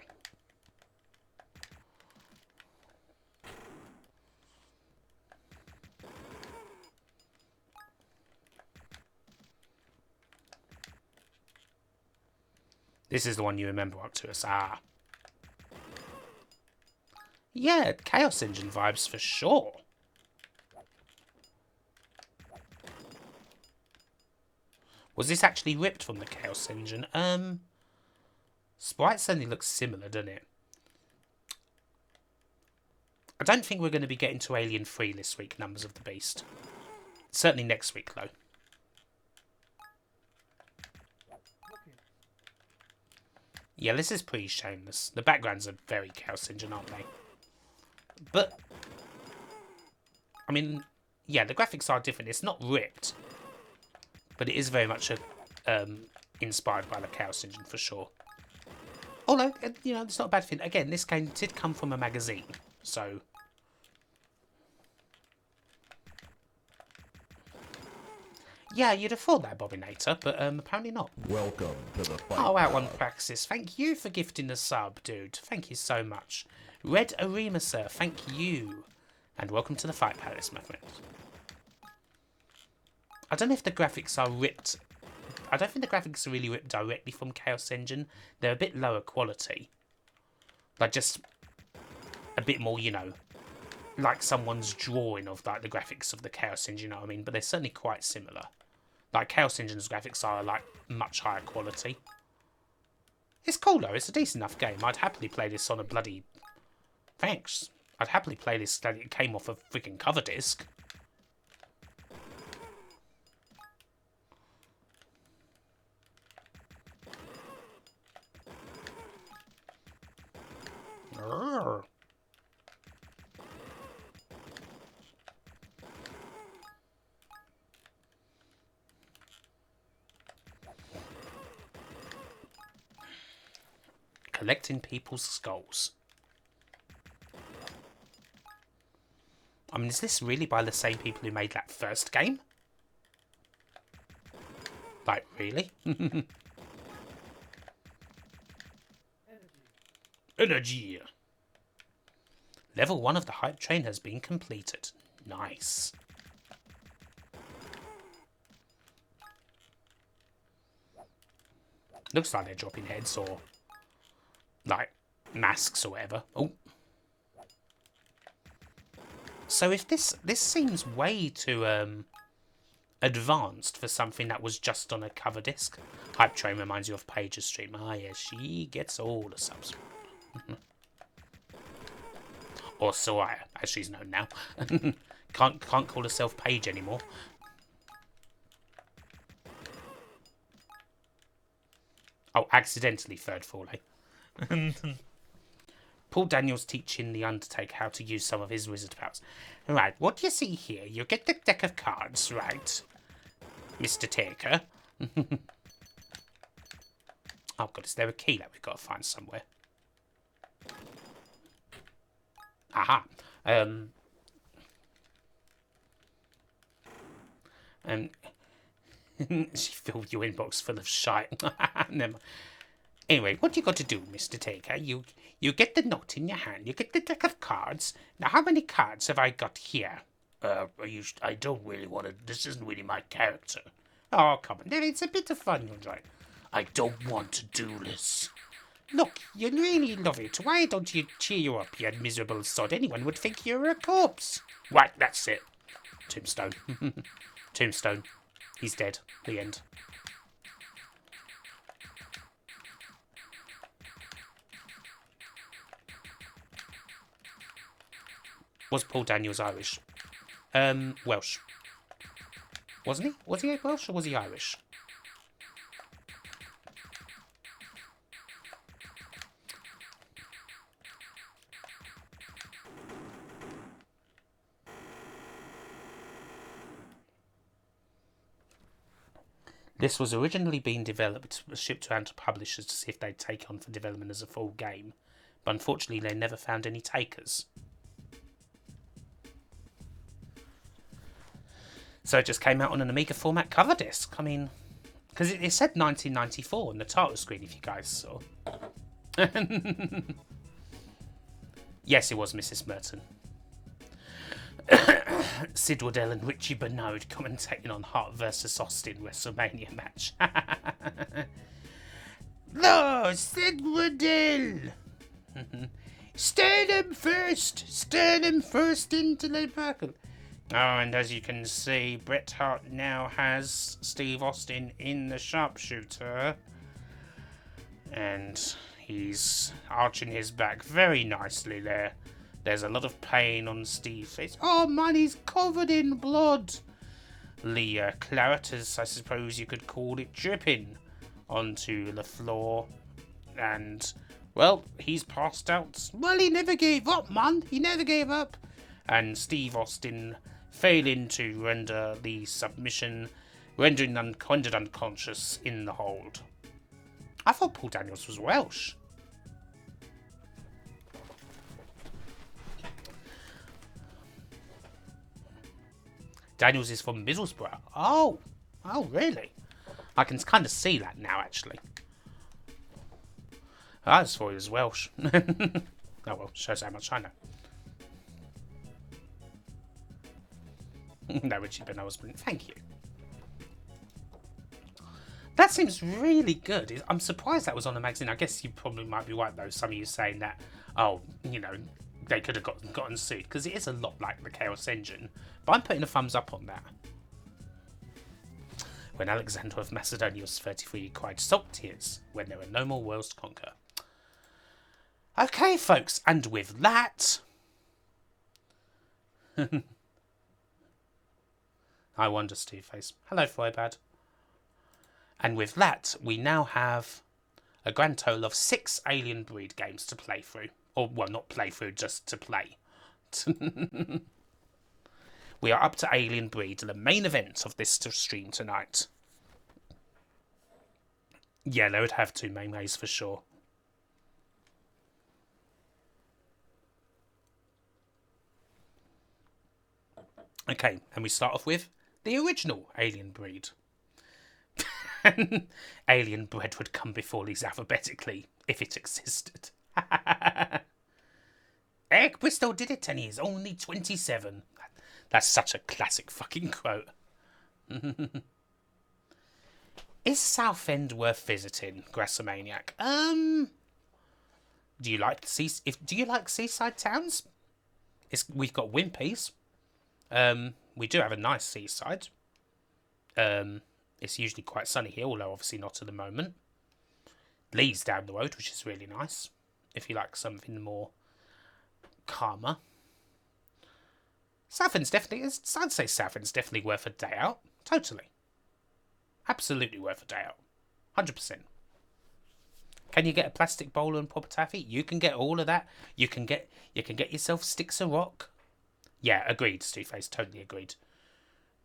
This is the one you remember up to us. Ah. Yeah, Chaos Engine vibes for sure. Was this actually ripped from the Chaos Engine? Sprite certainly looks similar, doesn't it? I don't think we're going to be getting to Alien 3 this week, Numbers of the Beast. Certainly next week, though. Yeah, this is pretty shameless. The backgrounds are very Chaos Engine, aren't they? But, I mean, yeah, the graphics are different. It's not ripped. But it is very much inspired by the Chaos Engine, for sure. Although, you know, it's not a bad thing. Again, this game did come from a magazine, so... Yeah, you'd have thought that, Bobinator, but apparently not. Welcome to the Fight Oh, Out1 Palace. Praxis, thank you for gifting the sub, dude. Thank you so much. Red Arima, sir, thank you. And welcome to the Fight Palace, my friend. I don't know if the graphics are ripped. I don't think the graphics are really ripped directly from Chaos Engine. They're a bit lower quality. Like, just a bit more, you know, like someone's drawing of, like, the graphics of the Chaos Engine, you know what I mean? But they're certainly quite similar. Like, Chaos Engine's graphics are, like, much higher quality. It's cool, though. It's a decent enough game. I'd happily play this on a bloody... Thanks. I'd happily play this that it came off a freaking cover disc. Arrgh. Collecting people's skulls. I mean, is this really by the same people who made that first game? Like, really? Energy. Level 1 of the hype train has been completed. Nice. Looks like they're dropping heads or, like, masks or whatever. Oh. So if this seems way too advanced for something that was just on a cover disc. Hype Train reminds you of Paige's stream. Ah, yeah, she gets all the subs. Or Soraya, as she's known now. Can't call herself Paige anymore. Oh, accidentally third fall, eh? Paul Daniels teaching the Undertaker how to use some of his wizard powers. Right, what you see here, you get the deck of cards, right, Mr. Taker? Oh god, is there a key that we've got to find somewhere? Aha. She filled your inbox full of shite. Never mind. Anyway, what you got to do, Mr. Taker? You get the note in your hand. You get the deck of cards. Now, how many cards have I got here? I don't really want to. This isn't really my character. Oh, come on. It's a bit of fun, you'll right. I don't want to do this. Look, you really love it. Why don't you cheer you up, you miserable sod? Anyone would think you were a corpse. Right, that's it. Tombstone. Tombstone. He's dead. The end. Was Paul Daniels Irish? Welsh. Wasn't he? Was he Welsh or was he Irish? This was originally being developed, shipped around to publishers to see if they'd take on for development as a full game, but unfortunately they never found any takers. So it just came out on an Amiga format cover disc. I mean, because it said 1994 on the title screen, if you guys saw. Yes, it was Mrs. Merton. Sid Waddell and Richie Bernard commentating on Hart vs Austin WrestleMania match. No, Sid Waddell! Sternum first into the buckle. Oh, and as you can see, Bret Hart now has Steve Austin in the sharpshooter. And he's arching his back very nicely there. There's a lot of pain on Steve's face. Oh man, he's covered in blood. The claret, as I suppose you could call it, dripping onto the floor. And, well, he's passed out. Well, he never gave up, man. He never gave up. And Steve Austin failing to render the submission, rendered unconscious in the hold. I thought Paul Daniels was Welsh. Daniels is from Middlesbrough. Oh, really? I can kind of see that now, actually. I just thought he was Welsh. Oh well, shows how much I know. No, Richie Bernard was brilliant. Thank you. That seems really good. I'm surprised that was on the magazine. I guess you probably might be right, though. Some of you saying that, oh, you know, they could have gotten sued, because it is a lot like the Chaos Engine. But I'm putting a thumbs up on that. When Alexander of Macedonia was 33, he cried salt tears when there were no more worlds to conquer. Okay, folks, and with that... I wonder, Steve Face. Hello, Foybad. And with that, we now have a grand total of 6 Alien Breed games to play through. Or, well, not play through, just to play. We are up to Alien Breed, the main event of this stream tonight. Yeah, they would have 2 Maymays for sure. Okay, and we start off with the original alien breed. Alien bread would come before these alphabetically, if it existed. Eric Bristol did it and he is only 27. That's such a classic fucking quote. Is Southend worth visiting, Grassamaniac? Do you like seaside towns? We've got Wimpy's. We do have a nice seaside. It's usually quite sunny here, although obviously not at the moment. Lee's down the road, which is really nice. If you like something more calmer. I'd say Southend's definitely worth a day out. Totally. Absolutely worth a day out. 100%. Can you get a plastic bowler and proper taffy? You can get all of that. You can get yourself sticks of rock. Yeah, agreed, Stewface. Totally agreed.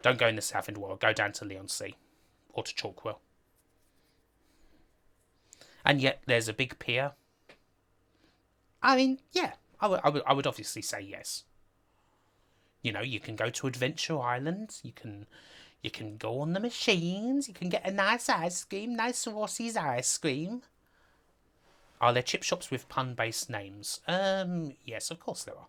Don't go in the Southend Wall. Go down to Leigh-on-Sea. Or to Chalkwell. And yet, there's a big pier. I mean, yeah. I would obviously say yes. You know, you can go to Adventure Island. You can go on the machines. You can get a nice ice cream. Nice Rossi's ice cream. Are there chip shops with pun-based names? Yes, of course there are.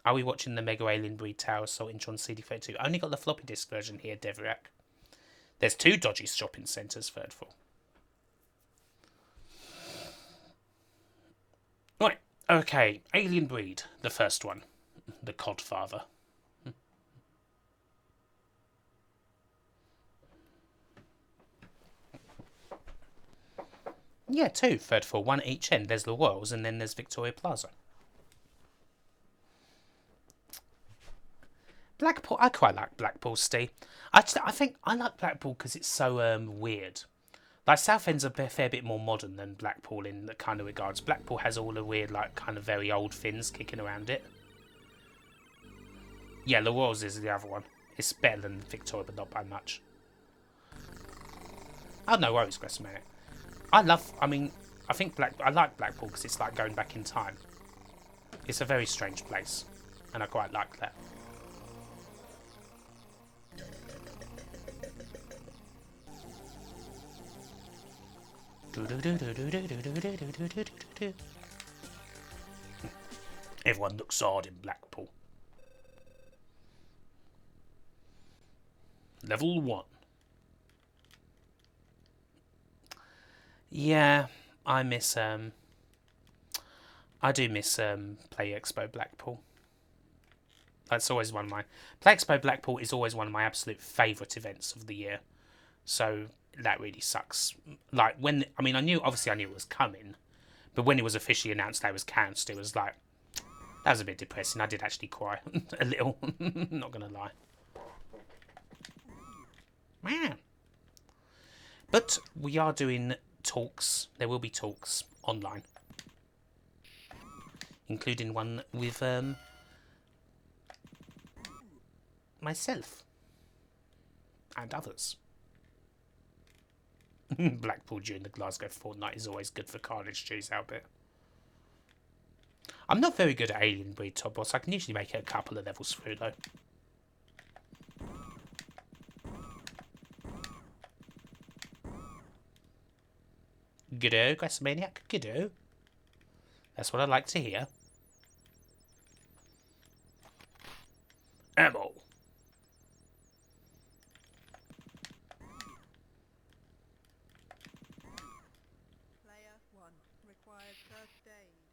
Are we watching the Mega Alien Breed Tower Assault Intron CD32? Only got the floppy disk version here, Deverac. There's 2 dodgy shopping centres, third floor. Right, okay. Alien Breed, the first one. The Codfather. Yeah, 2, third floor, 1 at each end. There's the Royals and then there's Victoria Plaza. Blackpool, I quite like Blackpool, Steve. I think I like Blackpool because it's so weird. Like, Southend's a fair bit more modern than Blackpool in the kind of regards. Blackpool has all the weird, like, kind of very old things kicking around it. Yeah, the Royals is the other one. It's better than Victoria, but not by much. Oh, no worries, Gressmanic. I like Blackpool because it's like going back in time. It's a very strange place, and I quite like that. Everyone looks hard in Blackpool. Level 1. Yeah, I do miss Play Expo Blackpool. That's always one of my... Play Expo Blackpool is always one of my absolute favourite events of the year. So that really sucks. Like, when... I mean, I knew it was coming. But when it was officially announced that it was cancelled, it was like... That was a bit depressing. I did actually cry. A little. Not going to lie. Man. But we are doing talks. There will be talks online. Including one with myself. And others. Blackpool during the Glasgow fortnight is always good for Carnage Cheese, Albert. I'm not very good at Alien Breed Top Boss. I can usually make it a couple of levels through, though. G'do, Grassamaniac. G'do. That's what I like to hear. Ammo. Player 1 required first aid.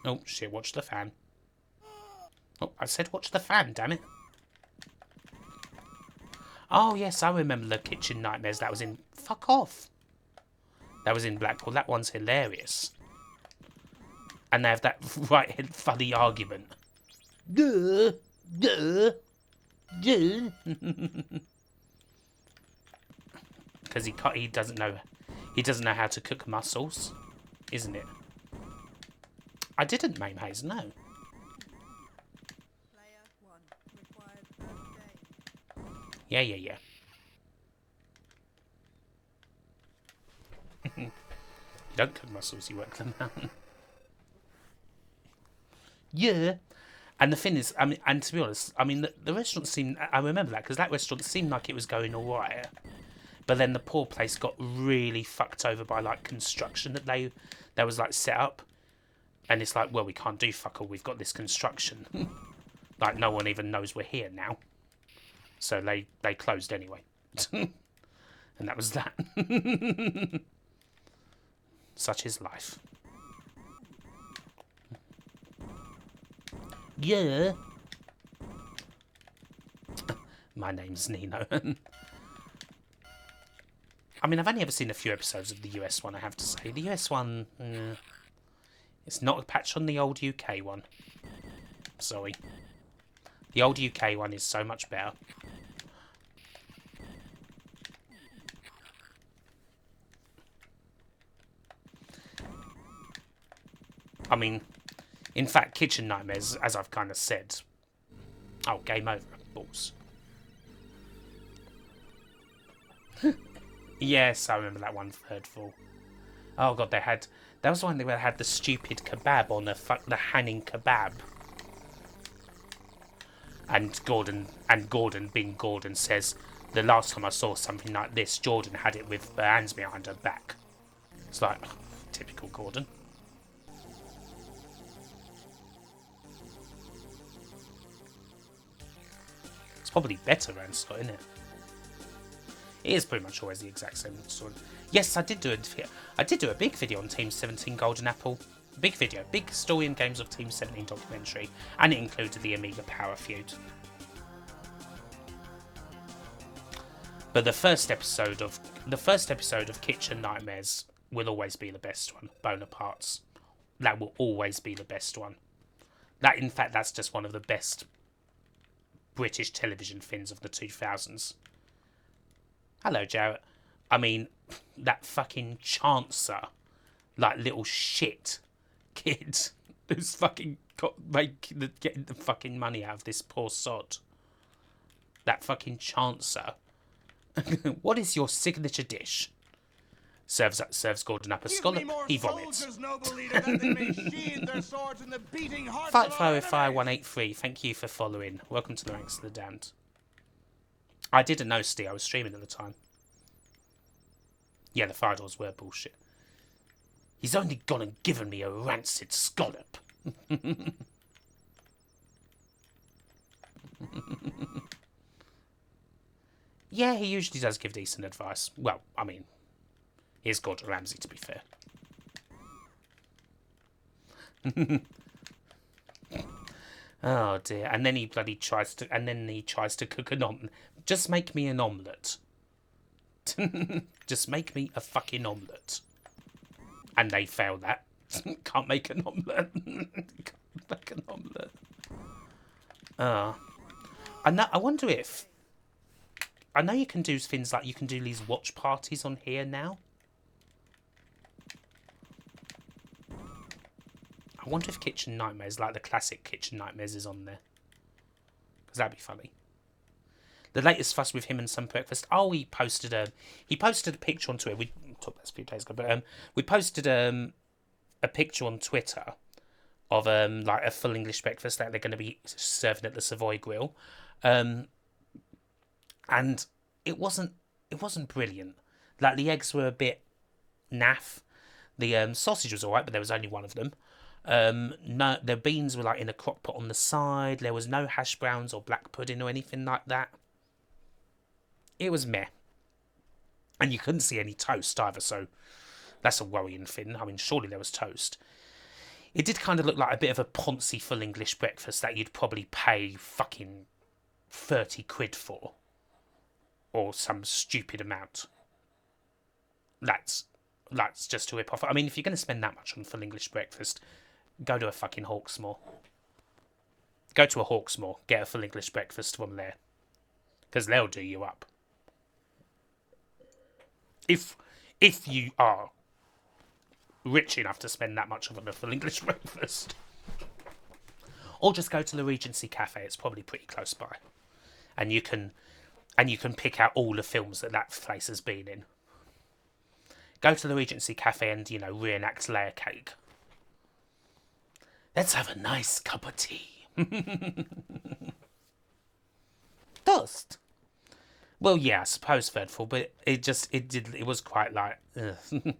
Oh, shit, watch the fan. Oh, I said watch the fan, damn it. Oh, yes, I remember the Kitchen Nightmares. That was in... Fuck off. That was in Blackpool. That one's hilarious. And they have that right funny argument. Duh, duh, duh. Because he doesn't know how to cook mussels, isn't it? I didn't, Mame Hayes, no. Player 1 required first aid. Yeah. You don't cook mussels, you work them out. Yeah. And the thing is, I mean, and to be honest, I mean, the restaurant seemed, I remember that, because that restaurant seemed like it was going all right. But then the poor place got really fucked over by, like, construction that they was, like, set up. And it's like, well, we can't do fuck all, we've got this construction. Like, no one even knows we're here now. So they closed anyway. And that was that. Such is life. Yeah. My name's Nino. I mean, I've only ever seen a few episodes of the US one, I have to say. The US one, it's not a patch on the old UK one. Sorry. The old UK one is so much better. I mean, in fact, Kitchen Nightmares, as I've kind of said... Oh, game over. Balls. Yes, I remember that one, Third Fall. Oh, God, they had... That was the one where they had the stupid kebab on the hanging kebab. And Gordon, being Gordon, says, the last time I saw something like this, Jordan had it with her hands behind her back. It's like, typical Gordon. It's probably better around Scott, isn't it? It is pretty much always the exact same story. Yes, I did do a big video on Team 17 Golden Apple. Big video, big story and games of Team 17 documentary, and it included the Amiga Power feud. But the first episode of Kitchen Nightmares will always be the best one. Bonaparte's. That will always be the best one. That, in fact, that's just one of the best British television things of the 2000s. Hello, Jarrett. I mean, that fucking Chancer, like little shit kid who's fucking getting the fucking money out of this poor sod. That fucking Chancer. What is your signature dish? Serves Gordon up a scallop. He vomits. Fight Fire 183. Thank you for following. Welcome to the ranks of the damned. I didn't know, Steve. I was streaming at the time. Yeah, the fire doors were bullshit. He's only gone and given me a rancid scallop. Yeah, he usually does give decent advice. Well, I mean, here's Gordon Ramsay, to be fair. Oh dear. And then he bloody tries to cook an omelette. Just make me an omelette. Just make me a fucking omelette. And they fail that. Can't make an omelette. Can't make an omelette. I wonder if... I know you can do things like you can do these watch parties on here now. I wonder if Kitchen Nightmares, like the classic Kitchen Nightmares, is on there. Because that'd be funny. The latest fuss with him and some breakfast. Oh, he posted a picture on Twitter. We talked about this a few days ago, but we posted a picture on Twitter of like a full English breakfast that they're going to be serving at the Savoy Grill, and it wasn't brilliant. Like the eggs were a bit naff. The sausage was alright, but there was only one of them. No, the beans were like in a crock pot on the side. There was no hash browns or black pudding or anything like that. It was meh. And you couldn't see any toast either, so that's a worrying thing. I mean, surely there was toast. It did kind of look like a bit of a poncy full English breakfast that you'd probably pay fucking 30 quid for. Or some stupid amount. That's just to rip off. I mean, if you're going to spend that much on full English breakfast, go to a fucking Hawksmoor. Go to a Hawksmoor, get a full English breakfast from there. Because they'll do you up. If you are rich enough to spend that much on a full English breakfast. Or just go to the Regency Cafe, it's probably pretty close by. And you can pick out all the films that place has been in. Go to the Regency Cafe and, reenact Layer Cake. Let's have a nice cup of tea. Dust. Well, yeah, I suppose third floor, but it was quite like, ugh.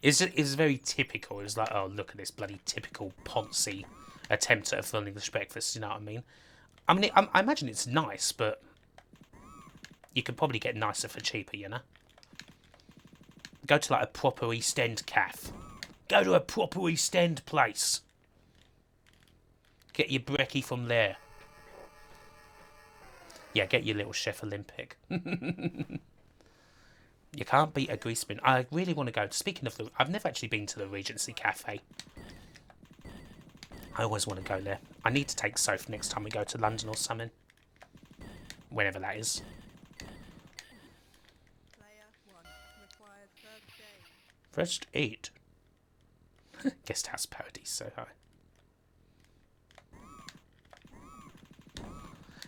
It's very typical. It was like, oh, look at this bloody typical Ponzi attempt at a full English breakfast, you know what I mean? I imagine it's nice, but you could probably get nicer for cheaper, you know? Go to like a proper East End cafe. Go to a proper East End place. Get your brekkie from there. Yeah, get your little Chef Olympic. You can't beat a grease spoon. I really want to go. Speaking of I've never actually been to the Regency Cafe. I always want to go there. I need to take Soph next time we go to London or something. Whenever that is. Player 1 required First first aid. aid. Guest house parodies so high.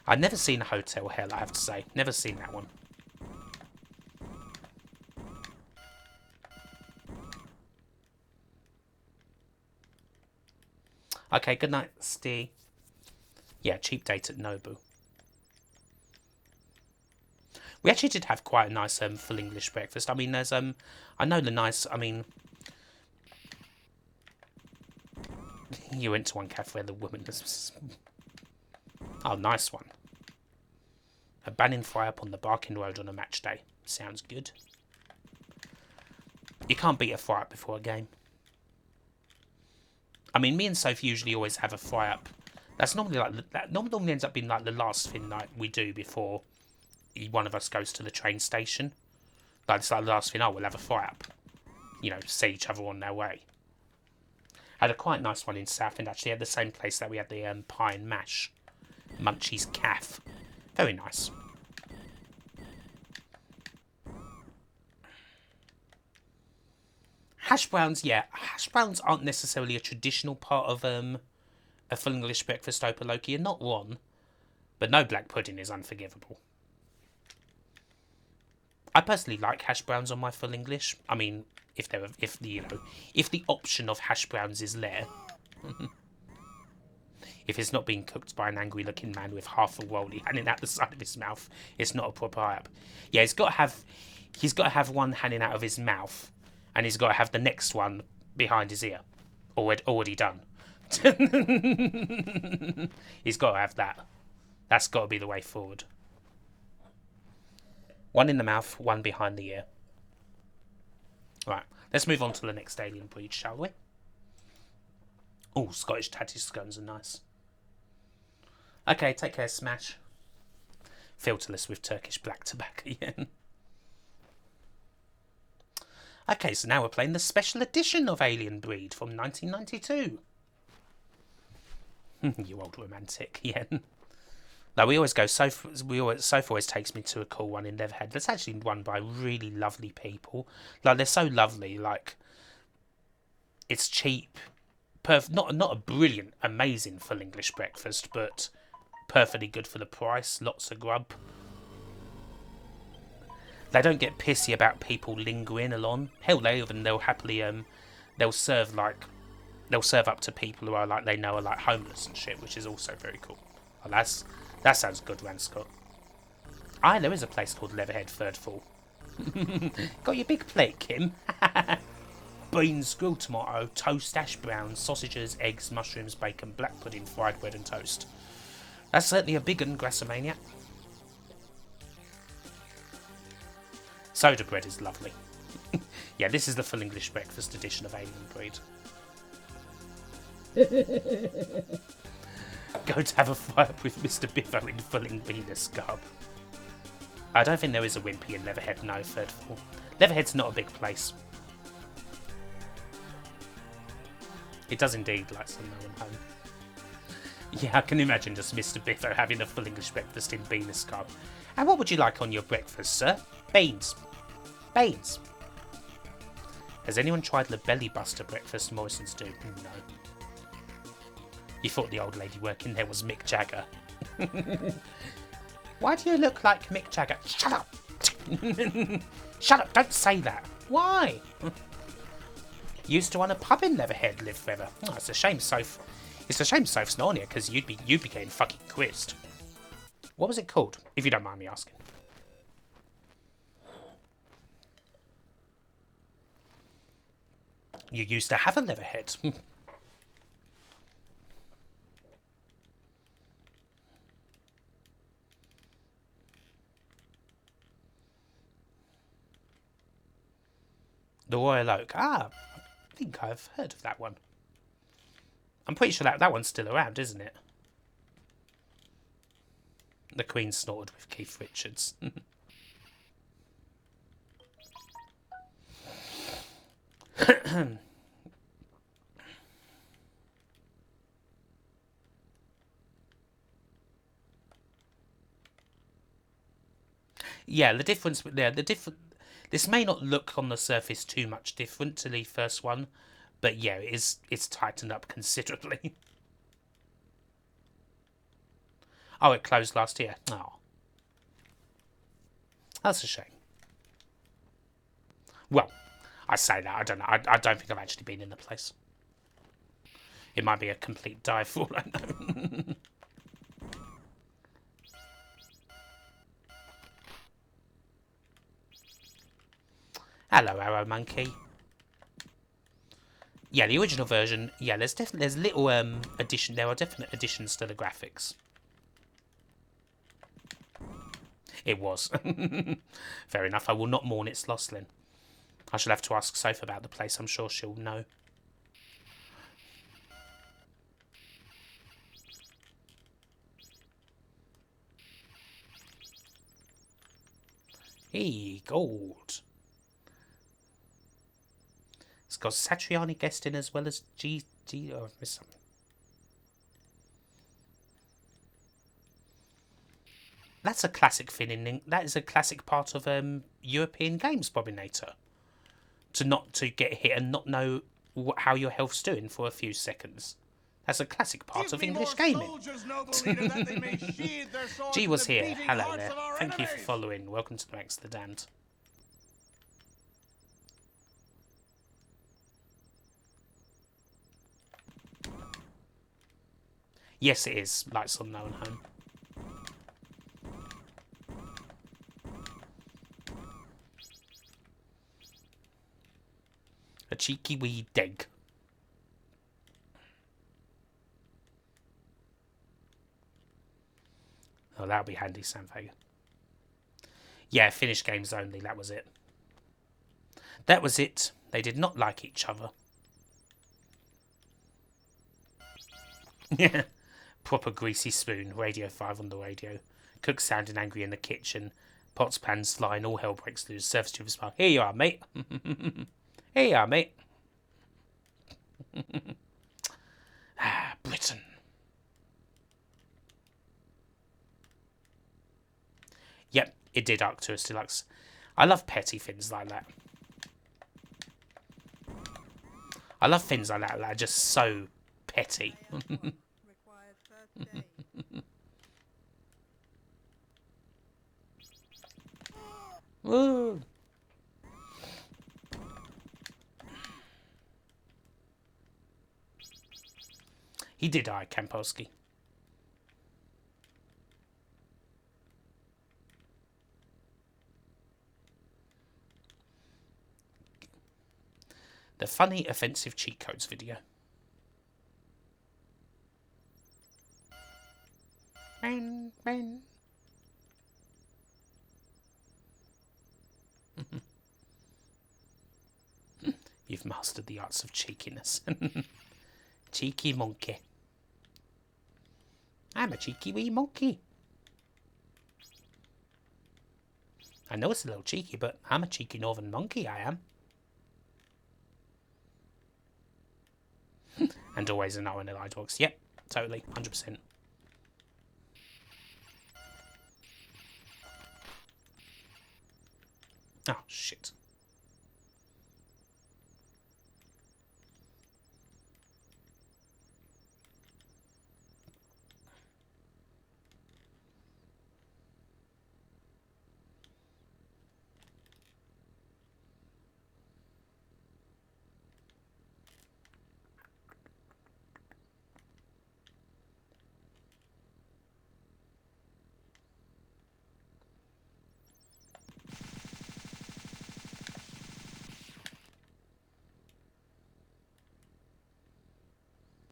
I've never seen Hotel Hell, I have to say. Never seen that one. Okay, good night, Steve. Yeah, cheap date at Nobu. We actually did have quite a nice full English breakfast. I mean, there's I know the nice. I mean, you went to one cafe where the woman was. Oh, nice one. A banning fry up on the Barking Road on a match day. Sounds good. You can't beat a fry up before a game. I mean, me and Sophie usually always have a fry up. That's normally like that. Normally ends up being like the last thing like we do before one of us goes to the train station. Like it's like the last thing. Oh, we'll have a fry up. You know, see each other on their way. Had a quite nice one in Southend actually. At the same place that we had the pie and mash, Munchie's Caff. Very nice. Hash browns, yeah. Hash browns aren't necessarily a traditional part of a full English breakfast Opaloki. You're not wrong, but no black pudding is unforgivable. I personally like hash browns on my full English. I mean, if the option of hash browns is there. If it's not being cooked by an angry-looking man with half a rollie hanging out the side of his mouth, it's not a proper up. Yeah, he's got to have one hanging out of his mouth, and he's got to have the next one behind his ear, already done. He's got to have that. That's got to be the way forward. One in the mouth, one behind the ear. Right, let's move on to the next alien breed, shall we? Oh, Scottish tatty scones are nice. Okay, take care, Smash. Filterless with Turkish black tobacco again. Okay, so now we're playing the special edition of Alien Breed from 1992. You old romantic, yeah. Like we always go, Soph always takes me to a cool one in Leatherhead. That's actually run by really lovely people. Like they're so lovely. Like it's cheap. Not a brilliant, amazing full English breakfast, but perfectly good for the price. Lots of grub. They don't get pissy about people lingering along. Hell, they'll happily they'll serve up to people who are like they know are like homeless and shit, which is also very cool. Oh, that sounds good, Ranscott. There is a place called Leatherhead Third Fall. Got your big plate, Kim? Beans, grilled tomato, toast, hash browns, sausages, eggs, mushrooms, bacon, black pudding, fried bread and toast. That's certainly a big one, Grassamania. Soda bread is lovely. Yeah, this is the full English breakfast edition of Alien Breed. Go to have a fire with Mr. Biffo in full Venus garb. I don't think there is a Wimpy in Leatherhead, no, Third Fall. Leatherhead's not a big place. It does indeed like some known home. Yeah, I can imagine just Mr. Biffo having a full English breakfast in Venus garb. And what would you like on your breakfast, sir? Beans. Beans. Has anyone tried the belly buster breakfast Morrison's do? No. You thought the old lady working there was Mick Jagger. Why do you look like Mick Jagger? Shut up! Shut up, don't say that. Why? Used to run a pub in Leatherhead, live forever. Oh, it's a shame, Soph. It's a shame Soph's not on here, because you'd be getting fucking quizzed. What was it called, if you don't mind me asking? You used to have a leatherhead. The Royal Oak. Ah, I think I've heard of that one. I'm pretty sure that one's still around, isn't it? The Queen snorted with Keith Richards. Yeah, the difference. Yeah, the different. This may not look on the surface too much different to the first one, but yeah, it's tightened up considerably. Oh, it closed last year. Oh, that's a shame. Well, I say that, I don't know. I don't think I've actually been in the place. It might be a complete dive for all I know. Hello, Arrow Monkey. Yeah, the original version. Yeah, there's little addition. There are definite additions to the graphics. It was. Fair enough. I will not mourn its loss then. I shall have to ask Soph about the place. I'm sure she'll know. Hey, gold. It's got Satriani guest in as well as G. Oh, I've missed something. That's a classic thing. That is a classic part of European games, Bobinator. To get hit and not know how your health's doing for a few seconds. That's a classic part of English gaming. G was here. Hello there. Thank you for following. Welcome to the Max the Damned. Yes, it is. Lights on, no one home. A cheeky wee dig. Oh, that'll be handy, Sam Vega. Yeah, finished games only. That was it. That was it. They did not like each other. Yeah. Proper greasy spoon. Radio 5 on the radio. Cook sounding angry in the kitchen. Pots, pans flying. All hell breaks loose. Service to the smile. Here you are, mate. Here you are, mate. Ah, Britain. Yep, it did Arcturus Deluxe. I love petty things like that. I love things like that are just so petty. Required 30 days. Woo. He did die, Kampolsky. The funny offensive cheat codes video. Ben, Ben. You've mastered the arts of cheekiness. Cheeky monkey. I'm a cheeky wee monkey. I know it's a little cheeky, but I'm a cheeky northern monkey, I am. And always an hour in the light box. Yep, totally, 100%. Oh, shit.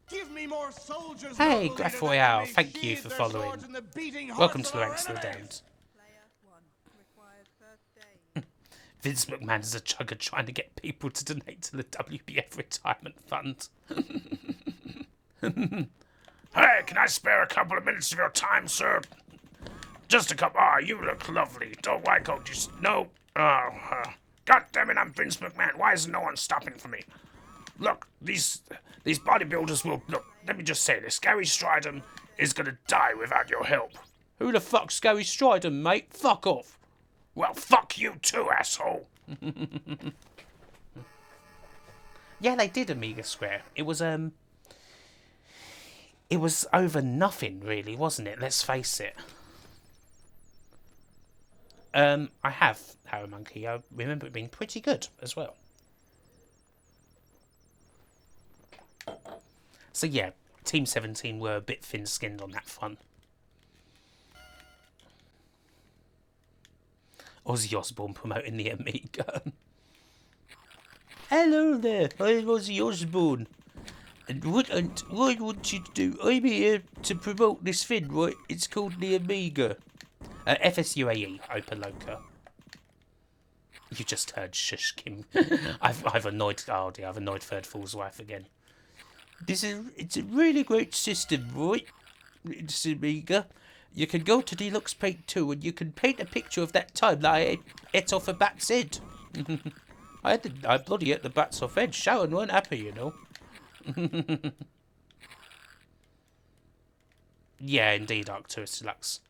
Give me more soldiers. Hey, noble leader, Graf that they Royale, may thank you sheathe for their following. swords in the beating Welcome hearts to the of ranks of the our damned. Player 1 required first aid. Vince McMahon is a chugger trying to get people to donate to the WBF retirement fund. Hey, can I spare a couple of minutes of your time, sir? Just a couple. Ah, you look lovely. Don't why don't you? No. God damn it! I'm Vince McMahon. Why is no one stopping for me? Look, these bodybuilders will look. Let me just say this: Gary Stridham is gonna die without your help. Who the fuck's Gary Stridham, mate? Fuck off. Well, fuck you too, asshole. Yeah, they did Amiga Square. It was over nothing, really, wasn't it? Let's face it. I have Harrow Monkey. I remember it being pretty good as well. So yeah, Team 17 were a bit thin-skinned on that front. Ozzy Osbourne promoting the Amiga. Hello there, I'm Ozzy Osbourne. And what I want you to do, I'm here to promote this thing, right? It's called the Amiga. FSUAE, Open Loca. You just heard Shush Kim. I've annoyed, oh dear, I've annoyed Third Fool's wife again. It's a really great system, right? It's Amiga. You can go to Deluxe Paint 2 and you can paint a picture of that time that I ate off a bat's head. I bloody ate the bat's off head. Sharon weren't happy, you know. Yeah, indeed, Arcturus Deluxe.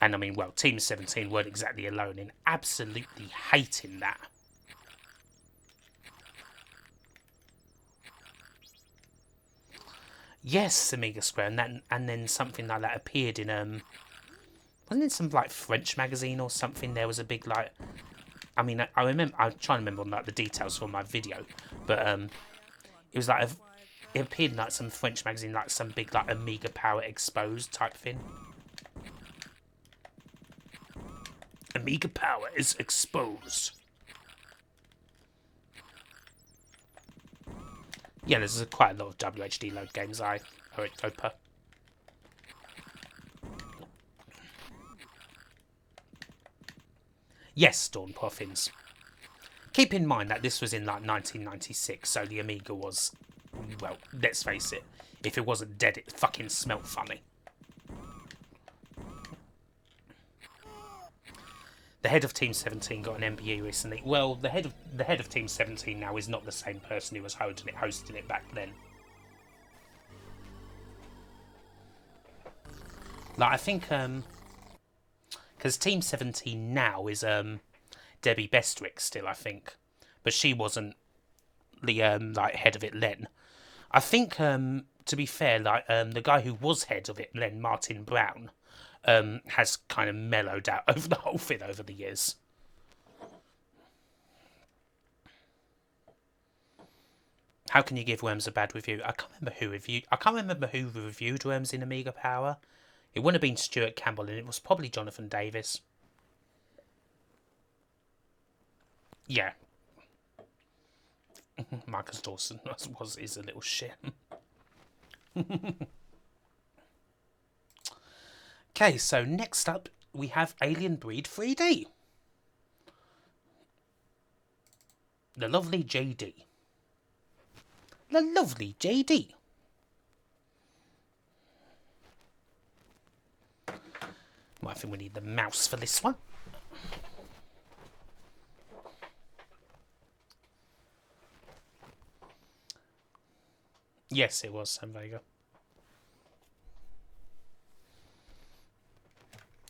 And I mean, well, Team 17 weren't exactly alone in absolutely hating that. Yes, Amiga Square, and then something like that appeared in wasn't it some like French magazine or something? There was a big like, I mean, I remember, I'm trying to remember like the details from my video, but it was like it appeared in like some French magazine, like some big like Amiga Power Exposed type thing. Amiga Power is exposed. Yeah, there's quite a lot of WHD load games I open. Yes, Dawn Poffins. Keep in mind that this was in like 1996, so the Amiga was, well, let's face it, if it wasn't dead, it fucking smelt funny. The head of Team 17 got an MBE recently. Well, the head of Team 17 now is not the same person who was hosting it back then. Like I think because Team 17 now is Debbie Bestwick still, I think, but she wasn't the like head of it then. I think to be fair, like the guy who was head of it then, Martin Brown, has kind of mellowed out over the whole thing over the years. How can you give Worms a bad review? I can't remember who reviewed Worms in Amiga Power. It wouldn't have been Stuart Campbell, and it was probably Jonathan Davis. Yeah. Marcus Dawson is a little shit. Okay, so next up we have Alien Breed 3D. The lovely JD. The lovely JD. Well, I think we need the mouse for this one. Yes, it was Sam Vega.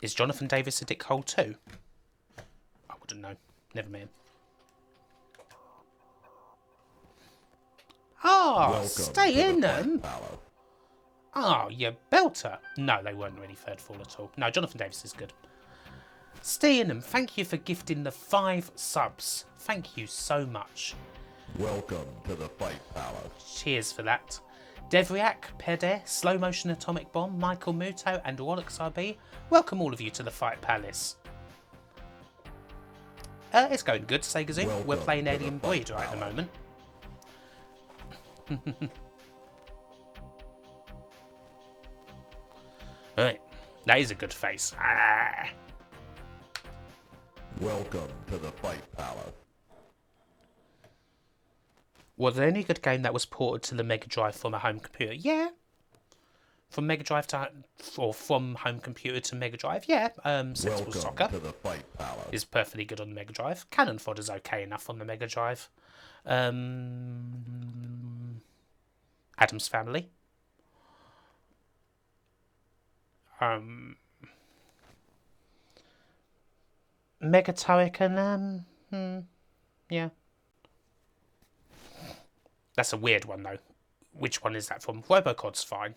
Is Jonathan Davis a dickhole too? I wouldn't know. Never met him. Oh, stay in them. Oh, you belter. No, they weren't really third fall at all. No, Jonathan Davis is good. Stay in them. Thank you for gifting the 5 subs. Thank you so much. Welcome to the Fight Palace. Cheers for that. Devriak, Pede, Slow Motion Atomic Bomb, Michael Muto, and Wallux RB. Welcome all of you to the Fight Palace. It's going good, Sega Zoom. We're playing Alien Breed right at the moment. That is a good face. Ah. Welcome to the Fight Palace. Was there any good game that was ported to the Mega Drive from a home computer? Yeah. From Mega Drive to... Or from home computer to Mega Drive? Yeah. Sensible Welcome Soccer to the Fight Palace. is perfectly good on the Mega Drive. Cannon Fodder's okay enough on the Mega Drive. Addams Family. Mega Turrican, yeah. That's a weird one, though. Which one is that from? Robocod's fine.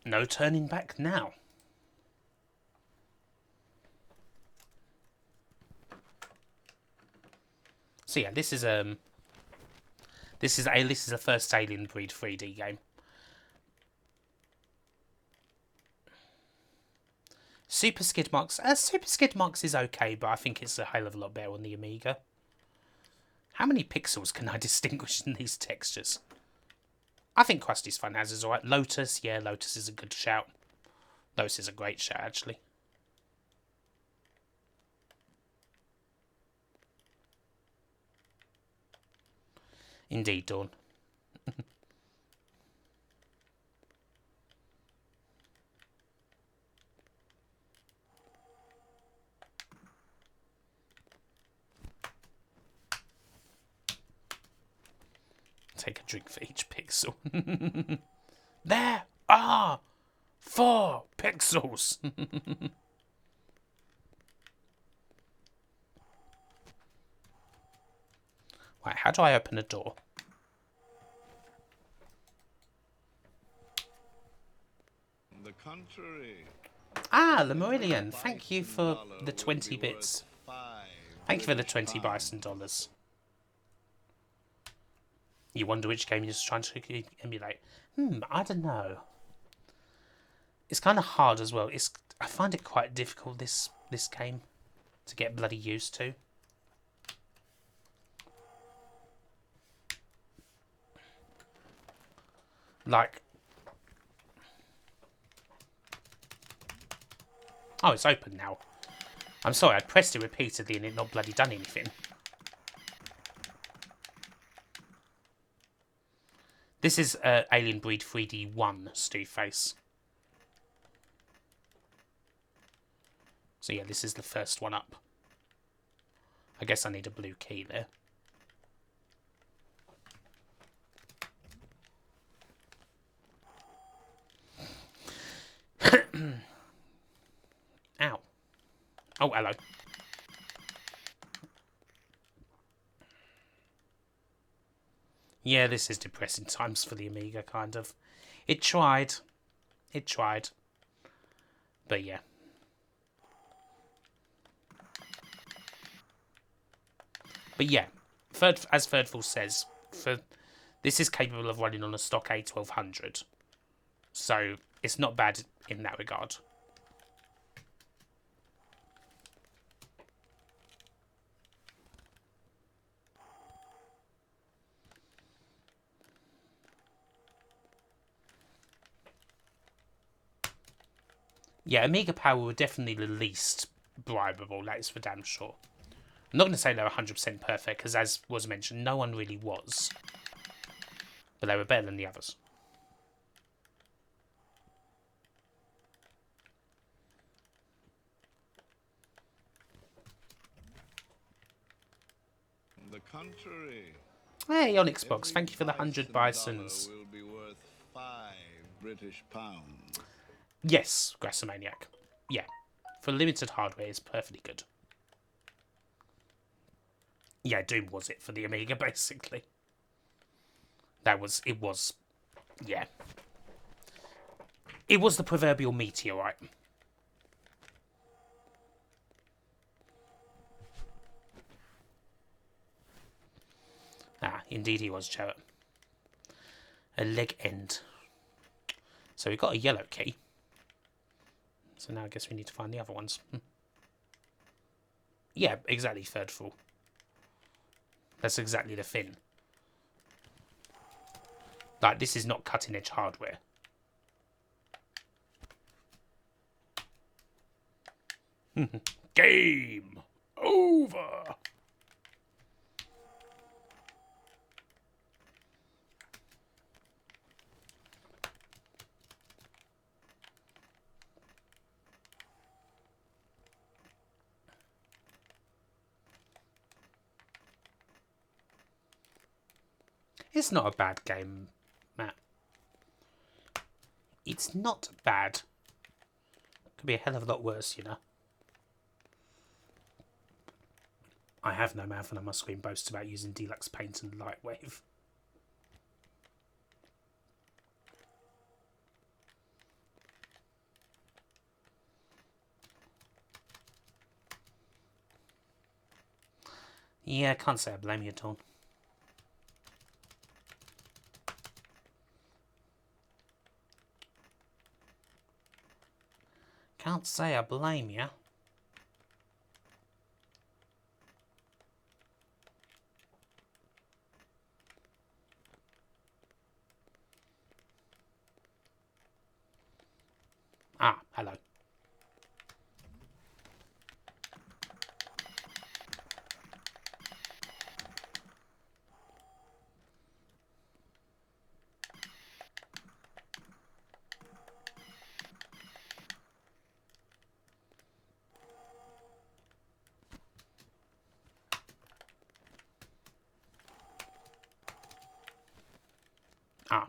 No turning back now. So yeah, this is a first Alien Breed 3D game. Super Skid Marks. Super Skid Marks is okay, but I think it's a hell of a lot better on the Amiga. How many pixels can I distinguish in these textures? I think Krusty's Fun House is alright. Lotus, yeah, Lotus is a good shout. Lotus is a great shout, actually. Indeed, Dawn. Take a drink for each pixel. There are 4 pixels. Right, how do I open a door? The contrary. Ah, Lemurian, thank you for the 20 bits. Thank you for the 20 bison dollars. You wonder which game you're trying to emulate. I don't know. It's kind of hard as well. I find it quite difficult, this game, to get bloody used to. Like... Oh, it's open now. I'm sorry, I pressed it repeatedly and it not bloody done anything. This is Alien Breed 3D 1 Stu Face. So yeah, this is the first one up. I guess I need a blue key there. Ow. Oh, hello. Yeah, this is depressing times for the Amiga, kind of. It tried. It tried. But yeah. But yeah, as Thirdful says, this is capable of running on a stock A1200. So, it's not bad in that regard. Yeah, Amiga Power were definitely the least bribable, that is for damn sure. I'm not going to say they were 100% perfect, because as was mentioned, no one really was. But they were better than the others. The contrary. Hey, on Xbox, thank you for the 100 bisons. Will be worth 5 British pounds. Yes, Grassomaniac. Yeah. For limited hardware, it's perfectly good. Yeah, Doom was it for the Amiga, basically. It was, yeah. It was the proverbial meteorite. Ah, indeed he was, Jarrett. A leg end. So we got a yellow key. So now I guess we need to find the other ones. Yeah, exactly, Thirdful. That's exactly the fin. Like, this is not cutting-edge hardware. Game over. It's not a bad game, Matt. It's not bad. Could be a hell of a lot worse, you know. I have no mouth and on my screen boasts about using Deluxe Paint and Lightwave. Yeah, I can't say I blame you at all. Can't say I blame you. Ah, hello. Ah.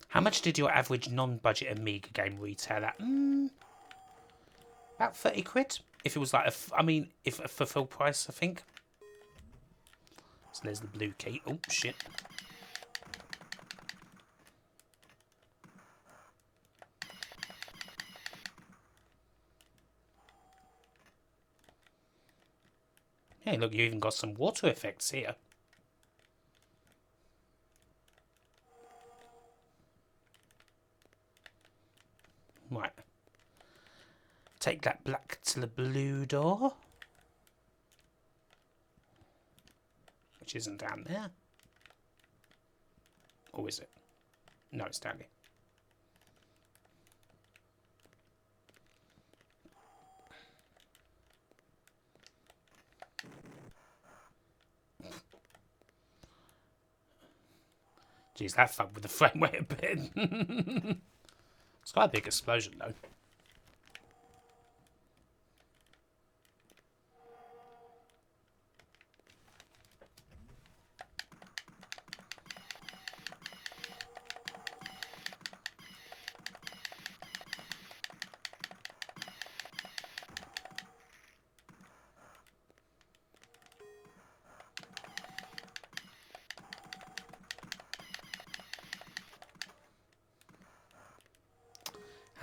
How much did your average non-budget Amiga game retail at? About 30 quid. If it was like if for full price, I think. So there's the blue key. Oh, shit. Hey, look, you even got some water effects here. Right. Take that black to the blue door. Which isn't down there. Or is it? No, it's down here. Jeez, that fucked with the frame rate a bit. It's quite a big explosion, though.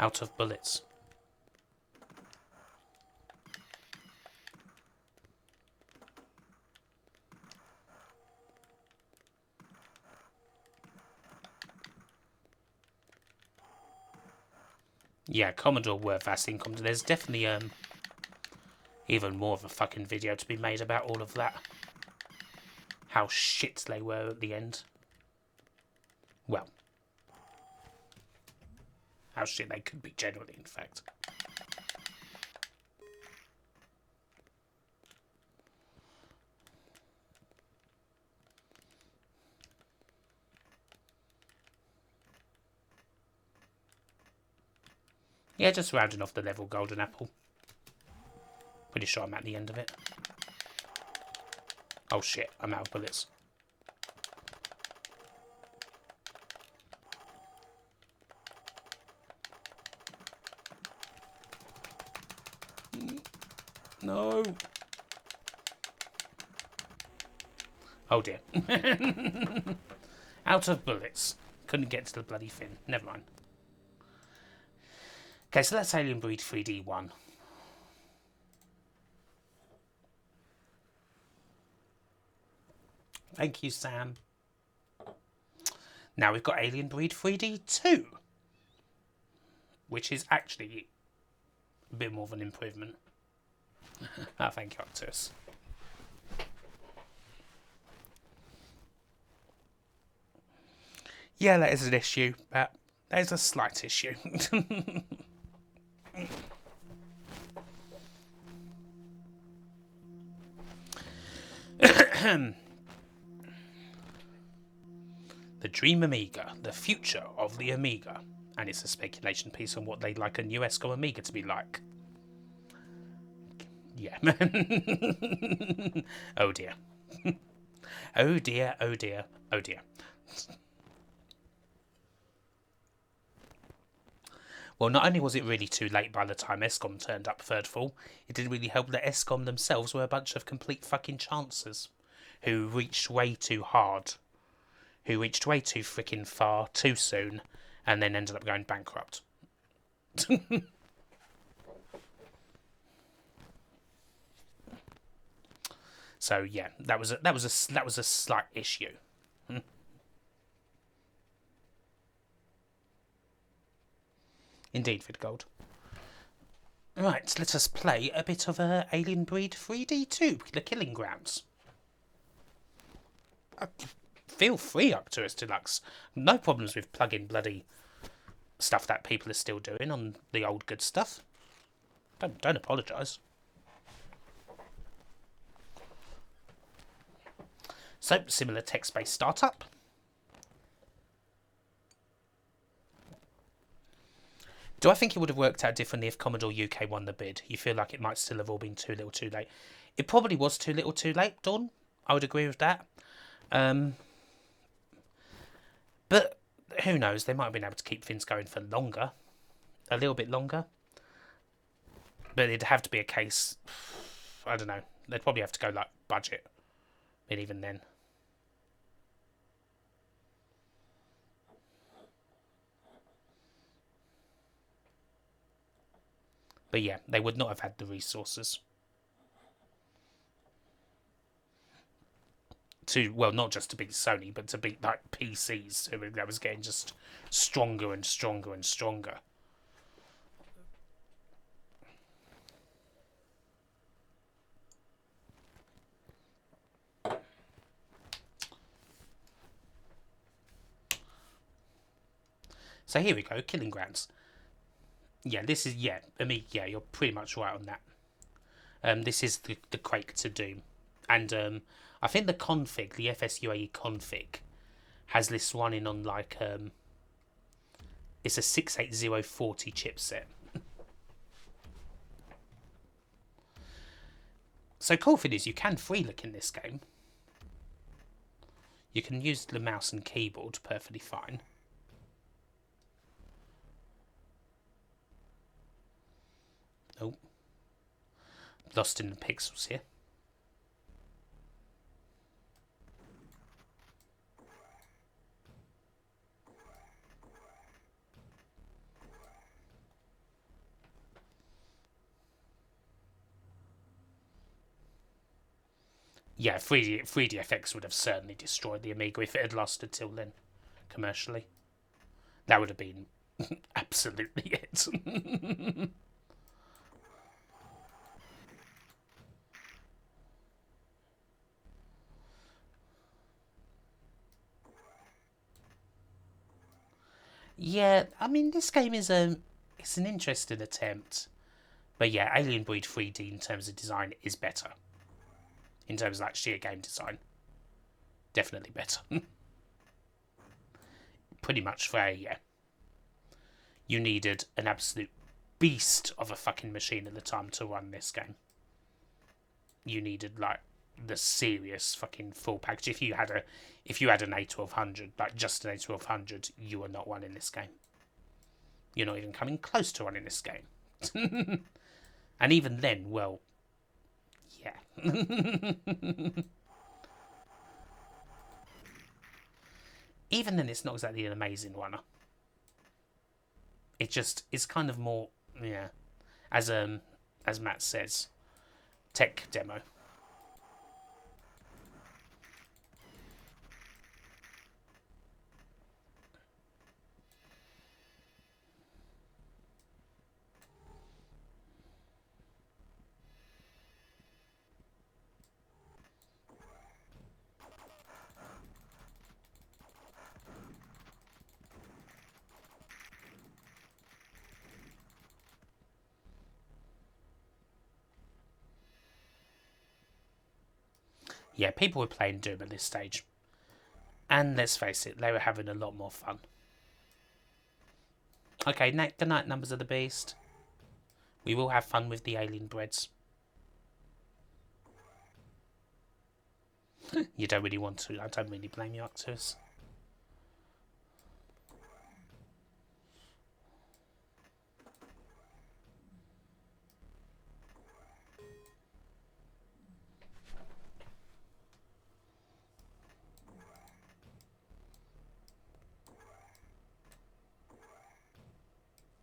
Out of bullets. Yeah, Commodore were vast income. There's definitely even more of a fucking video to be made about all of that. How shit they were at the end. Well, how shit they could be generally, in fact. Yeah, just rounding off the level golden apple. Pretty sure I'm at the end of it. Oh shit, I'm out of bullets. No. Oh dear. Out of bullets. Couldn't get to the bloody fin. Never mind. Okay, so that's Alien Breed 3D 1. Thank you, Sam. Now we've got Alien Breed 3D 2. Which is actually a bit more of an improvement. Oh, thank you, Octus. Yeah, that is an issue, but there's a slight issue. The Dream Amiga, the future of the Amiga. And it's a speculation piece on what they'd like a new ESCOM Amiga to be like. Yeah. Oh dear. Oh dear, oh dear, oh dear. Well, not only was it really too late by the time ESCOM turned up third fall, it didn't really help that ESCOM themselves were a bunch of complete fucking chancers who reached way too hard, who reached way too freaking far too soon, and then ended up going bankrupt. So yeah, that was a slight issue. Indeed, Vidgold. Right, let us play a bit of Alien Breed 3D2, The Killing Grounds. Feel free, Arcturus Deluxe. No problems with plugging bloody stuff that people are still doing on the old good stuff. Don't apologise. So, similar text-based startup. Do I think it would have worked out differently if Commodore UK won the bid? You feel like it might still have all been too little too late. It probably was too little too late, Dawn. I would agree with that. But who knows? They might have been able to keep things going for longer. A little bit longer. But it'd have to be a case... I don't know. They'd probably have to go like budget. And even then... But yeah, they would not have had the resources to, well, not just to beat Sony, but to beat like PCs. That was getting just stronger and stronger and stronger. So here we go, Killing Grounds. Yeah, this is, yeah, I mean, yeah, you're pretty much right on that. This is the Quake to Doom. And I think the config, the FSUAE config, has this running on like, it's a 68040 chipset. So cool thing is you can free look in this game. You can use the mouse and keyboard perfectly fine. Oh, lost in the pixels here. Yeah, 3DFX would have certainly destroyed the Amiga if it had lasted till then, commercially. That would have been absolutely it. Yeah, I mean, this game is it's an interesting attempt. But yeah, Alien Breed 3D in terms of design is better. In terms of like sheer game design. Definitely better. Pretty much fair, yeah. You needed an absolute beast of a fucking machine at the time to run this game. You needed like the serious fucking full package. If you had an A1200, like just an A1200, you are not running this game. You're not even coming close to running this game. And even then, well, yeah. Even then, it's not exactly an amazing runner. It just is kind of more, yeah, as Matt says, tech demo. Yeah, people were playing Doom at this stage. And let's face it, they were having a lot more fun. Okay, good night, Numbers of the Beast. We will have fun with the alien breads. You don't really want to. I don't really blame you, Arcturus.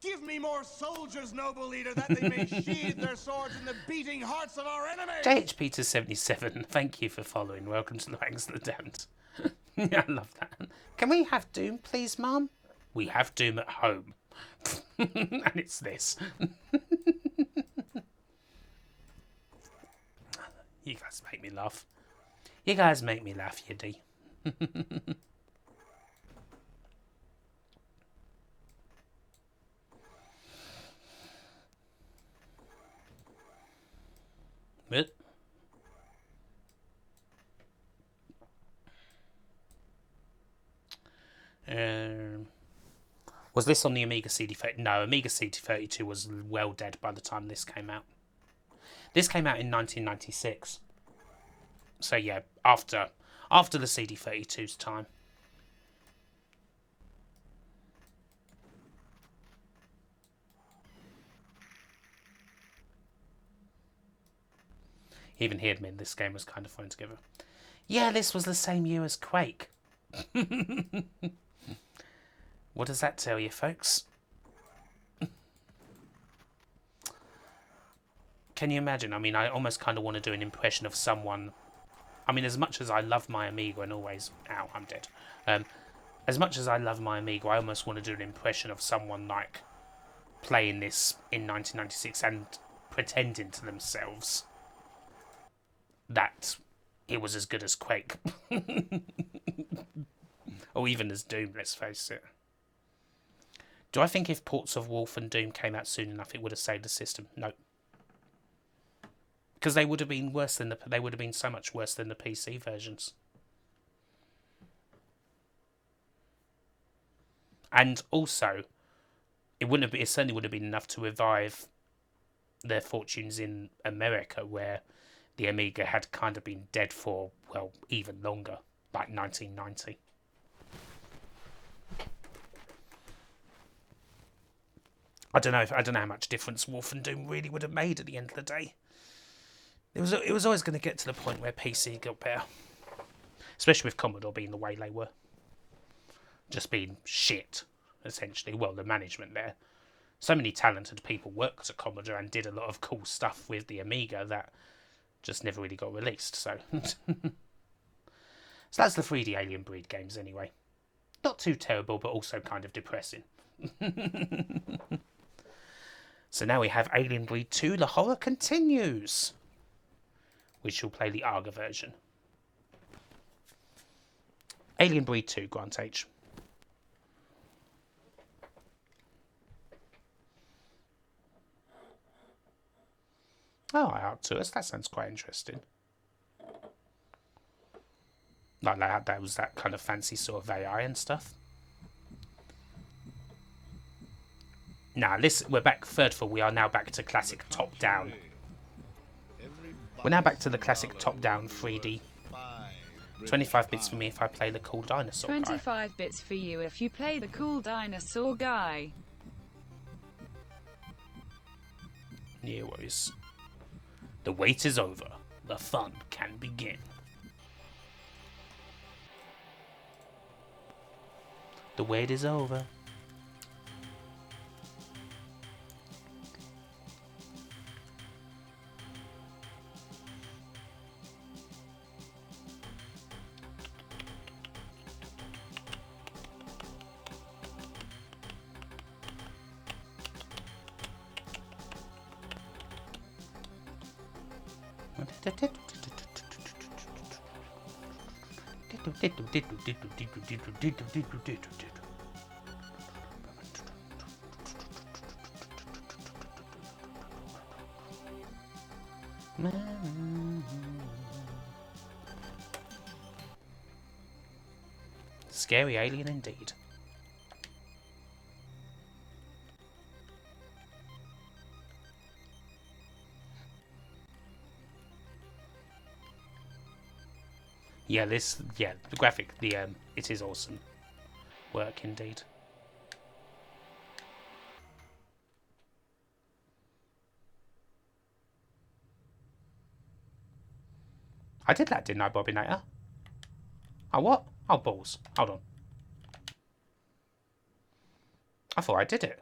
Give me more soldiers, noble leader, that they may sheathe their swords in the beating hearts of our enemies! JH Peter 77, thank you for following. Welcome to the Ranks of the Damned. Yeah, I love that. Can we have Doom, please, Mum? We have Doom at home. And it's this. You guys make me laugh. You guys make me laugh, you do. But was this on the Amiga CD32? No, Amiga CD32 was well dead by the time this came out. This came out in 1996. So yeah, after the CD32's time. Even he admitted this game was kind of thrown together. Yeah, this was the same year as Quake. What does that tell you, folks? Can you imagine? I mean, I almost kind of want to do an impression of someone. I mean, as much as I love my Amiga and always... Ow, I'm dead. As much as I love my Amiga, I almost want to do an impression of someone, like, playing this in 1996 and pretending to themselves that it was as good as Quake. Or even as Doom, let's face it. Do I think if ports of Wolf and Doom came out soon enough, it would have saved the system? No. Because they would have been worse than they would have been so much worse than the PC versions. And also, it certainly would have been enough to revive their fortunes in America, where the Amiga had kind of been dead for, well, even longer, like 1990. I don't know how much difference Wolf and Doom really would have made at the end of the day. It was always going to get to the point where PC got better, especially with Commodore being the way they were, just being shit essentially. Well, the management there, so many talented people worked at Commodore and did a lot of cool stuff with the Amiga that just never really got released. So, so that's the 3D Alien Breed games anyway. Not too terrible, but also kind of depressing. So now we have Alien Breed 2, The Horror Continues. We shall play the ARGA version. Alien Breed 2, Grant H. Oh, out to us. That sounds quite interesting. Like that was that kind of fancy sort of AI and stuff. Now, we're back third for. We are now back to classic top-down. We're now back to the classic top-down 3D. 25 bits for me if I play the cool dinosaur guy. 25 bits for you if you play the cool dinosaur guy. Yeah, worries. The wait is over. The fun can begin. The wait is over. scary alien indeed. Yeah, the graphic, it is awesome work indeed. I did that, didn't I, Bobinator? Oh, what? Oh, balls. Hold on. I thought I did it.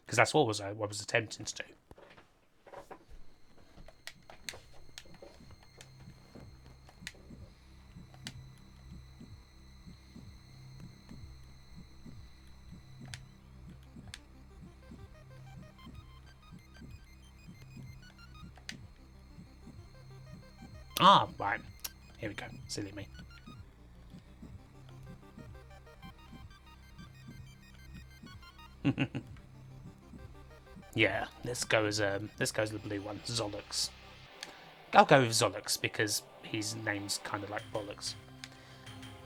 Because that's what I was attempting to do. Ah, right. Here we go. Silly me. Yeah, let's go as the blue one, Zolux. I'll go with Zolux because his name's kind of like bollocks.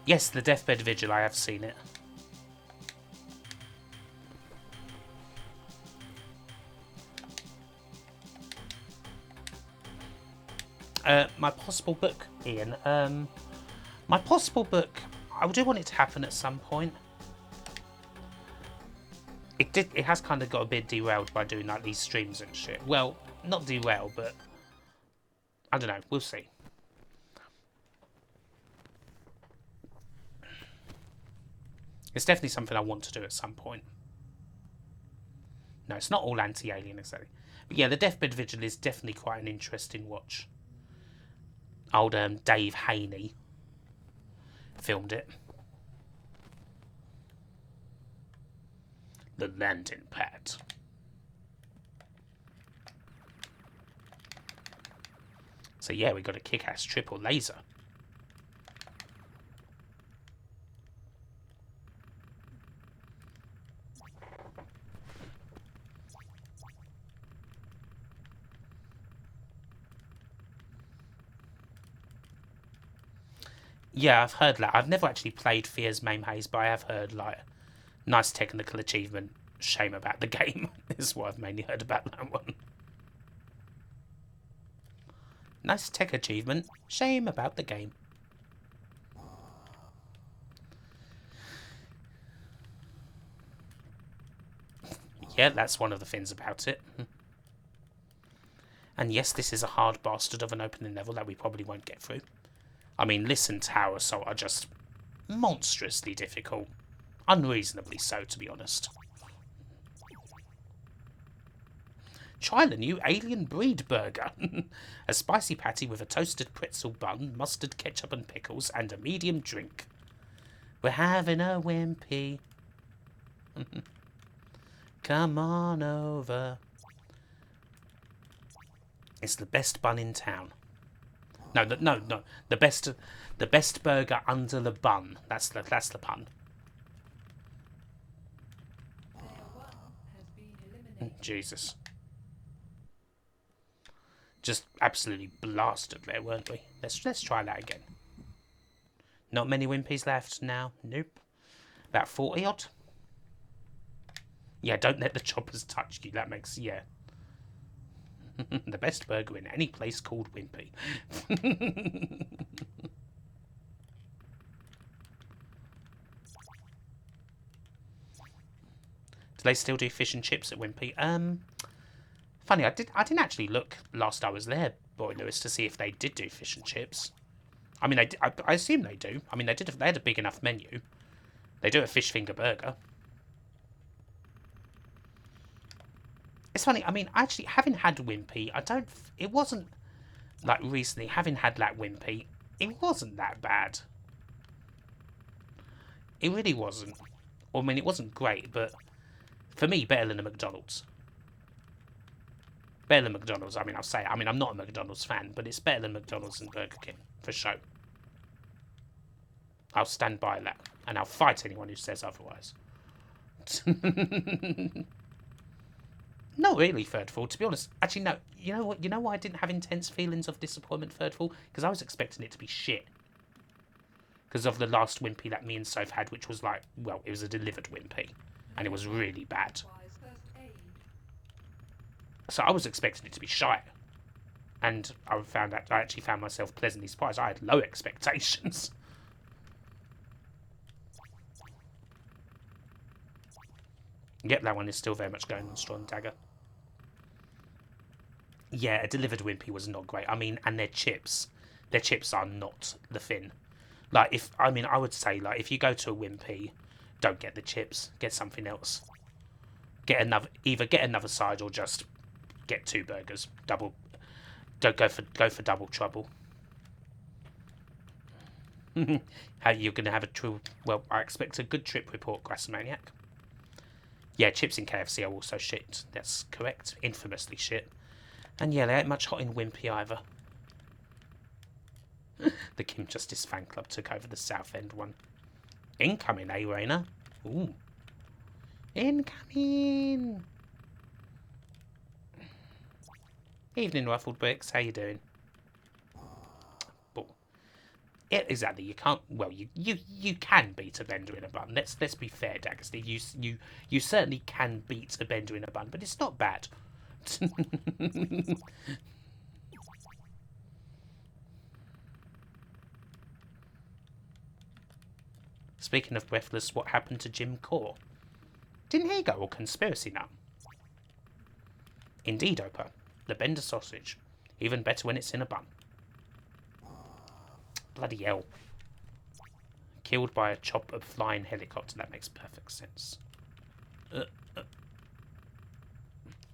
Yes, the Deathbed Vigil. I have seen it. My possible book, Ian. My possible book. I do want it to happen at some point. It has kind of got a bit derailed by doing like these streams and shit. Well, not derailed, but I don't know. We'll see. It's definitely something I want to do at some point. No, it's not all anti-alien exactly. But yeah, the Deathbed Vigil is definitely quite an interesting watch. Old Dave Haney filmed it. The landing pad. So yeah, we got a kick-ass triple laser. Yeah, I've heard that. I've never actually played Fear's Maim Haze, but I have heard like nice technical achievement. Shame about the game is what I've mainly heard about that one. Nice tech achievement. Shame about the game. Yeah, that's one of the things about it. And yes, this is a hard bastard of an opening level that we probably won't get through. I mean, Listen Tower Assault are just monstrously difficult. Unreasonably so, to be honest. Try the new Alien Breed Burger. A spicy patty with a toasted pretzel bun, mustard, ketchup and pickles, and a medium drink. We're having a wimpy. Come on over. It's the best bun in town. No. The best burger under the bun. That's the pun. Jesus. Just absolutely blasted there, weren't we? Let's try that again. Not many wimpies left now. Nope. About 40 odd. Yeah, don't let the choppers touch you. That makes, yeah. The best burger in any place called Wimpy. Do they still do fish and chips at Wimpy? Funny, I didn't actually look last I was there, Boy Lewis, to see if they did do fish and chips. I mean, I assume they do. I mean, they had a big enough menu. They do a fish finger burger. It's funny, I mean, actually, having had Wimpy, it wasn't, like, recently, having had that Wimpy, it wasn't that bad. It really wasn't. I mean, it wasn't great, but for me, better than a McDonald's. Better than McDonald's, I mean, I'll say it. I mean, I'm not a McDonald's fan, but it's better than McDonald's and Burger King, for sure. I'll stand by that, and I'll fight anyone who says otherwise. Not really, third fall, to be honest. Actually, no. You know what? You know why I didn't have intense feelings of disappointment, third fall? Because I was expecting it to be shit. Because of the last Wimpy that me and Soph had, which was like, well, it was a delivered Wimpy. And it was really bad. So I was expecting it to be shite. And I actually found myself pleasantly surprised. I had low expectations. Yep, that one is still very much going on Strong Dagger. Yeah, a delivered Wimpy was not great. I mean, and their chips are not the fin. Like, I would say, like, if you go to a Wimpy, don't get the chips. Get something else. Either get another side or just get 2 burgers. Double. Don't go for double trouble. How you're gonna have a true? Well, I expect a good trip report, Grassmaniac. Yeah, chips in KFC are also shit. That's correct. Infamously shit. And yeah, they ain't much hot in Wimpy either. The Kim Justice fan club took over the South End one. Incoming, eh, Raina? Ooh. Incoming! Evening, Ruffled Bricks. How you doing? Yeah, exactly. You can't. Well, you can beat a bender in a bun. Let's be fair, Daggersty. You certainly can beat a bender in a bun, but it's not bad. Speaking of Breathless, what happened to Jim Core? Didn't he go all conspiracy now? Indeed, Opa. The bender sausage. Even better when it's in a bun. Bloody hell. Killed by a chop of flying helicopter. That makes perfect sense.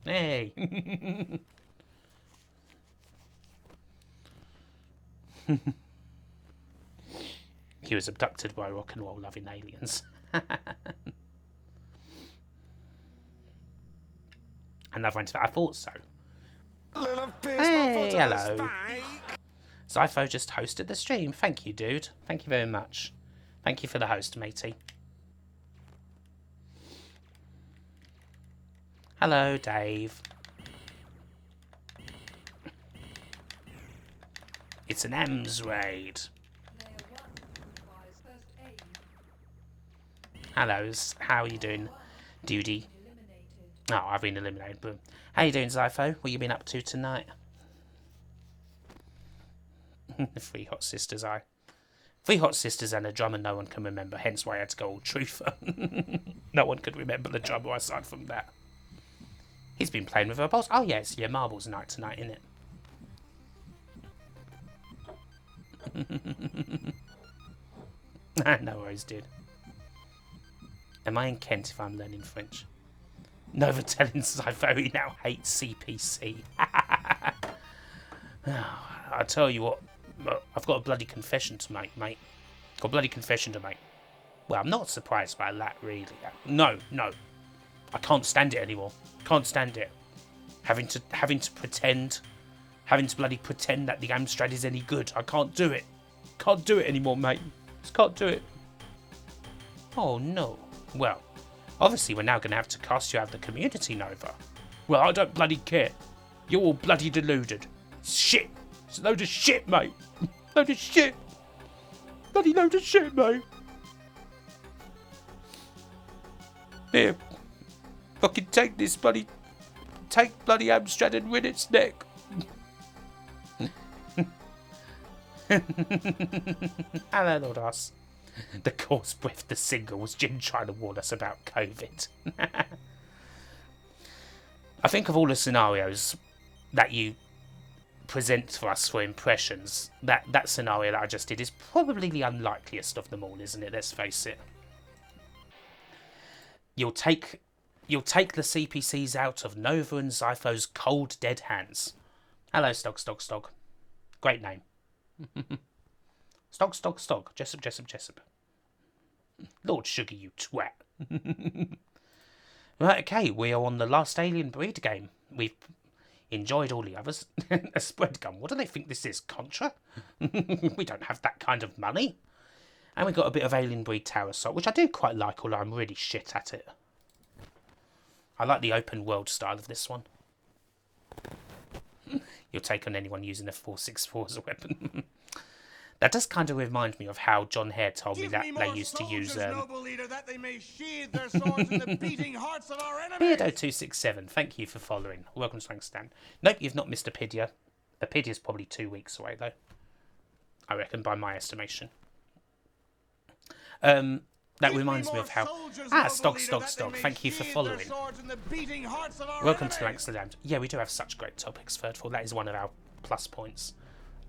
Hey! He was abducted by rock and roll loving aliens. Another one. I thought so. Hey, hello. Zypho just hosted the stream. Thank you, dude. Thank you very much. Thank you for the host, matey. Hello, Dave. It's an M's raid. Hello, how are you doing, Duty? Oh, I've been eliminated, but how you doing, Zypho? What you been up to tonight? 3 hot sisters, 3 hot sisters and a drummer no one can remember, hence why I had to go all truther. No one could remember the drummer aside from that. He's been playing with her balls. Oh yeah, it's your marbles night tonight, isn't it? No worries, dude. Am I in Kent if I'm learning French? Nova telling Zypho he now hates CPC. I tell you what, I've got a bloody confession to make, mate. Got a bloody confession to make. Well, I'm not surprised by that, really. No. I can't stand it anymore. Can't stand it. Having to pretend, having to bloody pretend that the Amstrad is any good. I can't do it. Can't do it anymore, mate. Just can't do it. Oh no. Well, obviously we're now going to have to cast you out of the community, Nova. Well, I don't bloody care. You're all bloody deluded. Shit. It's a load of shit, mate. Load of shit. Bloody load of shit, mate. Here. Fucking take this bloody... Take bloody Amstrad and win its neck. Hello, Lord Ass. The course breath the single was Jim trying to warn us about COVID. I think of all the scenarios that you present for us for impressions, that scenario that I just did is probably the unlikeliest of them all, isn't it? Let's face it. You'll take the CPCs out of Nova and Zypho's cold dead hands. Hello, Stog. Great name. Stog. Jessup. Lord Sugar, you twat. Right, okay, we are on the last Alien Breed game. We've enjoyed all the others. A spread gun. What do they think this is? Contra? We don't have that kind of money. And we got a bit of Alien Breed Tower Assault, which I do quite like, although I'm really shit at it. I like the open world style of this one. You'll take on anyone using a 464 as a weapon. That does kind of remind me of how John Hare told me that they used to use noble leader, that they may sheathe their swords in the beating hearts of our enemies. Beardo267, thank you for following. Welcome to Stan. Nope, you've not missed Apidia. Apidia's probably 2 weeks away though, I reckon, by my estimation. That reminds me of how... Stog. Thank you for following. Welcome to Amsterdam. Yeah, we do have such great topics, Third Fall. That is one of our plus points.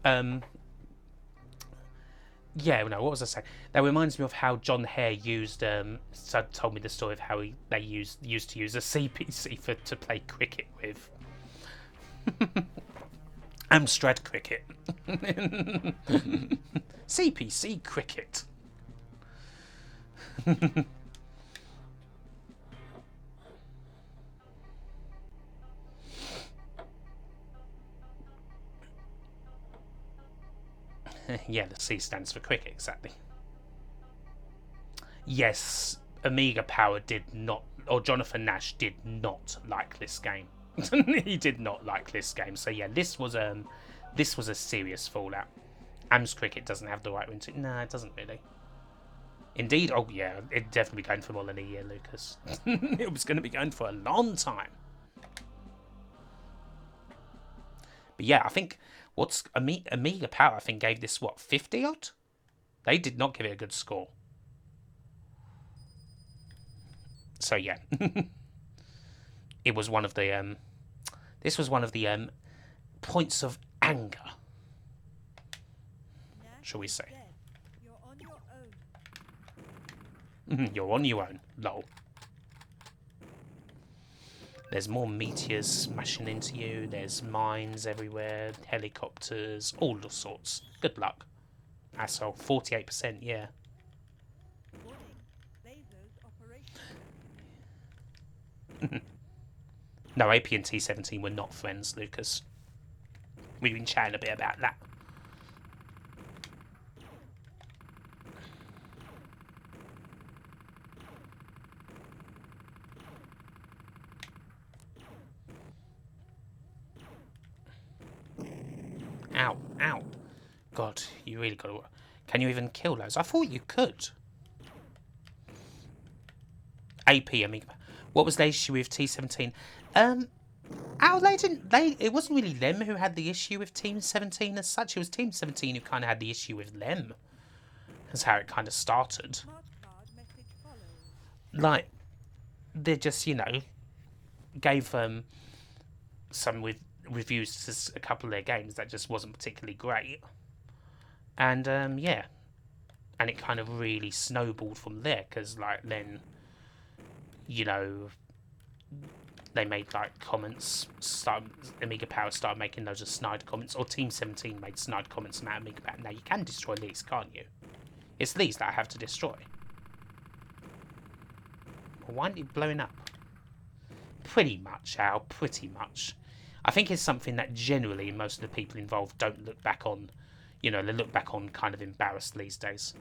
Yeah, no, what was I saying? That reminds me of how John Hare used... told me the story of how they used to use a CPC to play cricket with. Amstrad cricket. CPC cricket. Yeah, the C stands for cricket, exactly. Yes, Amiga Power did not, or Jonathan Nash did not like this game. He did not like this game. So yeah, this was a serious fallout. Am's cricket doesn't have the right win to. No, it doesn't really. Indeed, oh yeah, it'd definitely be going for more than a year, Lucas. It was going to be going for a long time. But yeah, I think Amiga Power, I think, gave this, what, 50 odd? They did not give it a good score. So yeah, it was one of the this was one of the points of anger, shall we say? You're on your own. You're on your own, lol. There's more meteors smashing into you. There's mines everywhere, helicopters, all the sorts. Good luck, asshole. 48%, yeah. No, AP and T17 were not friends, Lucas. We've been chatting a bit about that. Ow, ow. God, you really got to... Can you even kill those? I thought you could. AP, Amiga. What was the issue with T17? It wasn't really them who had the issue with Team 17 as such. It was Team 17 who kind of had the issue with them. That's how it kind of started. Like, they just, you know, gave some reviews to a couple of their games that just wasn't particularly great. And, yeah. And it kind of really snowballed from there, because, like, then, you know, they made, like, comments. Amiga Power started making loads of snide comments, or Team 17 made snide comments about Amiga Power. Now, you can destroy these, can't you? It's these that I have to destroy. Well, why aren't you blowing up? Pretty much, Al, pretty much. I think it's something that generally most of the people involved don't look back on. You know, they look back on kind of embarrassed these days.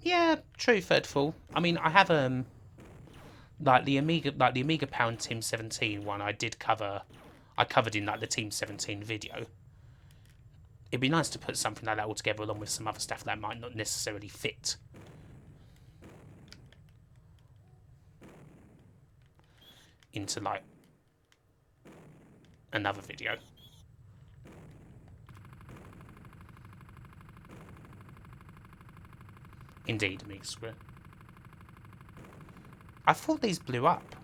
Yeah, true, Third Fall. I mean, I have like the Amiga Power and Team 17 one I covered in like the Team 17 video. It'd be nice to put something like that all together along with some other stuff that might not necessarily fit. Into like another video. Indeed, Amiga Square. I thought these blew up.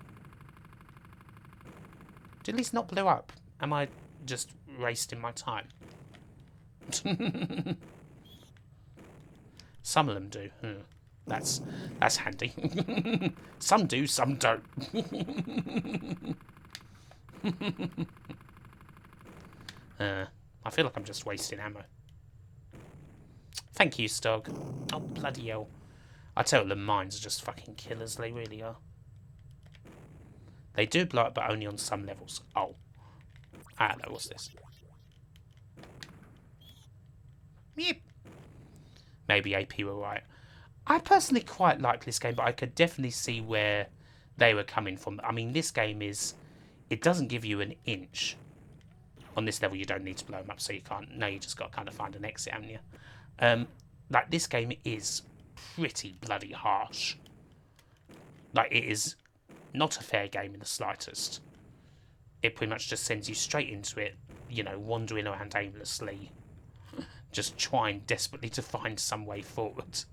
Did these not blow up? Am I just wasting my time? Some of them do. That's handy. Some do, some don't. I feel like I'm just wasting ammo. Thank you, Stog. Oh, bloody hell. I tell you, the mines are just fucking killers. They really are. They do blow up, but only on some levels. Oh. Ah, no, what's this? Yep. Maybe AP were right. I personally quite like this game, but I could definitely see where they were coming from. I mean, this game is... It doesn't give you an inch. On this level, you don't need to blow them up, so you can't... No, you just got to kind of find an exit, haven't you? Like, this game is pretty bloody harsh. Like, it is not a fair game in the slightest. It pretty much just sends you straight into it, you know, wandering around aimlessly. Just trying desperately to find some way forward.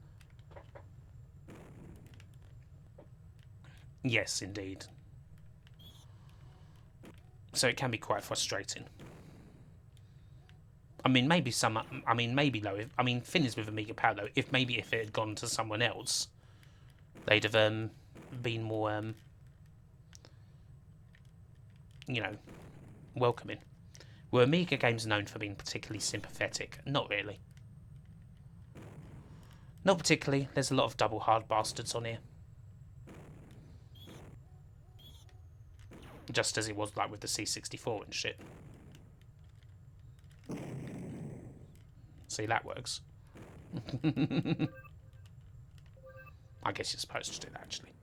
Yes, indeed. So it can be quite frustrating. I mean, maybe though. I mean, Finn is with Amiga Power though. If it had gone to someone else, they'd have been more, you know, welcoming. Were Amiga games known for being particularly sympathetic? Not really. Not particularly. There's a lot of double hard bastards on here. Just as it was like with the C64 and shit. See, that works. I guess you're supposed to do that, actually.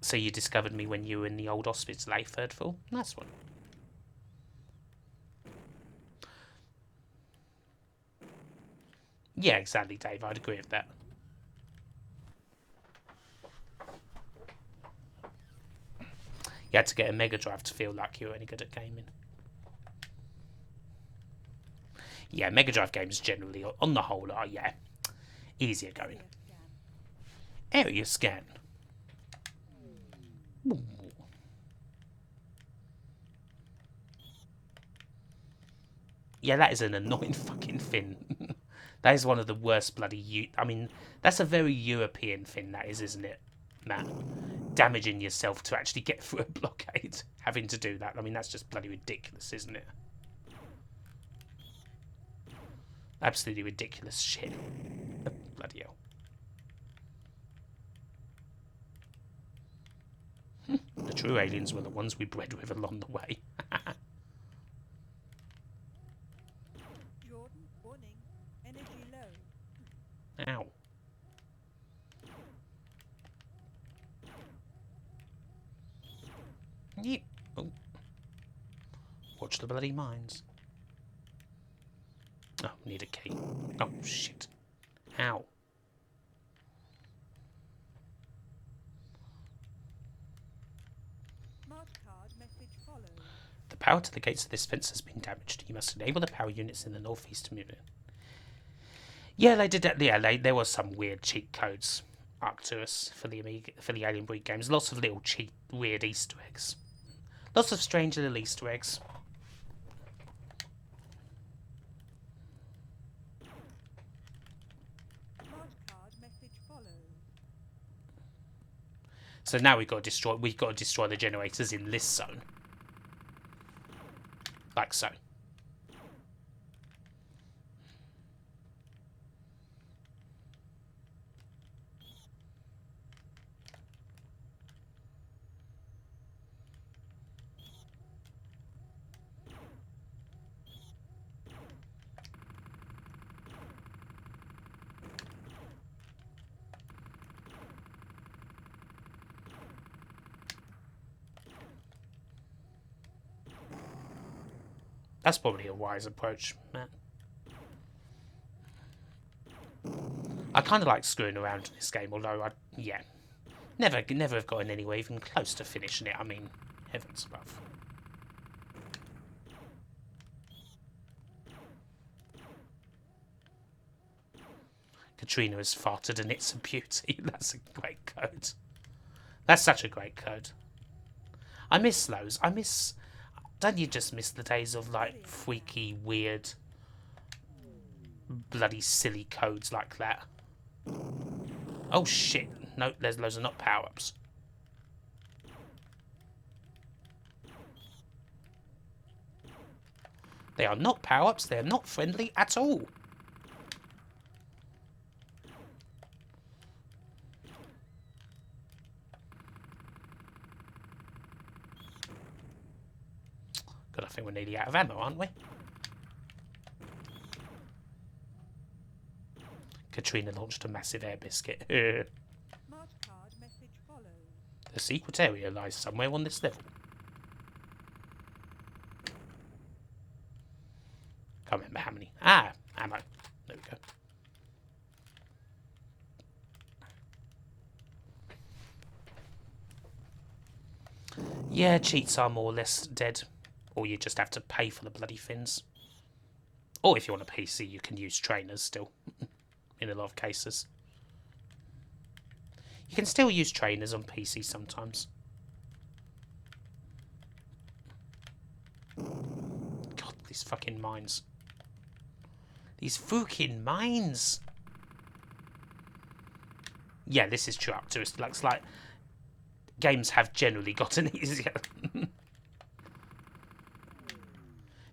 So you discovered me when you were in the old hospital, eh, third floor? Nice one. Yeah, exactly, Dave. I'd agree with that. You had to get a Mega Drive to feel like you were any good at gaming. Yeah, Mega Drive games generally, on the whole, are, yeah, easier going. Area scan. Ooh. Yeah, that is an annoying fucking Finn. That is one of the worst bloody... I mean, that's a very European Finn, that is, isn't it, Matt? Damaging yourself to actually get through a blockade. Having to do that. I mean, that's just bloody ridiculous, isn't it? Absolutely ridiculous shit. Bloody hell. The true aliens were the ones we bred with along the way. Jordan, warning. Energy low. Ow. Yeah. Oh. Watch the bloody mines. Oh, need a key. Oh, shit. Ow. Smart card message followed. The power to the gates of this fence has been damaged. You must enable the power units in the northeast to move it. Yeah, they did that. Yeah, there was some weird cheat codes up to us for the Amiga, for the Alien Breed games. Lots of little cheap, weird Easter eggs. Lots of strange little Easter eggs. Smart card message followed. So now we've got to destroy the generators in this zone. Like so. That's probably a wise approach, Matt. I kind of like screwing around in this game, although yeah, never have gotten anywhere even close to finishing it. I mean, heavens above. Katrina has farted and it's a beauty. That's a great code. That's such a great code. I miss those. Don't you just miss the days of, like, freaky, weird, bloody silly codes like that? Oh, shit. No, there's loads of not power-ups. They are not power-ups. They are not friendly at all. God, I think we're nearly out of ammo, aren't we? Katrina launched a massive air biscuit. Smart card message follows. The secret area lies somewhere on this level. Can't remember how many. Ah, ammo. There we go. Yeah, cheats are more or less dead. Or you just have to pay for the bloody things. Or if you're on a PC, you can use trainers still. In a lot of cases. You can still use trainers on PC sometimes. God, these fucking mines. These fucking mines! Yeah, this is true up to it. Looks like games have generally gotten easier.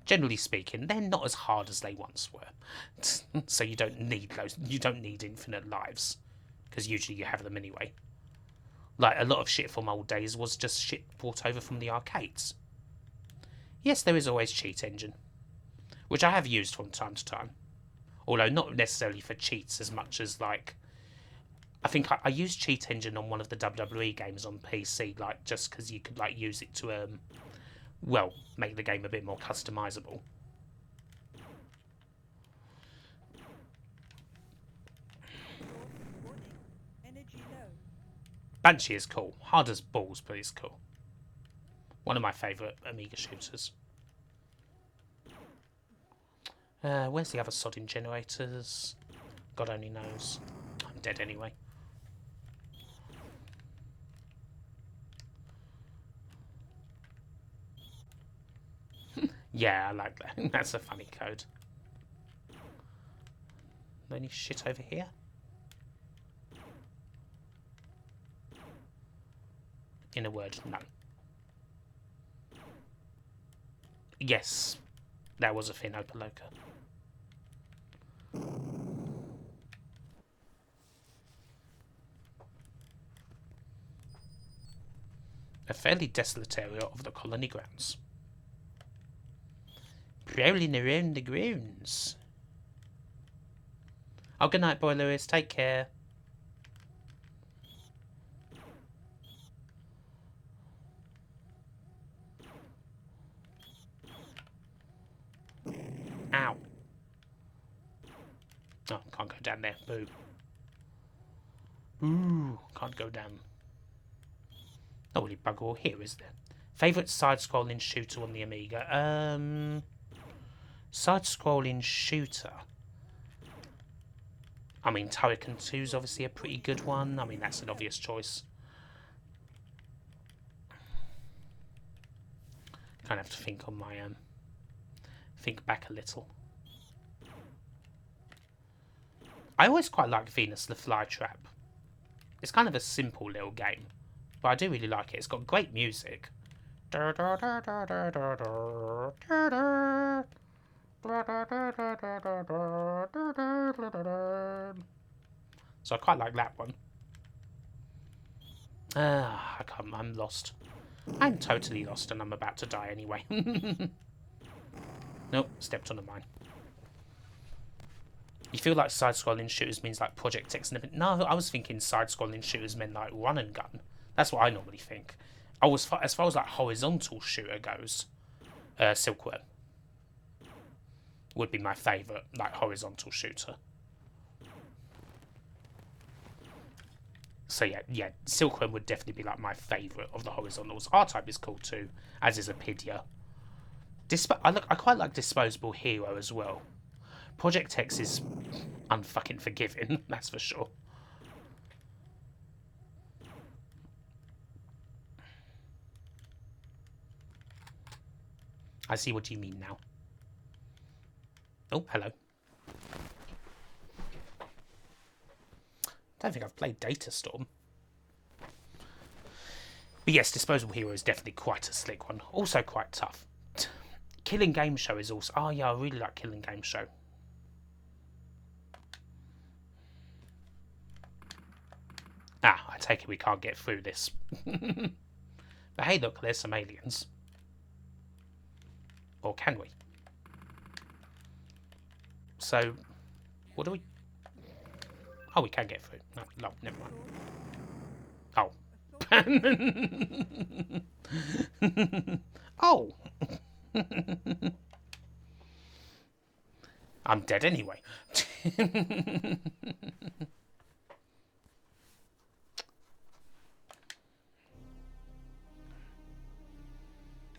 Generally speaking, they're not as hard as they once were. So you don't need those. You don't need infinite lives. Because usually you have them anyway. Like, a lot of shit from old days was just shit brought over from the arcades. Yes, there is always cheat engine. Which I have used from time to time. Although not necessarily for cheats as much as, like... I think I used cheat engine on one of the WWE games on PC, like, just because you could, like, use it to, well, make the game a bit more customizable. Warning. Energy low. Banshee is cool. Hard as balls, but it's cool. One of my favourite Amiga shooters. Where's the other sodding generators? God only knows. I'm dead anyway. Yeah, I like that. That's a funny code. Any shit over here? In a word, no. Yes, that was a Fin Opaloka. A fairly desolate area of the colony grounds. Prowling around the grounds. Oh, good night, boilers. Take care. Ow. Oh, can't go down there. Boo. Ooh, can't go down. Not really bugger all here, is there? Favourite side-scrolling shooter on the Amiga? Side-scrolling shooter. I mean, Turrican 2 is obviously a pretty good one. I mean, that's an obvious choice. Kind of have to think on my think back a little. I always quite like Venus the Flytrap. It's kind of a simple little game, but I do really like it. It's got great music. So I quite like that one. I can't, I'm lost. I'm totally lost and I'm about to die anyway. Nope, stepped on a mine. You feel like side-scrolling shooters means like Project X and everything. No, I was thinking side-scrolling shooters meant like run and gun. That's what I normally think. As far as like horizontal shooter goes, Silkworm would be my favourite like horizontal shooter. So yeah, Silkworm would definitely be like my favourite of the horizontals. R-Type is cool too, as is Apidia. I quite like Disposable Hero as well. Project X is unfucking forgiving, that's for sure. I see what you mean now. Oh, hello. Don't think I've played Data Storm. But yes, Disposable Hero is definitely quite a slick one. Also quite tough. Killing Game Show is also... Oh yeah, I really like Killing Game Show. Ah, I take it we can't get through this. But hey, look, there's some aliens. Or can we? So, what do we... Oh, we can get through. No, never mind. Oh. Oh. I'm dead anyway.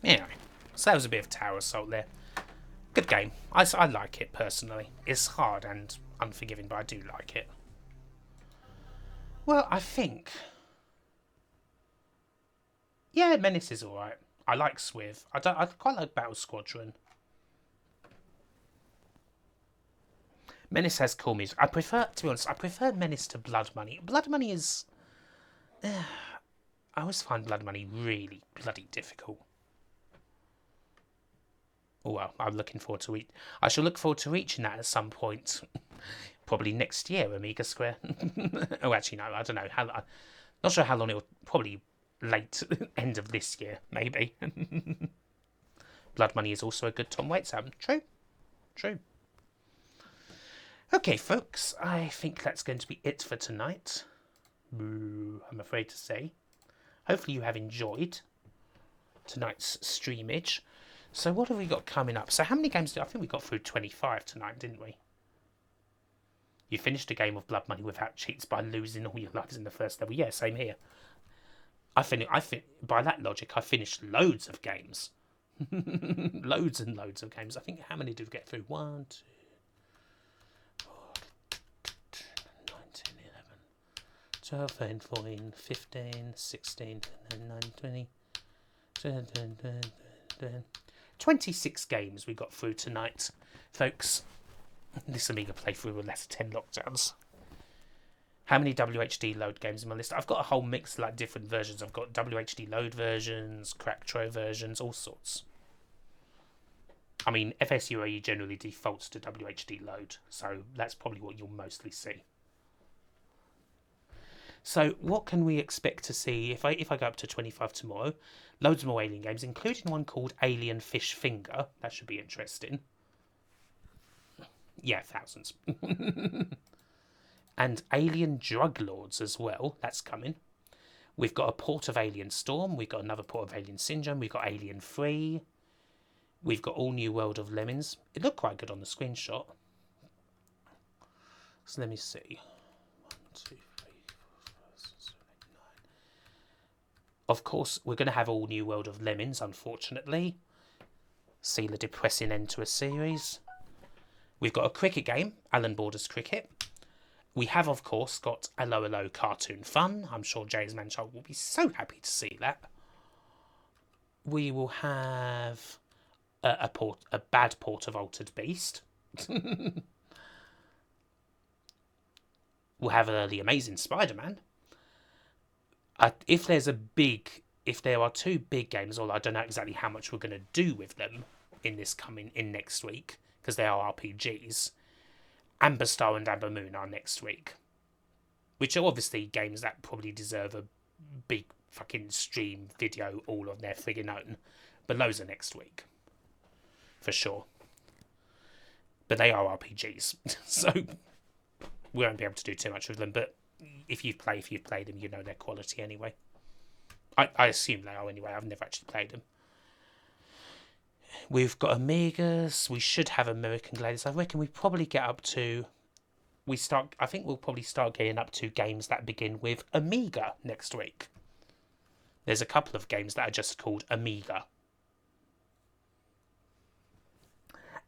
Anyway, so that was a bit of Tower Assault there. Good game. I like it personally. It's hard and unforgiving, but I do like it. Well, I think... yeah, Menace is alright. I like Swiv. I quite like Battle Squadron. Menace has cool music. I prefer, to be honest, I prefer Menace to Blood Money. Blood Money is... I always find Blood Money really bloody difficult. Oh well, I'm looking forward to it. I shall look forward to reaching that at some point. Probably next year, Amiga Square. Oh, actually, no, I don't know. Not sure how long it will... probably late end of this year, maybe. Blood Money is also a good Tom Waits album. True. Okay, folks, I think that's going to be it for tonight. I'm afraid to say. Hopefully you have enjoyed tonight's streamage. So what have we got coming up? So how many games I think we got through 25 tonight, didn't we? You finished a game of Blood Money without cheats by losing all your lives in the first level. Yeah, same here. I think by that logic, I finished loads of games. Loads and loads of games. I think, how many did we get through? 1, 2, 4, 19, 11, 12, 13, 14, 15, 16, 19, 20, 26 games we got through tonight, folks. This Amiga playthrough will last 10 lockdowns. How many WHD load games in my list? I've got a whole mix of like different versions. I've got WHD load versions, Cracktro versions, all sorts. I mean, FSUAE generally defaults to WHD load, so that's probably what you'll mostly see. So what can we expect to see if I go up to 25 tomorrow? Loads more Alien games, including one called Alien Fish Finger. That should be interesting. Yeah, thousands. And Alien Drug Lords as well. That's coming. We've got a port of Alien Storm. We've got another port of Alien Syndrome. We've got Alien 3. We've got All New World of Lemmings. It looked quite good on the screenshot. So let me see. 1, 2, 3, 4, 5, 6, 7, 8, 9. Of course, we're going to have All New World of Lemmings, unfortunately. Seal a depressing end to a series. We've got a cricket game, Alan Borders Cricket. We have, of course, got Hello Hello Cartoon Fun. I'm sure James Manchild will be so happy to see that. We will have a bad port of Altered Beast. We'll have the Amazing Spider-Man. If there are 2 big games, although I don't know exactly how much we're going to do with them in next week, because they are RPGs. Amber Star and Amber Moon are next week, which are obviously games that probably deserve a big fucking stream video all on their friggin' own, but those are next week for sure. But they are RPGs, so we won't be able to do too much with them. But if you've played them, you know their quality anyway. I assume they are anyway. I've never actually played them. We've got Amigas. We should have American Gladiators. I reckon we probably get up to... I think we'll probably start getting up to games that begin with Amiga next week. There's a couple of games that are just called Amiga.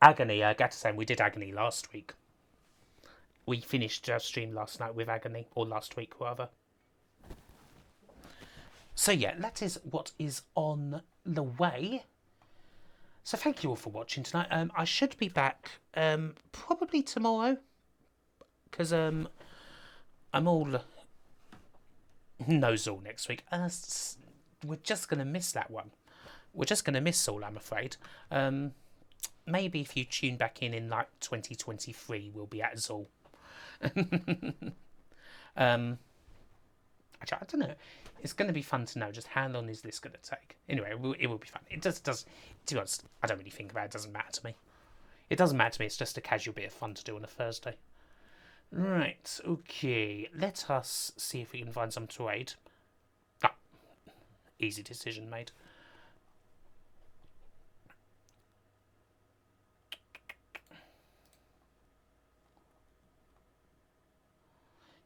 Agony. I got to say, we did Agony last week. We finished our stream last night with Agony. Or last week, rather. So yeah, that is what is on the way. So thank you all for watching tonight. I should be back probably tomorrow, because I'm all nose all next week. We're just going to miss that one. We're just going to miss Saul, I'm afraid. Maybe if you tune back in like 2023, we'll be at Zol. Actually, I don't know. It's going to be fun to know just how long is this going to take. Anyway, it will be fun. It does. To be honest, I don't really think about it. It doesn't matter to me. It doesn't matter to me. It's just a casual bit of fun to do on a Thursday. Right, okay. Let us see if we can find some trade. Ah, easy decision made.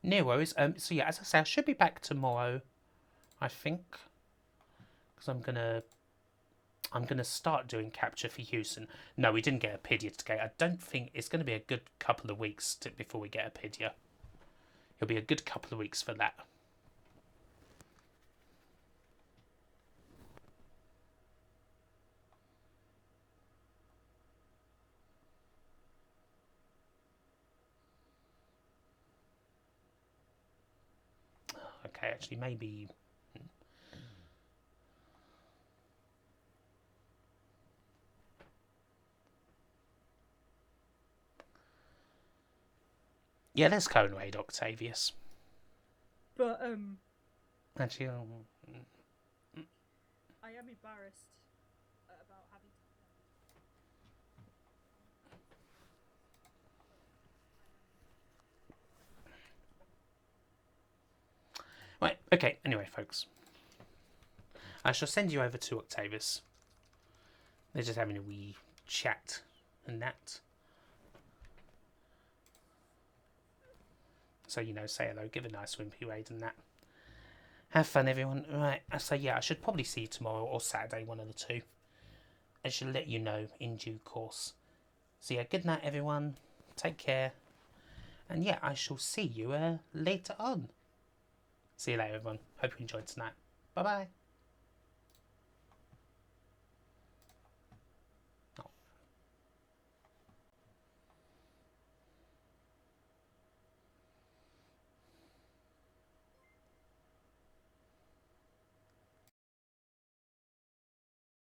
No worries. So yeah, as I say, I should be back tomorrow, I think, because I'm gonna start doing capture for Houston. No, we didn't get a Pidia today. I don't think it's going to be a good couple of weeks before we get a Pidia. It'll be a good couple of weeks for that. Okay, actually, maybe. Yeah, let's go and raid Octavius. But Actually, I am embarrassed about having to. right. Okay. Anyway, folks, I shall send you over to Octavius. They're just having a wee chat and that. So, you know, say hello, give a nice wimpy raid and that. Have fun, everyone. Right, so yeah, I should probably see you tomorrow or Saturday, one of the two. I shall let you know in due course. So yeah, good night, everyone. Take care. And yeah, I shall see you later on. See you later, everyone. Hope you enjoyed tonight. Bye-bye.